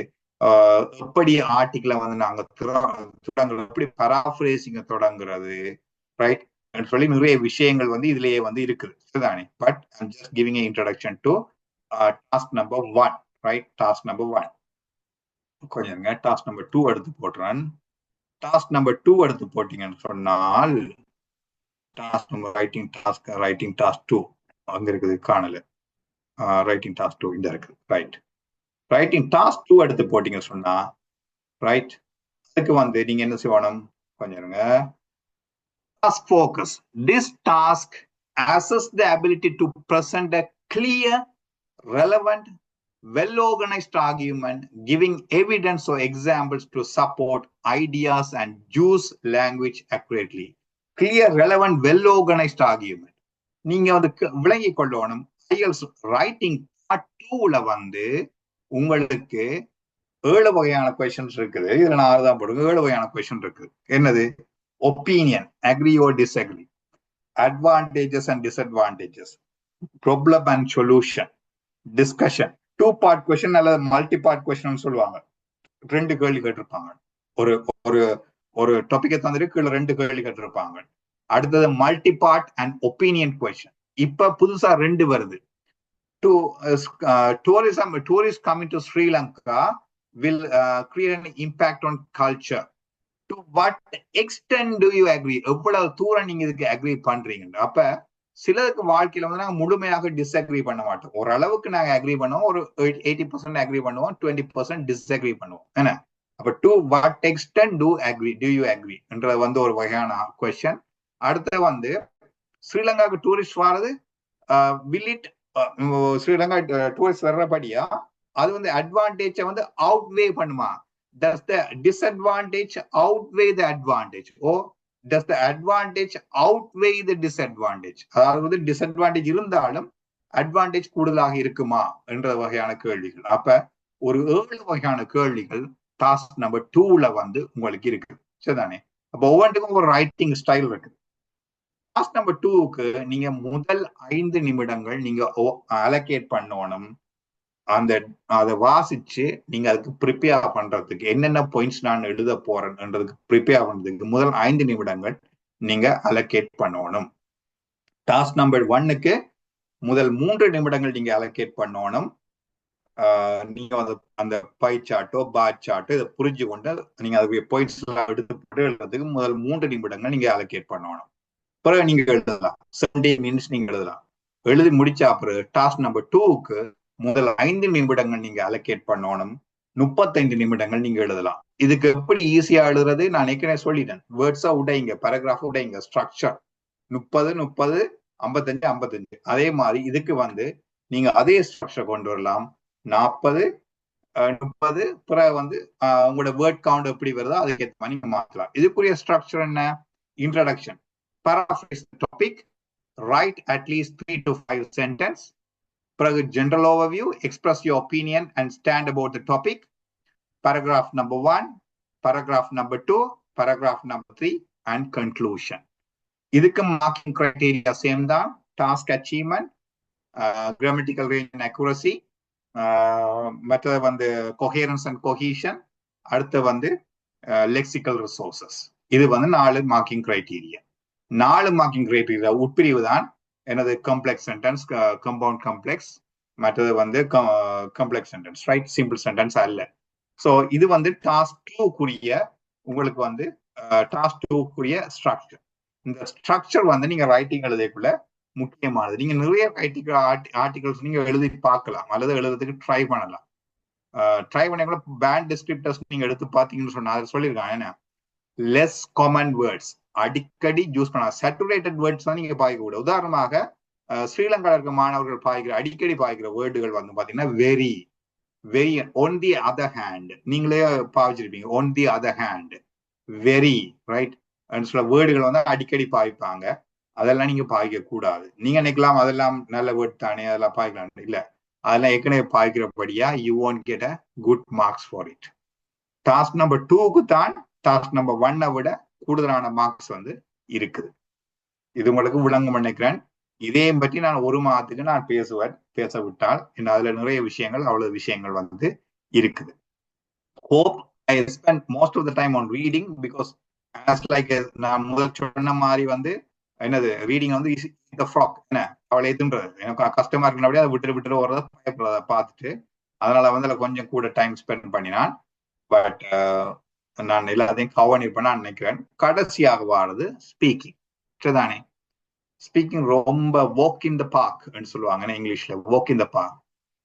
எப்படி ஆர்டிகிளை வந்து நாங்க தொடங்குறது, எப்படி பராஃப்ரேசிங்க தொடங்குறது, ரைட் சொல்லி நிறைய விஷயங்கள் வந்து இதுலயே வந்து இருக்குது, சரிதானே? But I'm just giving a introduction to task number 1, right? Task number 1 கொஞ்சம் டாஸ்க் நம்பர் 2 எடுத்து போட்டுறேன். டாஸ்க் நம்பர் 2 எடுத்து போட்டீங்கன்னு சொன்னால் டாஸ்க் நம்பர் ரைட்டிங் டாஸ்க் 2 அங்க இருக்குது, காணல. ரைட்டிங் டாஸ்க் 2 இந்த இருக்குது, ரைட்? ரைட்டிங் டாஸ்க் 2 எடுத்து போட்டீங்க சொன்னா, ரைட், அதுக்கு வந்து நீங்க என்ன செய்யணும், கொஞ்சம் இருங்க. Task focus. This task assesses the ability to present a clear, relevant, well-organized argument, giving evidence or examples to support ideas and use language accurately. Clear, relevant, well-organized argument. நீங்க வந்து விளங்கி கொள்ளணும். IELTS ரைட்டிங் பார்ட் 2ல வந்து உங்களுக்கு 7 வகையான questions இருக்குது. இதுல நான் 6 தான் போடுங்க. 7 வகையான கொஸ்டின் இருக்கு. என்னது? Opinion, agree or disagree, advantages and disadvantages, problem and solution, discussion, 2-part question அல்லது மல்டி-பார்ட் கொஸ்டின் சொல்லுவாங்க. 2 கேள்வி கேட்டிருப்பாங்க. ஒரு ஒரு ஒரு டாபிக்கை தந்துட்டு கீழே 2 கேள்வி கேட்டிருப்பாங்க. அடுத்தது மல்டி-பார்ட் அண்ட் ஒப்பீனியன் கொஸ்டின். இப்ப புதுசா 2 வருது. Tourists coming to Sri Lanka will create an impact on culture. To what extent do you agree? எவ்வளவு தூரம் நீங்க இதுக்கு அக்ரி பண்றீங்க? அப்ப சிலருக்கு வாழ்க்கையில வந்து நாங்க முழுமையாக டிஸ்அக்ரி பண்ண மாட்டோம். ஓரளவுக்கு நாங்க அக்ரி பண்ணுவோம், ஒரு 80% அக்ரி பண்ணுவோம், 20% டிஸ்அக்ரி பண்ணுவோம். என்ன? அப்ப to what extend to you agree என்ற வந்து ஒரு வகையான கொஸ்டின். அடுத்து வந்து ஸ்ரீலங்காவுக்கு டூரிஸ்ட் வர்றது, வில் இட் ஸ்ரீலங்கா டூரிஸ்ட் வர்றபடியா அது வந்து அட்வான்டேஜை வந்து அவுட்வே பண்ணுமா? Does the disadvantage outweigh the advantage, or does the advantage outweigh the disadvantage? அதாவது டிஸ்அட்வான்டேஜ் இருந்தாலும் அட்வான்டேஜ் கூடுதலாக இருக்குமா என்ற வகையான கேள்விகள். அப்ப ஒரு 7 வகையான கேள்விகள் டாஸ்க் நம்பர் 2ல வந்து உங்களுக்கு இருக்கு, சரிதானே? அப்ப ஒவ்வொன்றுக்கும் ஒரு ரைட்டிங் ஸ்டைல் இருக்கு. டாஸ்க் நம்பர் 2க்கு நீங்க முதல் 5 நிமிடங்கள் நீங்க அலோகேட் பண்ணணும். அந்த அதை வாசிச்சு நீங்க அதுக்கு ப்ரிப்பேர் பண்றதுக்கு என்னென்ன பாயிண்ட்ஸ் நான் எழுத போறேன்றதுக்கு ப்ரிப்பேர் பண்றதுக்கு முதல் 5 நிமிடங்கள் நீங்க அலோகேட் பண்ணணும். டாஸ்க் நம்பர் 1க்கு முதல் 3 நிமிடங்கள் நீங்க அலோகேட் பண்ணணும். நீங்க அந்த பை சார்ட்டோ பார் சார்ட்டோ இதை புரிஞ்சு கொண்டு நீங்க அதுக்கு பாயிண்ட்ஸ் எல்லாம் எடுத்து போட்டு எழுதுறதுக்கு முதல் 3 நிமிடங்கள் நீங்க அலோகேட் பண்ணணும். பிறகு நீங்க எழுதலாம் 70 மினிட்ஸ் நீங்க எழுதலாம். எழுதி முடிச்சா பிறகு டாஸ்க் நம்பர் 2க்கு முதல் 5 நிமிடங்கள் நீங்க அலோகேட் பண்ணணும். 35 நிமிடங்கள் நீங்க எழுதலாம். இதுக்கு எப்படி ஈஸியா எழுதுறது நான் ஏற்கனவே சொல்லிட்டேன். வேர்ட்ஸா உடைங்க, பேராகிராஃப் உடைங்க, ஸ்ட்ரக்சர் 30 30 55 55. அதே மாதிரி இதுக்கு வந்து நீங்க அதே ஸ்ட்ரக்சர் கொண்டு வரலாம். 40 30 பிறகு வந்து உங்களோட வேர்ட் கவுண்ட் எப்படி வருதோ அதுக்கு ஏற்ற மாதிரி நீங்க மாற்றலாம். இதுக்குரிய ஸ்ட்ரக்சர் என்ன? Introduction, paraphrase the topic, write at least 3 to 5 sentences. பிறகு general overview, express your opinion and stand about the topic. Paragraph number 1, paragraph number 2, paragraph number 3 and conclusion. இதுக்கு marking criteria same தான். Task achievement, grammatical range and accuracy, மற்றது வந்து coherence and cohesion, அடுத்து வந்து lexical resources. இது வந்து 4 marking criteria. 4 marking criteria உட்பிரிவு தான் எனது காம்ப்ளெக்ஸ் சென்டென்ஸ், கம்பவுண்ட் காம்ப்ளெக்ஸ், மற்றது வந்து complex sentence, right? Simple sentence அல்ல. ஸோ இது வந்து டாஸ்க் 2க்குரிய உங்களுக்கு வந்து டாஸ்க் 2க்குரிய ஸ்ட்ரக்சர். இந்த ஸ்ட்ரக்சர் வந்து நீங்க ரைட்டிங் எழுதக்குள்ள முக்கியமானது. நீங்க நிறைய ஆர்டிகல்ஸ் நீங்க எழுதி பார்க்கலாம் அல்லது எழுதுறதுக்கு ட்ரை பண்ணலாம். ட்ரை பண்ண பேண்ட் டிஸ்கிரிப்டர்ஸ் நீங்க எடுத்து பார்த்தீங்கன்னு சொன்னா அதை சொல்லியிருக்காங்க என்ன, லெஸ் காமன் வேர்ட்ஸ் அடிக்கடி யூஸ் பண்ணலாம். சேச்சுரேட்டட் வேர்ட்ஸ் தான் நீங்க பாய்க்க கூட. உதாரணமாக ஸ்ரீலங்காவில் இருக்க மாணவர்கள் அடிக்கடி பாய்க்கிற வேர்டுகள் வந்து பாத்தீங்கன்னா very, very, on the other hand, நீங்களே பாவிச்சிருப்பீங்க. On the other hand, very, right? சில வேர்டுகள் வந்து அடிக்கடி பாய்ப்பாங்க. அதெல்லாம் நீங்க பாய்க்க கூடாது. நீங்க நினைக்கலாம் அதெல்லாம் நல்ல வேர்ட் தானே, அதெல்லாம் பாய்க்கலாம். இல்ல, அதெல்லாம் ஏற்கனவே பாய்க்கிறபடியா you won't get a good marks for it. Task number 2க்கு தான் டாஸ்க் நம்பர் 1 விட கூடுதலான மார்க்ஸ் வந்து இருக்குது. இது உங்களுக்கு விளங்கும் நினைக்கிறேன். இதையும் பற்றி நான் 1 மாதத்துக்கு நான் பேச விட்டால் அதுல நிறைய விஷயங்கள், அவ்வளவு விஷயங்கள் வந்து இருக்குது. Hope I spend most of the time on reading because as like நான் முதல் சொன்ன மாதிரி வந்து என்னது ரீடிங் வந்து the frog, என்ன அவளை எதுன்றது எனக்கு கஷ்டமா இருக்குன்னா அதை விட்டு வரத பயப்படுறத பார்த்துட்டு அதனால வந்து அதில் கொஞ்சம் கூட டைம் ஸ்பெண்ட் பண்ணினான். பட் நான் எல்லாத்தையும் கவர் பண்ண நினைக்கிறேன். கடைசியாக வாடுறது ஸ்பீக்கிங். தானே ஸ்பீக்கிங் ரொம்ப வாக் இன் த பார்க் சொல்லுவாங்க இங்கிலீஷ்ல, வாக் இன் த பார்க்.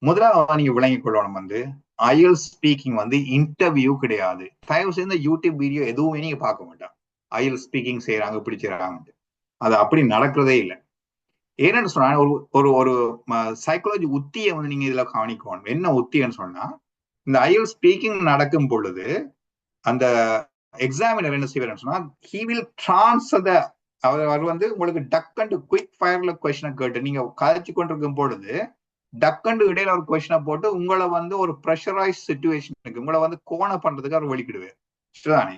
முதலாவது நீங்க விளங்கிக் கொள்ளணும் வந்து ஐஎல்ஸ் ஸ்பீக்கிங் வந்து இன்டர்வியூ கிடையாது. தயவு செய்து யூடியூப் வீடியோ எதுவுமே நீங்க பார்க்க மாட்டாங்க. ஐஎல்ஸ் ஸ்பீக்கிங் செய்யறாங்க, இப்படி செய்யறாங்க, அது அப்படி நடக்கிறதே இல்லை. ஏன்னு சொன்னா ஒரு ஒரு சைக்காலஜி உத்தியை வந்து நீங்க இதுல கவனிக்கணும். என்ன உத்தின்னு சொன்னா, இந்த ஐஎல்ஸ் ஸ்பீக்கிங் நடக்கும் பொழுது அந்த எக்ஸாமினர் என்ன செய்வார்னு சொன்னா, he will transfer the, அவர் வந்து உங்களுக்கு டக் அண்ட் குயிக் ஃபயர்ல கொஸ்டினை கேட்டு நீங்க கதைச்சு கொண்டிருக்கும் பொழுது டக்கண்டு இடையில ஒரு கொஸ்டினை போட்டு உங்களை வந்து ஒரு ப்ரெஷரைஸ் சிச்சுவேஷனுக்கு உங்களை வந்து கோண பண்றதுக்கு அவர் வெளிக்கிடுவார். சரிதானே?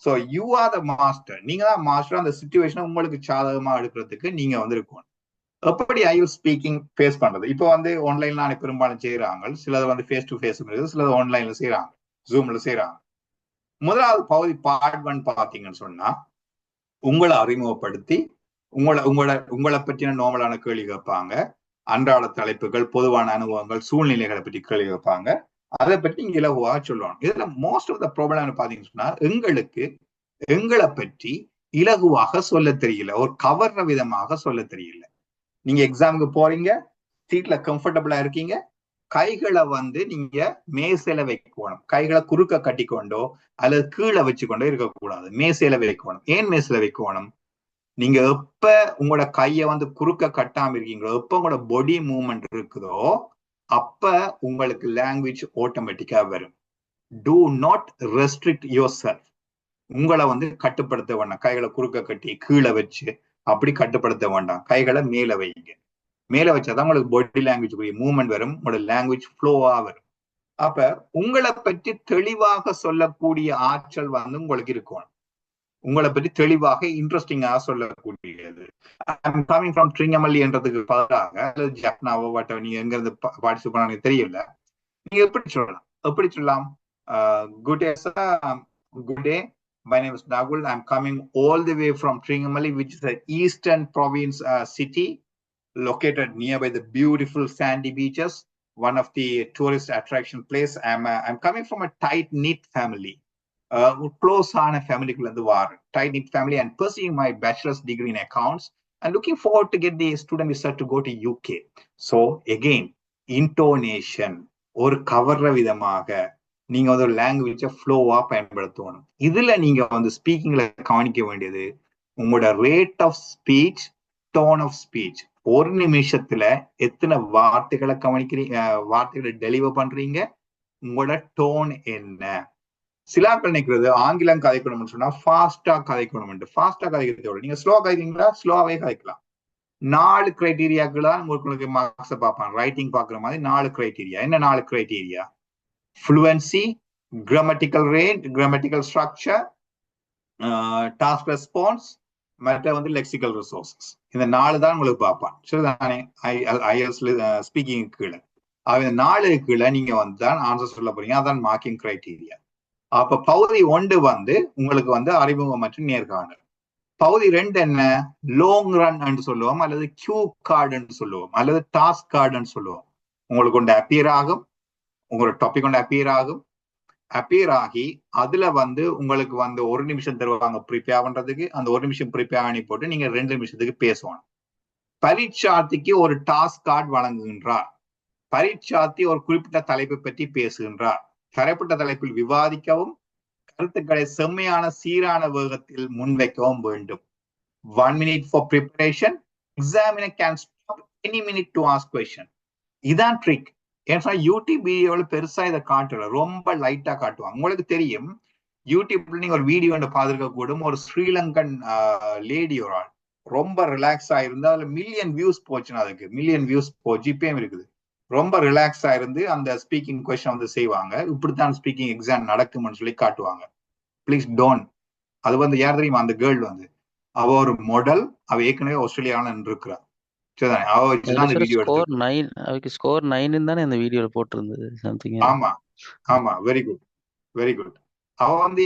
So you are the master, நீங்க தான் மாஸ்டர். அந்த சிச்சுவேஷனை உங்களுக்கு சாதகமா எடுக்கிறதுக்கு நீங்க வந்து இருக்கணும். எப்படி ஐஎல்ஸ் ஸ்பீக்கிங் ஃபேஸ் பண்றது? இப்போ வந்து ஆன்லைன்ல பெரும்பாலும் செய்யறாங்க, சிலது வந்து ஃபேஸ் டு ஃபேஸ் இருக்குது, சிலது ஆன்லைன்ல செய்யறாங்க, ஜூம்ல செய்யறாங்க. முதலாவது பகுதி பார்ட் 1 பாத்தீங்கன்னு சொன்னா, உங்களை அறிமுகப்படுத்தி உங்களை பற்றின நார்மலான கேள்வி கேட்பாங்க. அன்றாட தலைப்புகள், பொதுவான அனுபவங்கள், சூழ்நிலைகளை பற்றி கேள்வி கேட்பாங்க. அதை பற்றி நீங்க இலகுவாக சொல்லணும். இதுல மோஸ்ட் ஆஃப் த ப்ராப்ளம் பாத்தீங்கன்னு சொன்னா, எங்களை பற்றி இலகுவாக சொல்ல தெரியல, ஒரு கவர்ற விதமாக சொல்ல தெரியல. நீங்க எக்ஸாமுக்கு போறீங்க, சீட்ல கம்ஃபர்டபுளா இருக்கீங்க, கைகளை வந்து நீங்க மேசையில வைக்கணும். கைகளை குறுக்க கட்டிக்கொண்டோ அல்லது கீழே வச்சுக்கொண்டோ இருக்கக்கூடாது, மேசையில வைக்கணும். ஏன் மேசையில வைக்கணும்? நீங்க எப்ப உங்களோட கையை வந்து குறுக்க கட்டாம இருக்கீங்களோ, எப்ப உங்களோட பாடி மூவ்மெண்ட் இருக்குதோ, அப்ப உங்களுக்கு லாங்குவேஜ் ஆட்டோமேட்டிக்கா வரும். Do not restrict yourself. உங்களை வந்து கட்டுப்படுத்த வேண்டாம். கைகளை குறுக்க கட்டி கீழே வச்சு அப்படி கட்டுப்படுத்த வேண்டாம். கைகளை மேல வைங்க. மேல வச்சாதான் உங்களுக்கு பாடி லாங்குவேஜ் மூவ்மெண்ட் வரும், உங்களோட லாங்குவேஜ் ஃப்ளோவா வரும். அப்ப உங்களை பற்றி தெளிவாக சொல்லக்கூடிய ஆற்றல் வந்து உங்களுக்கு இருக்கணும். உங்களை பற்றி தெளிவாக இன்ட்ரெஸ்டிங்காக சொல்லக்கூடியது. ஐம் கமிங் ஃப்ரம் ட்ரிங்கமல்லி என்றதுக்கு பதிலாக அல்லது ஜப்னாவோ வட்ட நீங்க எங்க இருந்து பார்ட்டிசிபேட் பண்ண தெரியல, நீங்க எப்படி சொல்லலாம்? Good day sir, good day, my name is Nagul. I'm coming all the way from Tringamalli, which is the eastern province city located nearby the beautiful sandy beaches, one of the tourist attraction place. I'm coming from a tight knit family, close on a family, tight knit family, and pursuing my bachelor's degree in accounts and looking forward to get the student visa to go to UK. So again, intonation or cover விதமாக நீங்க வந்து ஒரு லாங்குவேஜை ஃப்ளோவா பயன்படுத்தணும். இதுல நீங்க வந்து ஸ்பீக்கிங்ல கவனிக்க வேண்டியது உங்களோட rate of speech, tone of speech. ஒரு நிமிஷத்துல எத்தனை வார்த்தைகளை கவனிக்கிறீங்க, வார்த்தைகளை டெலிவர் பண்றீங்க, உங்களோட டோன் என்ன. சிலாக்கள் நினைக்கிறது ஆங்கிலம் கதைக்கணும்னு சொன்னா ஃபாஸ்டா கதைக்கணும். ஃபாஸ்டா கதைக்கிறத நீங்க ஸ்லோ கதைக்கிறீங்களா, ஸ்லோவாவே கதைக்கலாம். 4 கிரைட்டீரியாக்களா உங்களுக்கு மார்க்ஸை பார்ப்பாங்க. ரைட்டிங் பாக்குற மாதிரி 4 கிரைட்டீரியா. என்ன 4 criteria? fluency, grammatical range, grammatical structure, task response, மற்ற வந்து lexical resources. இந்த 4 தான் உங்களுக்கு பார்ப்பான். சரிதானே? IELTS ஸ்பீக்கிங் கீழே இந்த 4 கீழே நீங்க வந்து தான் ஆன்சர் சொல்ல போறீங்க. அதான் மார்க்கிங் கிரைட்டீரியா. அப்ப பகுதி 1 வந்து உங்களுக்கு வந்து அறிமுகம் மற்றும் நேர்காணல். பகுதி 2 என்ன? லாங் ரன் சொல்லுவோம், அல்லது கியூ கார்டு சொல்லுவோம், அல்லது டாஸ்க் கார்டுன்னு சொல்லுவோம். உங்களுக்கு கொண்டு அப்பியர் ஆகும், உங்களோட டாபிக் கொண்டு அப்பியர் ஆகி அதுல வந்து உங்களுக்கு வந்து 1 நிமிஷம் தருவாங்க ப்ரிப்பேர் பண்றதுக்கு. அந்த 1 நிமிஷம் ப்ரிப்பேர் பண்ணி போட்டு நீங்க 2 நிமிஷத்துக்கு பேசணும். பரீட்சார்த்திக்கு ஒரு டாஸ்க் கார்டு வழங்குகின்றார். பரீட்சார்த்தி ஒரு குறிப்பிட்ட தலைப்பை பற்றி பேசுகின்றார். தரப்பட்ட தலைப்பில் விவாதிக்கவும் கருத்துக்களை செம்மையான சீரான வேகத்தில் முன்வைக்கவும் வேண்டும். 1 minute for preparation. Examiner can stop any minute to ask question. இதான் ட்ரிக். ஏன்னா யூடியூப் வீடியோல பெருசா இதை காட்டல, ரொம்ப லைட்டா காட்டுவாங்க. உங்களுக்கு தெரியும், யூடியூப்ல நீங்க ஒரு வீடியோ பார்த்துருக்க கூடும். ஒரு ஸ்ரீலங்கன் லேடி ஒரு ஆள் ரொம்ப ரிலாக்ஸா இருந்து அதுல மில்லியன் வியூஸ் போச்சுன்னா, அதுக்கு மில்லியன் வியூஸ் போச்சு, இப்பயும் இருக்குது. ரொம்ப ரிலாக்ஸா இருந்து அந்த ஸ்பீக்கிங் கொஸ்டின் வந்து செய்வாங்க. இப்படித்தான் ஸ்பீக்கிங் எக்ஸாம் நடக்கும்னு சொல்லி காட்டுவாங்க. Please don't. அது வந்து யார் தெரியுமா? அந்த கேர்ள் வந்து அவ ஒரு மாடல். அவ ஏற்கனவே ஆஸ்திரேலியாவில இருக்கிறா. ஆமா, வெரி குட், வெரி குட். அவ வந்து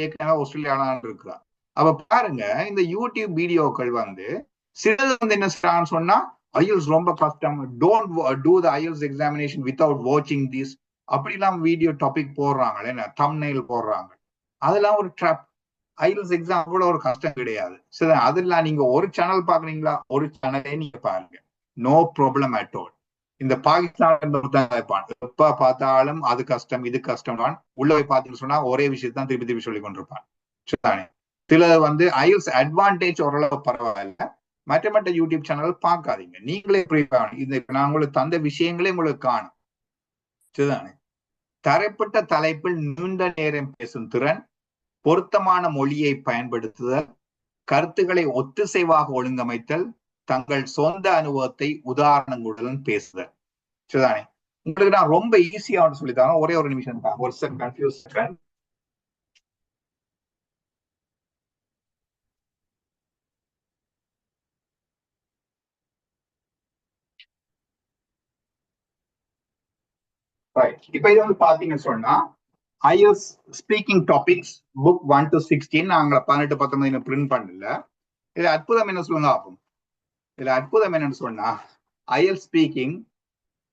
ஏற்கனவே ஆஸ்திரேலியாவில இருக்கிறா. அவ பாருங்க, இந்த யூடியூப் வீடியோக்கள் வந்து சிலது வந்து என்ன சொன்னா, ஐஎல்ஸ் ரொம்ப கஷ்டம், don't do the ஐஎல்ஸ் examination without வாட்சிங் திஸ், அப்படிலாம் வீடியோ டாபிக் போடுறாங்க, என்ன தம்ப்நெயில் போடுறாங்க. அதெல்லாம் ஒரு ட்ராப். ஐஎல்ஸ் எக்ஸாம் கூட ஒரு கஷ்டம் கிடையாது. சரி, அதெல்லாம் நீங்க ஒரு சேனல் பாக்குறீங்களா, ஒரு சேனலே நீங்க பாருங்க, நோ ப்ராப்ளம் அட் ஆல். இந்த பாகிஸ்தான் எப்ப பார்த்தாலும் அது கஷ்டம் இது கஷ்டம் தான். உள்ள போய் பார்த்தீங்கன்னு சொன்னா ஒரே விஷயத்தான் திருப்பி திருப்பி சொல்லி கொண்டிருப்பான். சரிதானே? சில வந்து ஐஎல்ஸ் அட்வான்டேஜ் ஓரளவு பரவாயில்ல. மற்ற யூடியூப் சேனல் பார்க்காதீங்க, நீங்களே இந்த நான் உங்களுக்கு தந்த விஷயங்களே உங்களுக்கு காணும். சரிதானே? தரப்பட்ட தலைப்பில் நீண்ட நேரம் பேசும் திறன், பொருத்தமான மொழியை பயன்படுத்துதல், கருத்துக்களை ஒத்திசைவாக ஒழுங்கமைத்தல், தங்கள் சொந்த அனுபவத்தை உதாரணங்களுடன் பேசுதல். சரிதானே? உங்களுக்கு நான் ரொம்ப ஈஸியா சொல்லித்தாங்க. ஒரே ஒரு நிமிஷம் தான், ஒரு செகண்ட் கன்ஃபியூஸ். இப்ப இது வந்து பாத்தீங்கன்னு சொன்னா IELTS speaking topics book 1 to 16 நாங்கள 18, 19 பிரிண்ட் பண்ணல. இதுல அற்புதம் என்ன சொல்லுங்க ஆகும். இதுல அற்புதம் என்னன்னு சொன்னா, IELTS ஸ்பீக்கிங்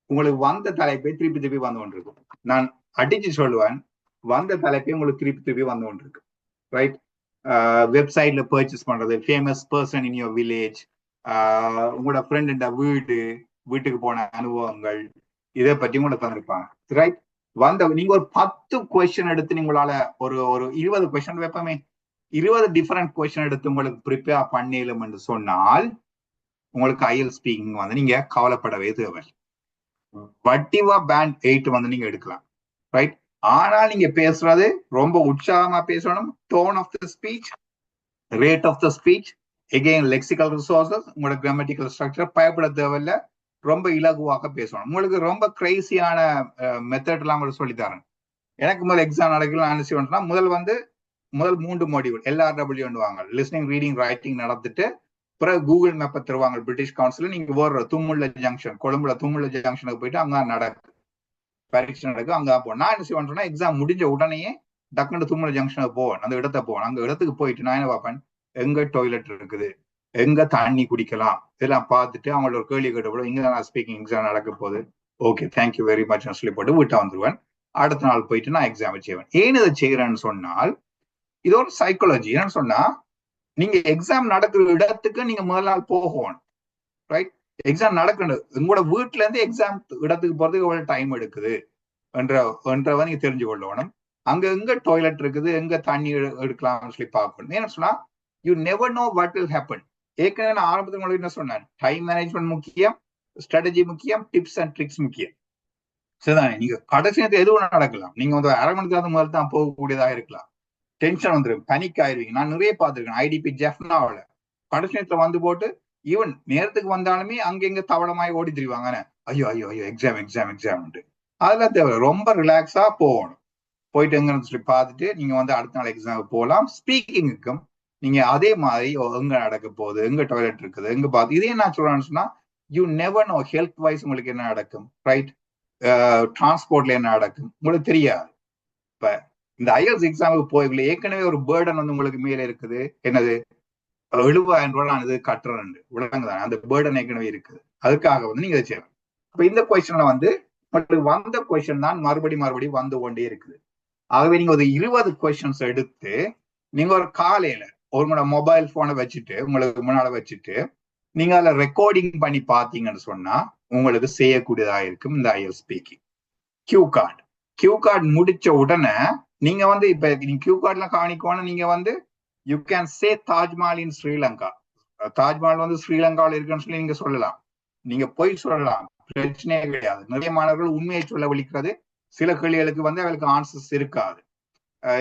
உங்களுக்கு வந்த தலைப்பை திருப்பி திருப்பி வந்து கொண்டிருக்கும். நான் அடிச்சு சொல்லுவேன், வந்த தலைப்பை உங்களுக்கு திருப்பி திருப்பி வந்து கொண்டிருக்கு. ரைட்? வெப்சைட்ல பர்ச்சேஸ் பண்றது, famous person in your village, உங்களோட ஃப்ரெண்ட் வீட்டுக்கு போன அனுபவங்கள், இதை பற்றி உங்களை தந்திருப்பாங்க. ரைட்? நீங்க ஒரு 10 கொஸ்டின் எடுத்து நீங்களால ஒரு 20 கொஸ்டின் வைப்பமே, 20 டிஃபரெண்ட் கொஸ்டின் எடுத்து உங்களுக்கு ப்ரிப்பேர் பண்ணிடும் என்று சொன்னால் உங்களுக்கு IELTS ஸ்பீக்கிங் வந்து நீங்க கவலைப்படவே தேவை. வட்டிவா பேண்ட் 8 வந்து நீங்க எடுக்கலாம். ரைட்? ஆனால் நீங்க பேசுறது ரொம்ப உற்சாகமா பேசணும். Tone of the speech, rate of the speech, again lexical resources, உங்களோட கிராமட்டிக்கல் ஸ்ட்ரக்சர் பயப்பட தேவையில்லை. ரொம்ப இலகுவாக பேசணும். உங்களுக்கு ரொம்ப கிரேசியான மெத்தட் எல்லாம் கூட சொல்லித்தரேன். எனக்கு முதல் எக்ஸாம் நடக்கலாம் முதல் வந்து முதல் 3 மாடியூல் LRW வாங்க, லிஸ்னிங் ரீடிங் ரைட்டிங் நடத்திட்டு பிறகு கூகுள் மேப்பை தருவாங்க பிரிட்டிஷ் கவுன்சில். நீங்க வர்ற தும்முள்ள ஜங்ஷன், கொழும்புல தும்முள்ள ஜங்ஷனுக்கு போயிட்டு அங்க நடக்கு பரீட்சை நடக்கு, அங்க போவோம். நான் என்ன செய்வேன் சொன்னா, எக்ஸாம் முடிஞ்ச உடனேயே டக்குனு தும்முள்ள ஜங்ஷனுக்கு போவேன், அந்த இடத்த போவேன். அங்க இடத்துக்கு போயிட்டு நான் என்ன பார்ப்பேன், எங்க டாய்லெட் இருக்குது, எங்க தண்ணி குடிக்கலாம், இதெல்லாம் பார்த்துட்டு அவங்களோட ஒரு கேள்வி கேட்ட இங்க நான் ஸ்பீக்கிங் எக்ஸாம் நடக்க போகுது, ஓகே தேங்க்யூ வெரி மச் சொல்லி போட்டு வீட்டை வந்துருவேன். அடுத்த நாள் போயிட்டு நான் எக்ஸாம் செய்வேன். ஏன் இதை செய்யறேன்னு சொன்னால், இது ஒரு சைக்காலஜி. என்னன்னு சொன்னா, நீங்க எக்ஸாம் நடக்கிற இடத்துக்கு நீங்க முதல் நாள் போகணும், ரைட்? எக்ஸாம் நடக்கணும், உங்களோட வீட்டுல இருந்து எக்ஸாம் இடத்துக்கு போறதுக்கு எவ்வளவு டைம் எடுக்குது என்றவன் நீங்க தெரிஞ்சு கொள்ளணும். அங்க எங்க டாய்லெட் இருக்குது, எங்க தண்ணி எடுக்கலாம்னு சொல்லி பார்க்கணும். ஏன்னு சொன்னா, you never know what will happen. ஏற்கனவே நான் ஆரம்பத்தில் உங்களுக்கு என்ன சொன்னேன், டைம் மேனேஜ்மெண்ட் முக்கியம், ஸ்ட்ராட்டஜி முக்கியம், டிப்ஸ் அண்ட் ட்ரிக்ஸ் முக்கியம். சரிதானே? நீங்க கடைசி நேரத்தில் எதுவும் நடக்கலாம், நீங்க வந்து அரை மணி நேரத்துக்கு முதல்ல தான் போகக்கூடியதாக இருக்கலாம், டென்ஷன் வந்துடும், பனிக் ஆயிருவீங்க. நான் நிறைய பார்த்துருக்கேன் IDP ஜெஃப்னாவில் கடைசி நேரத்தில் வந்து போட்டு ஈவன் நேரத்துக்கு வந்தாலுமே அங்கெங்க தவளமாய் ஓடி திரிவாங்க, ஐயோ ஐயோ ஐயோ எக்ஸாம் எக்ஸாம் எக்ஸாம்ட்டு. அதெல்லாம் தேவை, ரொம்ப ரிலாக்ஸா போகணும். போயிட்டு எங்கன்னு சொல்லி பார்த்துட்டு நீங்க வந்து அடுத்த நாள் எக்ஸாமுக்கு போகலாம். ஸ்பீக்கிங்குக்கும் நீங்க அதே மாதிரி எங்க நடக்க போகுது, எங்க டாய்லெட் இருக்குது, எங்க பார்த்து இதே நான் சொல்றேன்னு சொன்னா, you never know health wise உங்களுக்கு என்ன நடக்கும், ரைட்? டிரான்ஸ்போர்ட்ல என்ன நடக்கும் உங்களுக்கு தெரியாது. இப்ப இந்த IELTS எக்ஸாமுக்கு போய்வில்லை, ஏற்கனவே ஒரு பேர்டன் வந்து உங்களுக்கு மேல இருக்குது, என்னது 70,000 ரூபாய் நான் இது கட்டுறேன் விளங்குதான், அந்த பேர்டன் ஏற்கனவே இருக்குது. அதுக்காக வந்து நீங்க இதை செய்யணும். இப்ப இந்த கொஸ்டின்ல வந்து வந்த கொஸ்டின் தான் மறுபடியும் வந்து கொண்டே இருக்குது. ஆகவே நீங்க ஒரு 20 கொஸ்டின்ஸ் எடுத்து நீங்க ஒரு காலையில உங்களோட மொபைல் போனை வச்சுட்டு உங்களுக்கு முன்னால வச்சுட்டு நீங்க அதுல ரெக்கார்டிங் பண்ணி பாத்தீங்கன்னு சொன்னா உங்களுக்கு செய்யக்கூடியதா இருக்கும் இந்த IELTS ஸ்பீக்கிங். கியூ கார்டு முடிச்ச உடனே நீங்க வந்து இப்ப நீங்க கியூ கார்டுல காணிக்கணும், நீங்க வந்து யூ கேன் சே தாஜ்மஹால் இன் ஸ்ரீலங்கா. தாஜ்மஹால் வந்து ஸ்ரீலங்காவில் இருக்குன்னு சொல்லி நீங்க சொல்லலாம், நீங்க போய் சொல்லலாம், பிரச்சனையே கிடையாது. நிறைய மாணவர்கள் உண்மையை சொல்ல விழிக்கிறது, சில கேள்விகளுக்கு வந்து அவளுக்கு ஆன்சர்ஸ் இருக்காது.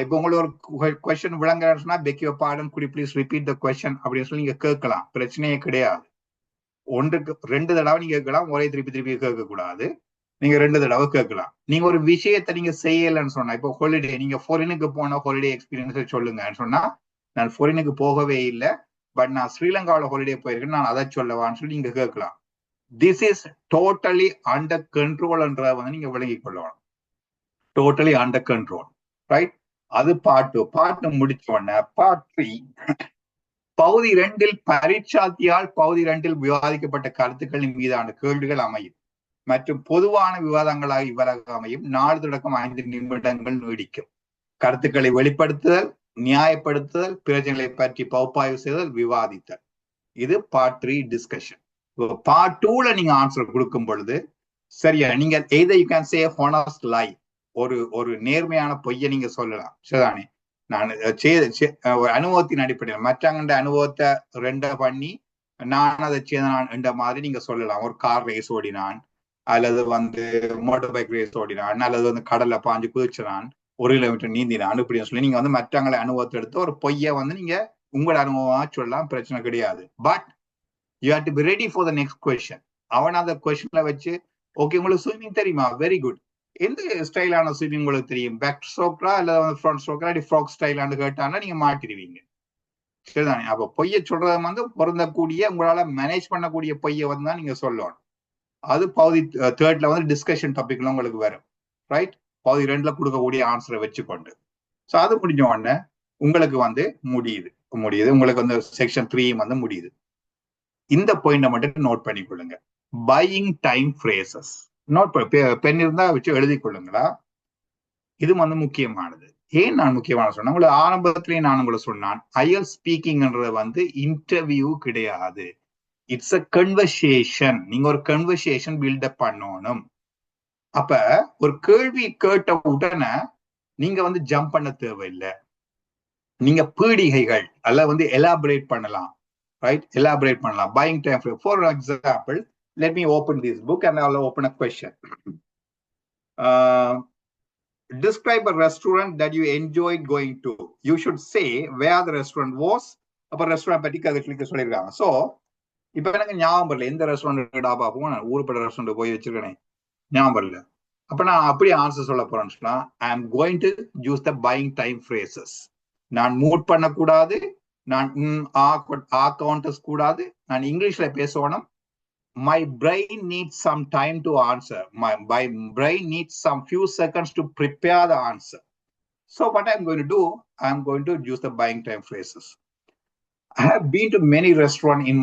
இப்போ உங்களுக்கு ஒரு கொஸ்டின் விளங்குறேன்னு சொன்னா, beg your pardon, could you please repeat the question அப்படின்னு சொல்லி நீங்க கேட்கலாம், பிரச்சனையே கிடையாது. 1-2 தடவை நீங்க கேட்கலாம், ஒரே திருப்பி கேட்க கூடாது. நீங்க 2 தடவை கேட்கலாம். நீங்க ஒரு விஷயத்த நீங்க செய்யலன்னு சொன்னா, இப்போ ஹாலிடே நீங்க ஃபாரினுக்கு போன ஹாலிடே எக்ஸ்பீரியன்ஸை சொல்லுங்கன்னு சொன்னா, நான் ஃபாரினுக்கு போகவே இல்லை, பட் நான் ஸ்ரீலங்காவில் ஹாலிடே போயிருக்கேன், நான் அதை சொல்லவான்னு சொல்லி நீங்க கேட்கலாம். திஸ் இஸ் டோட்டலி அண்டர் கண்ட்ரோல்ன்றத வந்து நீங்க விளங்கிக் கொள்ளணும். Totally under control, right? அது பார்ட் 2 முடிச்ச உடனே பார்ட் 3 பகுதி 2 பரீட்சார்த்தியால் பகுதி 2 விவாதிக்கப்பட்ட கருத்துக்களின் மீதான கேள்விகள் அமையும் மற்றும் பொதுவான விவாதங்களாக இவ்வாறாக அமையும். 4 தொடக்கம் 5 நிமிடங்கள் நீடிக்கும். கருத்துக்களை வெளிப்படுத்துதல், நியாயப்படுத்துதல், பிரச்சனைகளை பற்றி பகுப்பாய்வு செய்தல், விவாதித்தல். இது பார்ட் 3 டிஸ்கஷன். பார்ட் 2ல நீங்க ஆன்சர் கொடுக்கும் பொழுது சரியா, நீங்க either you can say honest lie, ஒரு நேர்மையான பொய்யை நீங்க சொல்லலாம். சரிதானே? நான் அனுபவத்தின் அடிப்படையில் மற்றவங்க அனுபவத்தை 2 பண்ணி நான் அதை செய்தான் என்ற மாதிரி நீங்க சொல்லலாம். ஒரு கார் ரேஸ் ஓடினான், அல்லது வந்து மோட்டார் பைக் ரேஸ் ஓடினான், அல்லது வந்து கடல்ல பாஞ்சு குதிச்சினான், 1 கிலோமீட்டர் நீந்தினான் இப்படின்னு சொல்லி நீங்க வந்து மற்றவங்களை அனுபவத்தை எடுத்து ஒரு பொய்யை வந்து நீங்க உங்களோட அனுபவமா சொல்லலாம், பிரச்சனை கிடையாது. But you have to be ready for the next question. அவன் அந்த கொஸ்டின்ல வச்சு, ஓகே உங்களுக்கு ஸ்விம்மிங் தெரியுமா, வெரி குட், எந்த ஸ்டைலான ஸ்விம்மிங் உங்களுக்கு தெரியும், பேக் ஸ்ட்ரோக்கா இல்ல ஃப்ரண்ட் ஸ்ட்ரோக்கா, ஃப்ராக் ஸ்டைலான்னு கேட்டாங்கன்னா நீங்க மாட்டிடுவீங்க. சரிதானே? அப்ப பொய்யை சொல்றது வந்து பொருந்தக்கூடிய, உங்களால மேனேஜ் பண்ணக்கூடிய பொய்யை வந்து தான் நீங்க சொல்லணும். அது பகுதி 3ல வந்து டிஸ்கஷன் டாபிக்ல உங்களுக்கு வரும், ரைட்? பகுதி 2ல கொடுக்கக்கூடிய ஆன்சரை வச்சுக்கொண்டு. ஸோ அது முடிஞ்ச உடனே உங்களுக்கு வந்து முடியுது. உங்களுக்கு வந்து செக்ஷன் 3 வந்து முடியுது. இந்த பாயிண்ட மட்டும் நோட் பண்ணிக்கொள்ளுங்க. Buying time phrases note pen இருந்தா வச்சு எழுதி கொள்ளுங்களா. இது வந்து முக்கியமானது. ஏன் நான் முக்கியமான சொன்னேன், உங்களுக்கு ஆரம்பத்திலேயே நான் உங்களை சொன்னான், IELTS ஸ்பீக்கிங்ன்றது வந்து இன்டர்வியூ கிடையாது, இட்ஸ் அ கன்வர்சேஷன். நீங்க ஒரு கன்வர்சேஷன் பில்டப் பண்ணணும். அப்ப ஒரு கேள்வி கேட்ட உடனே நீங்க வந்து ஜம்ப் பண்ண தேவையில்லை, நீங்க பீடிகைகள் அல்ல வந்து எலாபரேட் பண்ணலாம், ரைட்? எலாபரேட் பண்ணலாம். Buying time frame. For example, let me open this book and I'll open a question. Describe a restaurant that you enjoyed going to. You should say where the restaurant was. அப்ப restaurant பத்தி கதைக்கு சொல்லியிருக்காங்க. So இப்ப எனக்கு ஞாபகம் வரல எந்த restaurant டாபா போகும், நான் ஊருப்பட்ட ரெஸ்டாரண்ட் போய் வச்சிருக்கேனே, ஞாபகம் வரல. அப்ப நான் அப்படியே ஆன்சர் சொல்ல போறேன்னு சொன்னா, I am going to use the buying time phrases. நான் மூட் பண்ணக்கூடாது, நான் ஆ கவுண்டர்ஸ் கூடாது, நான் இங்கிலீஷ்ல பேசணும். My brain needs some time to answer. My brain needs some few seconds to prepare the answer. So what I'm going to do, I'm going to use the buying time phrases. I have been to many restaurants in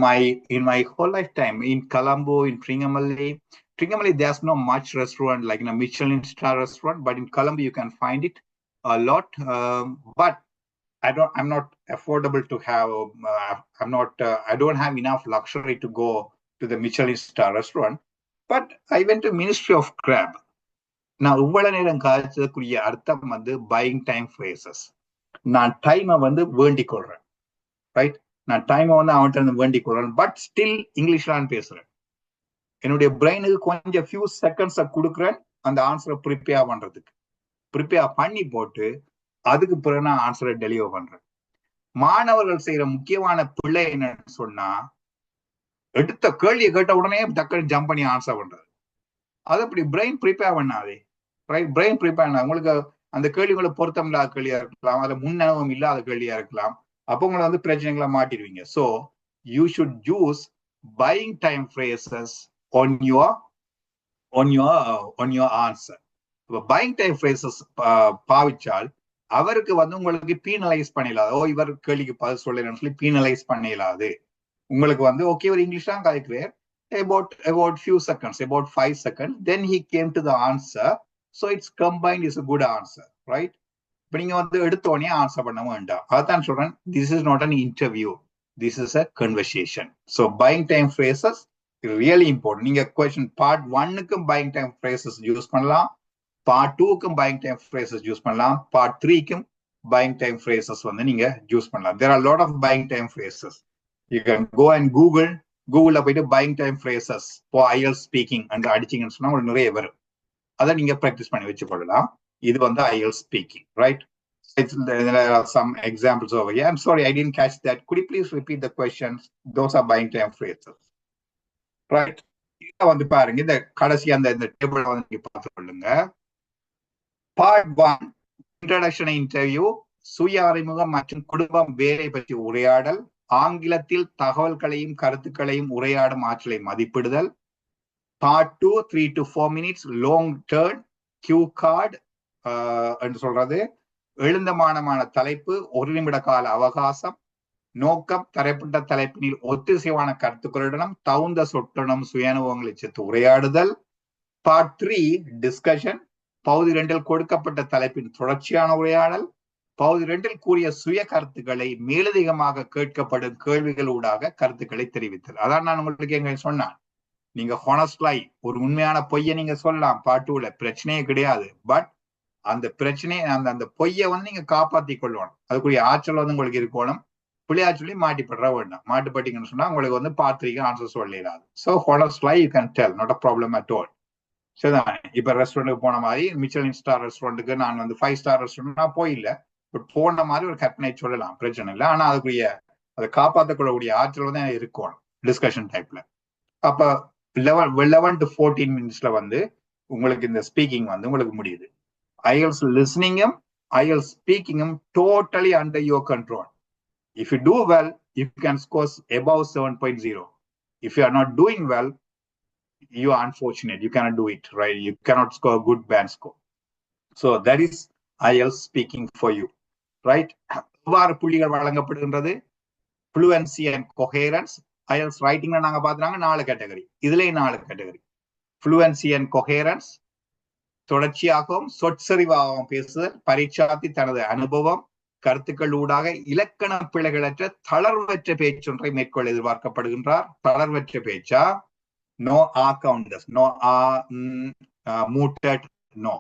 my whole lifetime. In Colombo, in Tringamalli. Tringamalli, there's no much restaurant like in a Michelin star restaurant, but in Colombo you can find it a lot. But I'm not affordable to have. I don't have enough luxury to go to the Michelin star restaurant. But I went to Ministry of Crab. நான் இவ்வளவு நேரம் காய்ச்சக்கூடிய அர்த்தம் வந்து buying time phrases. நான் டைமை வந்து வேண்டிக் கொள்றேன், ரைட்? நான் டைமை வந்து அவன்கிட்ட வேண்டிக் கொள்றேன், பட் ஸ்டில் இங்கிலீஷ்லான்னு பேசுறேன். என்னுடைய பிரெயினுக்கு கொஞ்சம் ஃபியூ செகண்ட்ஸை கொடுக்குறேன் அந்த ஆன்சரை ப்ரிப்பேர் பண்றதுக்கு. ப்ரிப்பேர் பண்ணி போட்டு அதுக்கு பிறகு நான் ஆன்சரை டெலிவர் பண்றேன். மாணவர்கள் செய்யற முக்கியமான பிள்ளை என்னன்னு சொன்னா, எடுத்த கேள்வியை கேட்ட உடனே டக்குன்னு ஜம்ப் பண்ணி ஆன்சர் பண்றது. அது அப்படி பிரெயின் ப்ரிப்பேர் பண்ணாதே, ரைட்? பிரெயின் ப்ரிப்பேர் பண்ணா உங்களுக்கு அந்த கேள்விகளை பொருத்தம் இல்லாத கேள்வியா இருக்கலாம், அதுல முன் அனுபவம் இல்லாத கேள்வியா இருக்கலாம். அப்போ உங்களை வந்து பிரச்சனைகளை மாட்டிடுவீங்க. So you should use buying time phrases on your answer. இப்போ பையிங் டைம் ஃப்ரேசஸ் பாவிச்சால் அவருக்கு வந்து உங்களுக்கு பீனலைஸ் பண்ணிடலாது. இவர் கேள்விக்கு பதில் சொல்லலன்னு சொல்லி பீனலைஸ் பண்ணிடலாது. உங்களுக்கு வந்து ஓகே ஒரு இங்கிலீஷ் தான் கதைக்குவார், about few seconds, about 5 seconds, then he came to the answer. So it's combined, is a good answer, right? இப்போ நீங்க வந்து எடுத்தோடனே ஆன்சர் பண்ண வேண்டாம். அதான் சொல்றேன், this is not an interview, this is a conversation. So buying time phrases really important. நீங்க question part 1க்கும் buying time phrases use பண்ணலாம், part 2க்கும் buying time phrases use பண்ணலாம், part 3க்கும் buying time phrases வந்து நீங்க use பண்ணலாம். There are a lot of buying time phrases. You can go and Google போயிட்டு buying time phrases for IELTS speaking and அடிச்சிங்கன்னு சொன்னா உங்களுக்கு நிறைய வரும். அதை நீங்க ப்ராக்டிஸ் பண்ணி வச்சு கொள்ளலாம். இது வந்து IELTS speaking, right? There are some examples over here. I'm sorry, I didn't catch that. Could you please repeat the questions? Those are buying time phrases, right? இத வந்து பாருங்க, இந்த கடைசி அந்த டேபிள் வந்து நீங்க பார்த்து கொள்ளுங்க. Part 1 இன்ட்ரோடக்ஷன் இன்டர்வியூ, சுய அறிமுகம் மற்றும் குடும்பம் வேலை பற்றி உரையாடல், ஆங்கிலத்தில் தகவல்களையும் கருத்துக்களையும் உரையாடும் ஆற்றலை மதிப்பிடுதல். Part 2 3 to 4 minutes long turn cue card என்று சொல்றது, எழுந்தமானமான தலைப்பு, 1 நிமிட கால அவகாசம், நோக்கம், தரப்பட்ட தலைப்பினில் ஒத்திசைவான கருத்துக்களுடனும் தகுந்த சொட்டுடனும் சுய அனுபவங்களை சேர்த்து உரையாடுதல். Part 3 டிஸ்கஷன், பகுதி 2 கொடுக்கப்பட்ட தலைப்பின் தொடர்ச்சியான உரையாடல், பகுதி 2 கூறிய சுய கருத்துக்களை மேலதிகமாக கேட்கப்படும் கேள்விகளூடாக கருத்துக்களை தெரிவித்தல். அதான் நான் உங்களுக்கு எங்க சொன்னேன், நீங்க ஹானஸ்ட்லாய் ஒரு உண்மையான பொய்யை நீங்க சொல்லலாம், part 2ல பிரச்சனையே கிடையாது. பட் அந்த பிரச்சனையை அந்த பொய்யை வந்து நீங்க காப்பாத்தி கொள்ளணும், அதுக்குரிய ஆற்றல் வந்து உங்களுக்கு இருக்கணும். பிள்ளையா சொல்லி மாட்டிப்பட வேண்டாம். மாட்டுப்பட்டீங்கன்னு சொன்னா உங்களுக்கு வந்து part 3க்கு ஆன்சர் சொல்லலாது. So honestly you can tell, not a problem at all. சரிதான்? இப்ப ரெஸ்டாரண்ட்டுக்கு போன மாதிரி மிச்சலின் ஸ்டார் ரெஸ்டாரண்ட்டுக்கு நான் வந்து 5 ஸ்டார் ரெஸ்டாரண்ட் நான் போயில்ல, பட் போன மாதிரி ஒரு கற்பனை சொல்லலாம், பிரச்சனை இல்லை. ஆனா அதுக்குரிய அதை காப்பாற்றக்கூடிய ஆற்றல் வந்து இருக்கணும் டிஸ்கஷன் டைப்ல. அப்ப 11 to 14 minutesல வந்து உங்களுக்கு இந்த ஸ்பீக்கிங் வந்து உங்களுக்கு முடியுது. IELTS லிசனிங்கும் IELTS ஸ்பீக்கிங்கும் totally under your control. If you do well, you can score above 7.0. If you are not doing well, you are unfortunate. You cannot do it, right? You cannot score a good band score. So that is IELTS speaking for you, right? எவ்வாறு புள்ளிகள் வழங்கப்படுகின்றது? Fluency and coherence. IELTS writing நாங்க பாத்துறாங்க 4 category, இதுலயே 4 category. Fluency and coherence, தொடர்ச்சியாகவும் சொற்சரிவாகவும் பேசுதல், பரீட்சார்த்தி தனது அனுபவம் கருத்துக்கள் ஊடாக இலக்கண பிழைகளற்ற தளர்வற்ற பேச்சொன்றை மேற்கொள்ள எதிர்பார்க்கப்படுகின்றார். தளர்வற்ற பேச்சா? No ah counters, no ah muted, no.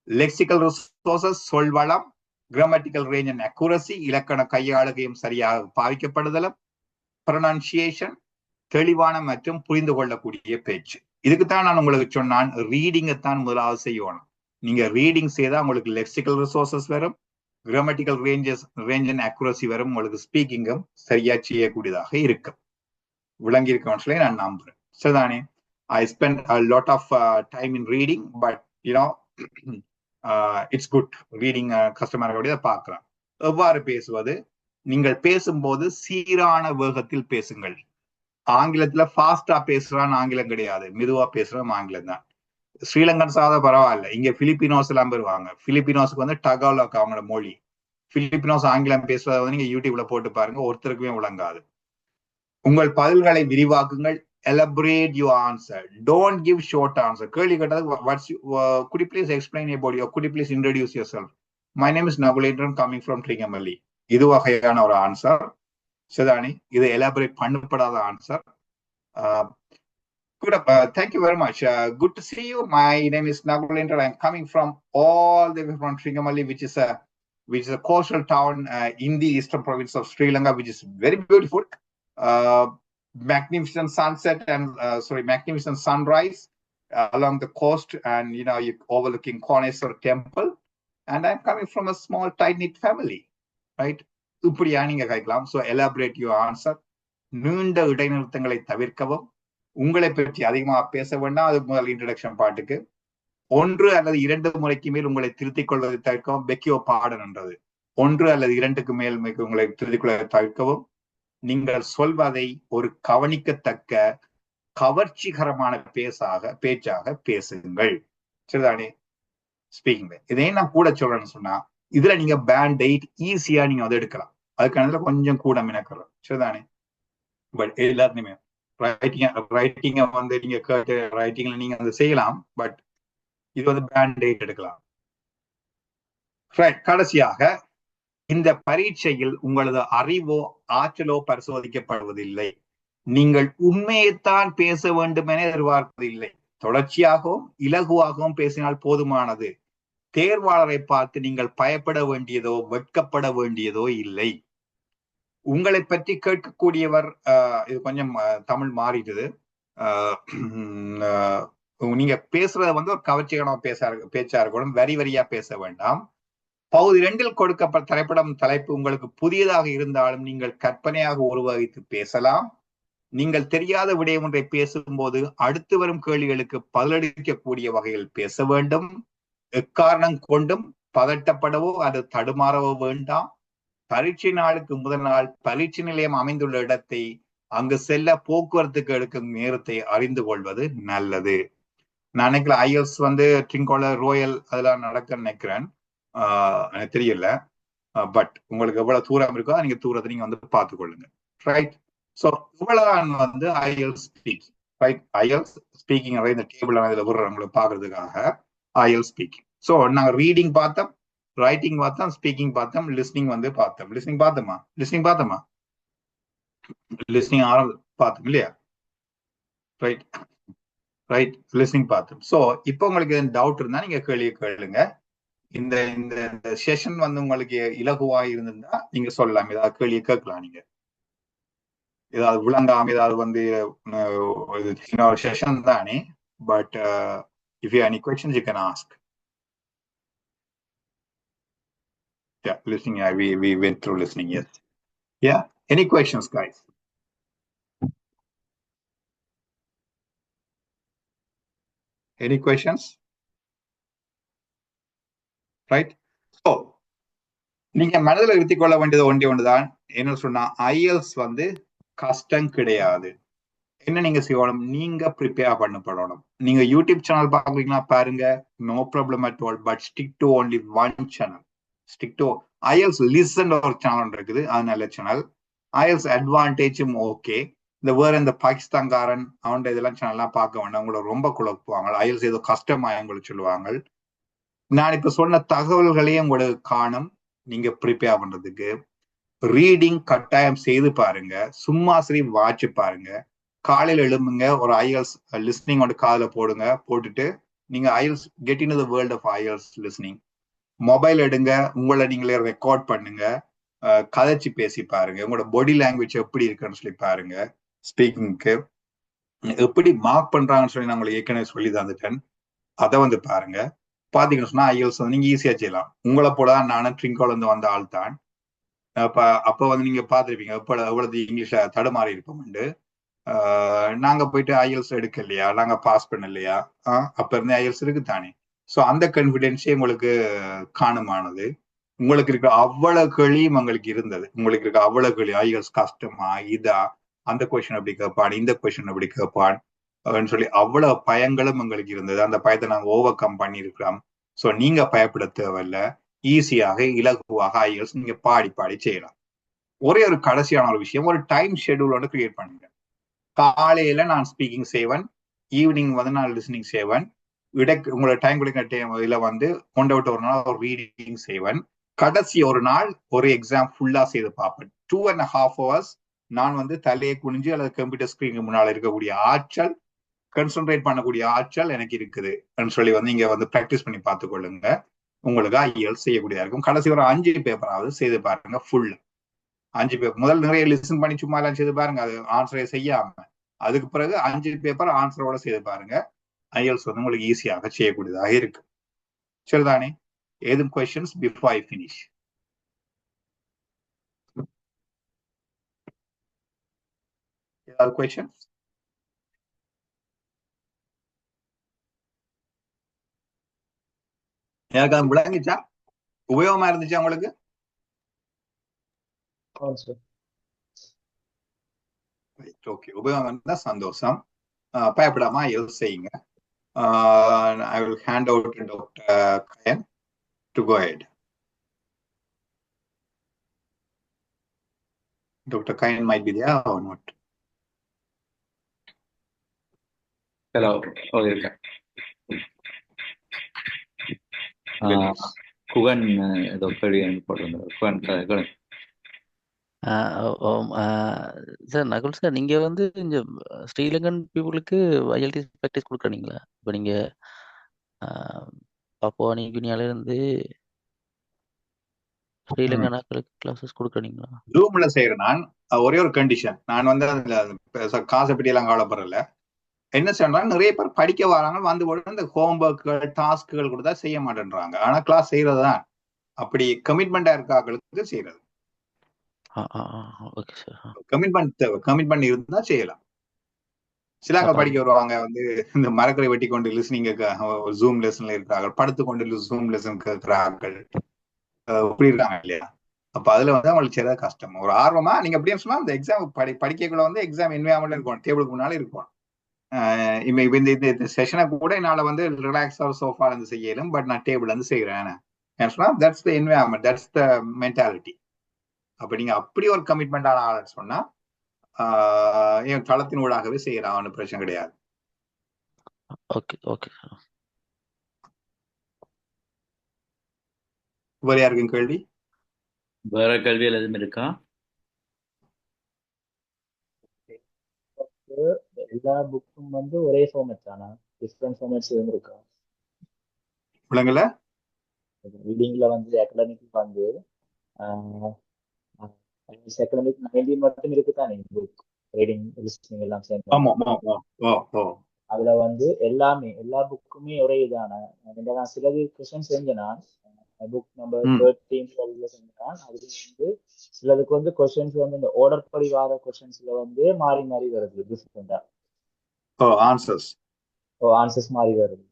Lexical resources, சொல்வளம், கிராமட்டிக்கல் ரேஞ்ச் அண்ட் அக்குரசி, இலக்கண கையாளுகையும் சரியாக பாவிக்கப்படுதலும், ப்ரொனன்சியேஷன், தெளிவான மற்றும் புரிந்து கொள்ளக்கூடிய பேச்சு. இதுக்குத்தான் நான் உங்களுக்கு சொன்னான், ரீடிங்கத்தான் முதலாவது செய்யணும். நீங்க ரீடிங் செய்தா உங்களுக்கு லெக்சிக்கல் ரிசோர்சஸ் வரும், கிராமட்டிக்கல் ரேஞ்ச் அண்ட் அக்குரசி வரும், உங்களுக்கு ஸ்பீக்கிங்கும் சரியா செய்யக்கூடியதாக இருக்கும். விளங்கி இருக்க நான் நம்புறேன். சரிதானே? I spent a lot of time in reading, but you know it's good reading customer பார்க்கலாம். எவ்வாறு பேசுவது? நீங்கள் பேசும்போது சீரான வேகத்தில் பேசுங்கள். ஆங்கிலத்துல ஃபாஸ்டா பேசுறான்னு ஆங்கிலம் கிடையாது, மெதுவா பேசுறோம் ஆங்கிலம் தான். ஸ்ரீலங்கன் சாதா பரவாயில்ல, இங்க பிலிப்பினோஸ் எல்லாம் பெறுவாங்க. பிலிப்பினோஸுக்கு வந்து டகாலாக் அவங்களோட மொழி. பிலிப்பினோஸ் ஆங்கிலம் பேசுறத வந்து நீங்க யூடியூப்ல போட்டு பாருங்க, ஒருத்தருக்குமே விளங்காது. உங்கள் பதில்களை விரிவாக்குங்கள். Elaborate your answer. Don't give short answer. கேள்வி கேட்டது could you please explain about your, could you please introduce yourself? My name is Nagulatran coming from Tringamalli. இது வகையான ஒரு ஆன்சர். சரிதானே? இது எலாபரேட் பண்ணப்படாத answer. Good. Thank you very much. Good to see you. My name is Nagulatran. I'm coming from all the way from Tringamalli, which is a coastal town in the eastern province of Sri Lanka, which is very beautiful. Magnificent sunset and magnificent sunrise along the coast, and you overlooking Koneswar temple. And I'm coming from a small tight knit family, right? இப்படியா நீங்க கேட்கலாம். So elaborate your answer. நீண்ட இடைநிறுத்தங்களை தவிர்க்கவும். உங்களை பற்றி அதிகமாக பேச வேண்டாம். அதுக்கு முதல் இன்ட்ரடக்ஷன் பாட்டுக்கு 1 அல்லது 2 முறைக்கு மேல் உங்களை திருத்திக் கொள்வதை தவிர்க்கவும். பெக்கியோ பாடன் என்றது 1 அல்லது 2க்கு மேல் உங்களை திருத்திக் கொள்வதை தவிர்க்கவும். நீங்கள் சொல்வதை ஒரு கவனிக்கத்தக்க கவர்ச்சிகரமான பேச்சாக பேசுங்கள். சரிதானே? ஸ்பீக்கிங். இதை நான் கூட சொல்றேன்னு சொன்னா, இதுல நீங்க பேண்ட்-எய்ட் ஈஸியா நீங்க அதை எடுக்கலாம். அதுக்கான கொஞ்சம் கூட மினக்கிறோம். சரிதானே? பட் எல்லாத்துலயுமே ரைட்டிங்க வந்து நீங்க கேட்டு ரைட்டிங்ல நீங்க அதை செய்யலாம். பட் இது வந்து பேண்ட்-எய்ட் எடுக்கலாம். கடைசியாக, இந்த பரீட்சையில் உங்களது அறிவோ ஆற்றலோ பரிசோதிக்கப்படுவதில்லை. நீங்கள் உண்மையைத்தான் பேச வேண்டும் என எதிர்பார்ப்பதில்லை. தொடர்ச்சியாகவும் இலகுவாகவும் பேசினால் போதுமானது. தேர்வாளரை பார்த்து நீங்கள் பயப்பட வேண்டியதோ வெட்கப்பட வேண்டியதோ இல்லை. உங்களை பற்றி கேட்கக்கூடியவர், இது கொஞ்சம் தமிழ் மாறிடுது. நீங்க பேசுறத வந்து ஒரு கவர்ச்சிகரமான பேச்சா இருக்கணும். வரி வரியா பேச வேண்டாம். பகுதி 2ல் கொடுக்கப்பட்ட திரைப்படம் தலைப்பு உங்களுக்கு புதியதாக இருந்தாலும் நீங்கள் கற்பனையாக உருவகித்து பேசலாம். நீங்கள் தெரியாத விடயம் ஒன்றை பேசும்போது அடுத்து வரும் கேள்விகளுக்கு பதிலளிக்கக்கூடிய வகையில் பேச வேண்டும். எக்காரணம் கொண்டும் பதட்டப்படவோ அது தடுமாறவோ வேண்டாம். பரீட்சை நாளுக்கு முதல் நாள் பரீட்சை நிலையம் அமைந்துள்ள இடத்தை, அங்கு செல்ல போக்குவரத்துக்கு எடுக்கும் நேரத்தை அறிந்து கொள்வது நல்லது. நான் நினைக்கல ஐஎல்ஸ் வந்து ட்ரிங்கோல ரோயல் அதெல்லாம் நடக்க நினைக்கிறேன். எனக்கு தெரியல. பட் உங்களுக்கு எவ்வளவு தூரம் இருக்கோ நீங்க தூரத்தை நீங்க வந்து பார்த்து கொள்ளுங்க. ரைட்? ஸோ இவ்வளவுதான் வந்து ஐஎல்ஸ் ஸ்பீக்கிங். ரைட்? ஐஎல்ஸ் ஸ்பீக்கிங் இந்த டேபிள் இதுல விடுறவங்களை பாக்குறதுக்காக ஐஎல்ஸ் ஸ்பீக்கிங். ஸோ நாங்க ரீடிங் பார்த்தோம், ரைட்டிங் பார்த்தோம், ஸ்பீக்கிங் பார்த்தோம், லிஸ்னிங் வந்து பார்த்தோம். லிஸ்னிங் பார்த்தோமா? லிஸ்னிங் பார்த்தோம் இல்லையா? ரைட் ரைட் லிஸ்னிங் பார்த்தோம். ஸோ இப்போ உங்களுக்கு டவுட் இருந்தா நீங்க கேளுங்க. இந்த செஷன் வந்து உங்களுக்கு இலகுவா இருந்திருந்தா நீங்க சொல்லலாம், ஏதாவது கேள்வி கேட்கலாம். நீங்க ஏதாவது விளங்காம ஏதாவது வந்து செஷன் தானே. But if you have any questions you can ask. Yeah, listening. Yeah, we went through listening. Yes. Yeah. Any questions, guys? Any questions? Right? So நீங்க மனதில் நிறுத்திக் கொள்ள வேண்டியது ஒன்றுதான். என்ன சொன்னா, ஐஎல்ஸ் வந்து கஷ்டம் கிடையாது. என்ன நீங்க செய்யணும், நீங்க ப்ரிப்பேர் பண்ணப்படணும். நீங்க யூடியூப் சேனல் பாக்குறீங்களா, பாருங்க, no problem at all. But stick to only one channel. Stick to IELTS listen ஒரு சேனல் இருக்குது, அது நல்ல சேனல். ஐஎல்ஸ் அட்வான்டேஜும் ஓகே. இந்த வேற இந்த பாகிஸ்தான்காரன் அவன் இதெல்லாம் சேனல்லாம் பார்க்க வேண்டாம், உங்களை ரொம்ப குழப்புவாங்க. ஐஎல்ஸ் ஏதோ கஷ்டமா உங்களுக்கு சொல்லுவாங்க. நான் இப்ப சொன்ன தகவல்களையும் உங்களுக்கு காணும். நீங்க ப்ரிப்பேர் பண்றதுக்கு ரீடிங் கட்டாயம் செய்து பாருங்க. சும்மா சரி வாட்ச் பாருங்க. காலையில் எழும்புங்க, ஒரு ஐஎல்ஸ் லிஸ்னிங் வந்து காதுல போடுங்க. போட்டுட்டு நீங்க IELTS get in the world of IELTS listening. Mobile எடுங்க, உங்களை நீங்களே ரெக்கார்ட் பண்ணுங்க, கதைச்சு பேசி பாருங்க. உங்களோட பாடி லாங்குவேஜ் எப்படி இருக்குன்னு சொல்லி பாருங்க. ஸ்பீக்கிங்க்கு எப்படி மார்க் பண்றாங்கன்னு சொல்லி நான் உங்களுக்கு ஏற்கனவே சொல்லி தந்துட்டேன். அதை வந்து பாருங்க. பாத்தீங்கன்னு சொன்னா ஐஎல்ஸ் வந்து நீங்க ஈஸியா செய்யலாம். உங்களை போலதான் நானும் ட்ரிங்கோல இருந்து வந்த ஆள் தான். அப்ப வந்து நீங்க பாத்துருப்பீங்க எவ்வளவு இங்கிலீஷ்ல தடுமாறி இருப்போம்ண்டு. நாங்க போயிட்டு ஐஎல்ஸ் எடுக்க இல்லையா, நாங்க பாஸ் பண்ண இல்லையா, அப்ப இருந்து ஐஎல்ஸ் இருக்கு தானே. ஸோ அந்த கான்ஃபிடென்ஸே உங்களுக்கு காணுமானது. உங்களுக்கு இருக்கிற அவ்வளவு கேள்வியும் உங்களுக்கு இருந்தது. உங்களுக்கு இருக்க அவ்வளவு கேள்வி ஐஎல்ஸ் கஷ்டமா இதா, அந்த கொஸ்டின் அப்படி கேட்பான், இந்த கொஸ்டின் அப்படி கேட்பான் சொல்லி அவ்வளவு பயங்களும் எங்களுக்கு இருந்தது. அந்த பயத்தை நாங்க ஓவர் கம் பண்ணியிருக்கிறோம். ஸோ நீங்க பயப்பட தேவையில்ல. ஈஸியாக இலகுவாக ஐஎல்ஸ் நீங்க பாடி பாடி செய்யலாம். ஒரே ஒரு கடைசியான ஒரு விஷயம், ஒரு டைம் ஷெடியூல் கிரியேட் பண்ணுங்க. காலையில நான் ஸ்பீக்கிங் செய்வேன், ஈவினிங் வந்து நான் லிசனிங் செய்வேன், உங்களோட டைம் கொடுக்கிற டைம்ல வந்து கொண்டு விட்டு ஒரு நாள் ஒரு ரீடிங் செய்வேன். கடைசி ஒரு நாள் ஒரு எக்ஸாம் ஃபுல்லா செய்து பார்ப்பேன். 2.5 hours நான் வந்து தலையை குனிஞ்சு அல்லது கம்ப்யூட்டர் ஸ்கிரீனுக்கு முன்னால் இருக்கக்கூடிய ஆற்றல், கான்சென்ட்ரேட் பண்ணக்கூடிய ஆற்றல் எனக்கு இருக்குது சொல்லி வந்து இங்க வந்து பிராக்டிஸ் பண்ணி பார்த்துக்கொள்ளுங்க. உங்களுக்கு ஐஎல்ஸ் செய்யக்கூடியதா இருக்கும். கடைசி ஒரு 5 பேப்பராவது செய்து பாருங்க. ஃபுல் 5 பேப்பர் முதல் நிறைய லிசன் பண்ணி சும்மா எல்லாம் செய்து பாருங்க, அது ஆன்சரை செய்யாம. அதுக்கு பிறகு 5 பேப்பர் ஆன்சரோட செய்து பாருங்க. ஐஎல்ஸ் வந்து உங்களுக்கு ஈஸியாக செய்யக்கூடியதாக இருக்கு. சரிதானே? ஏதும் questions before I finish? ஏதாவது questions? எனக்கு அது விளங்கிச்சா? உபயோகமா இருந்துச்சா உங்களுக்கு? ஓகே, உபயோகம் இருந்தா சந்தோஷம். பயப்படாம ஐஎல்ஸ் செய்யுங்க. I will hand over to Dr. Kayan to go ahead. Dr. Kayan might be there or not. Hello. Okay. Guhan ஏதோ கேள்வி போட்டிருந்தார். குகன் சார் நகுல் சார், நீங்கள் வந்து இந்த ஸ்ரீலங்கன் பீப்புளுக்கு ஐஎல்டி ப்ராக்டிஸ் கொடுக்குறீங்களா? இப்போ நீங்கள் பாப்புவா நியூ கினியாவிலேருந்து ஸ்ரீலங்கன் ஆட்களுக்கு கிளாஸஸ் கொடுக்குறீங்களா? ஜூம்ல செய்யறேன் நான். ஒரே ஒரு கண்டிஷன், நான் வந்து காசை பற்றி எல்லாம் கவலைப்படல. என்ன சொல்றாங்க, நிறைய பேர் படிக்க வராங்க, வந்து போட்டு இந்த ஹோம்ஒர்க்குகள் டாஸ்க்குகள் கொடுத்தா செய்ய மாட்டேன்றாங்க. ஆனா கிளாஸ் செய்யறதுதான். அப்படி கமிட்மெண்டா இருக்காங்களுக்கு செய்யறது. Okay sir. கமிட்மெண்ட் தேவை. கமிட்மெண்ட் இருந்தா செய்யலாம். சிலாங்க படிக்க வருவாங்க, வந்து இந்த மரக்கரை வெட்டி கொண்டு லிசனிங் ஜூம் லெசன்ல இருக்கிறார்கள், படுத்துக்கொண்டு ஜூம் லெசன் கேட்கிறார்கள், இப்படி இருக்காங்க இல்லையா? அப்ப அதுல வந்து அவங்களுக்கு செய்யறது கஷ்டம். ஒரு ஆர்வமா நீங்க அப்படியே சொன்னா அந்த எக்ஸாம் படிக்கக்குள்ள வந்து எக்ஸாம் என்விரான்மெண்ட் இருக்கும், டேபிளுக்கு முன்னாலே இருக்கும். இந்த செஷனை கூட என்னால வந்து ரிலாக்ஸா சோஃபால இருந்து செய்யலும், பட் நான் டேபிள் இருந்து செய்யறேன். That's the environment, that's the mentality. அப்ப நீங்க அப்படி ஒரு கமிட்மெண்டான ஆள் சொன்னா என் களத்தின் ஊடாகவே செய்யறான், பிரச்சனை கிடையாது. Okay okay. வேற யாருக்கும் கேள்வி? வேற கேள்விகள் எதுவும் இருக்கா? எல்லா புக்கும் வந்து ஒரே ஃபார்மேட் தானா? டிஃபரண்ட் ஃபார்மேட்ஸ் எதுவும் இருக்கா? பிள்ளைங்கள ரீடிங்ல வந்து அகாடமிக் வந்து அகாடமிக் 19 மட்டும் இருக்குதானே புக், ரீடிங் லிஸ்டிங் எல்லாம் சேர்ந்து. அதுல வந்து எல்லா புக்குமே ஒரே இதான. நான் சிலது கொஸ்டின் செஞ்சேன்னா புக் நம்பர் 13 12 செஞ்சான். அதுல வந்து சிலதுக்கு வந்து கொஸ்டின்ஸ் வந்து இந்த ஆர்டர் படி வர கொஸ்டின்ஸ்ல வந்து மாறி மாறி வருது, டிஃபரெண்டா ஆன்சர்ஸ் மாறி வருது.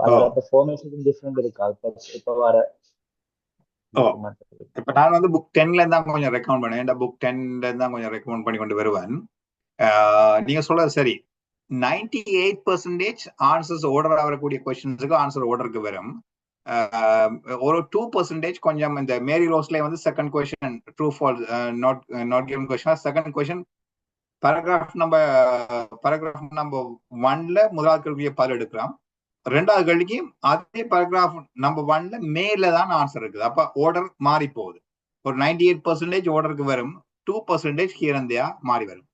அதோட ஃபார்மேஷன் டிஃபரெண்ட் இருக்கு. இப்ப வர இப்ப நான் வந்து புக் 10ல இருந்தா கொஞ்சம் ரெக்கமெண்ட் பண்ணேன். புக் 10ல இருந்தா கொஞ்சம் ரெக்கமெண்ட் பண்ணி கொண்டு வருவேன். நீங்க சொல்றது சரி. 98% ஆன்சர்ஸ் ஆர்டர் வரக்கூடிய கொஸ்டின்ஸுக்கு ஆன்சர் ஆர்டருக்கு வரும். ஒரு 2% கொஞ்சம் இந்த மேரி ரோஸ்ல வந்து second question true false not given question, second question paragraph number 1ல முதலாவது கேள்வியை பதில் எடுக்கலாம். ரெண்டாவது கேள்விக்கு அதே paragraph number 1ல மேல தான் ஆன்சர் இருக்குது. அப்ப ஆர்டர் மாறி போகுது. ஒரு 98% ஆர்டருக்கு வரும், 2% ஹியர் அண்ட் தேர் மாறி வரும்.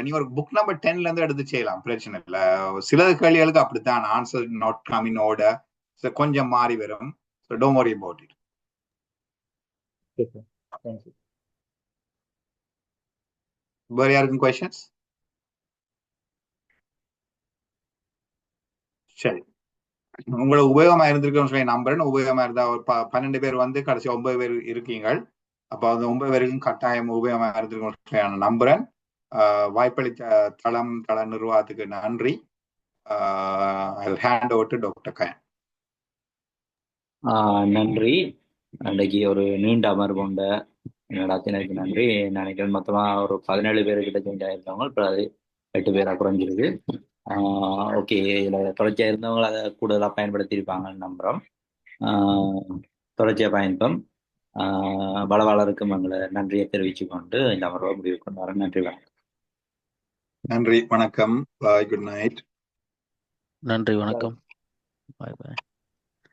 நீங்க ஒரு புக் நம்பர் 10ல இருந்து எடுத்து செய்யலாம், பிரச்சனை இல்லை. சில கேள்விகளுக்கு அப்படித்தான் answer not come in order, கொஞ்சம் மாறி வரும். So don't worry about it. Thank you. வேற யாருக்கும் questions? சரி, உங்களுக்கு உபயோகமா இருந்திருக்குன்னு சொல்லி நம்புறேன். உபயோகமா இருந்தா ஒரு 12 பேர் வந்து கடைசி 9 பேர் இருக்கீங்க. அப்ப அந்த 9 பேருக்கும் கட்டாயம் உபயோகமா இருந்திருக்கும் நம்புறேன். வாய்ப்பளித்த தள நிர்வாகத்துக்கு நன்றி. I'll hand over to Dr. Kayan. நன்றி. அன்றைக்கு ஒரு நீண்ட அமர்வு உண்ட நடத்தினதுக்கு நன்றி. நினைக்கிறேன் மொத்தமாக ஒரு 17 பேர்கிட்ட ஜாயின் ஆயிருந்தவங்க இப்போ அது 8 பேராக குறைஞ்சிருக்கு. ஓகே, இதில் தொடர்ச்சியாக இருந்தவங்க அதை கூடுதலாக பயன்படுத்தியிருப்பாங்கன்னு நம்புகிறோம். தொடர்ச்சியாக பயணிப்போம். வளவாளருக்கும் எங்களை நன்றியை தெரிவித்து கொண்டு இந்த அமர்வை முடிவு கொண்டு வரேன். நன்றி, வணக்கம். நன்றி, வணக்கம். பாய், குட் நைட். நன்றி, வணக்கம். பாய் பாய்.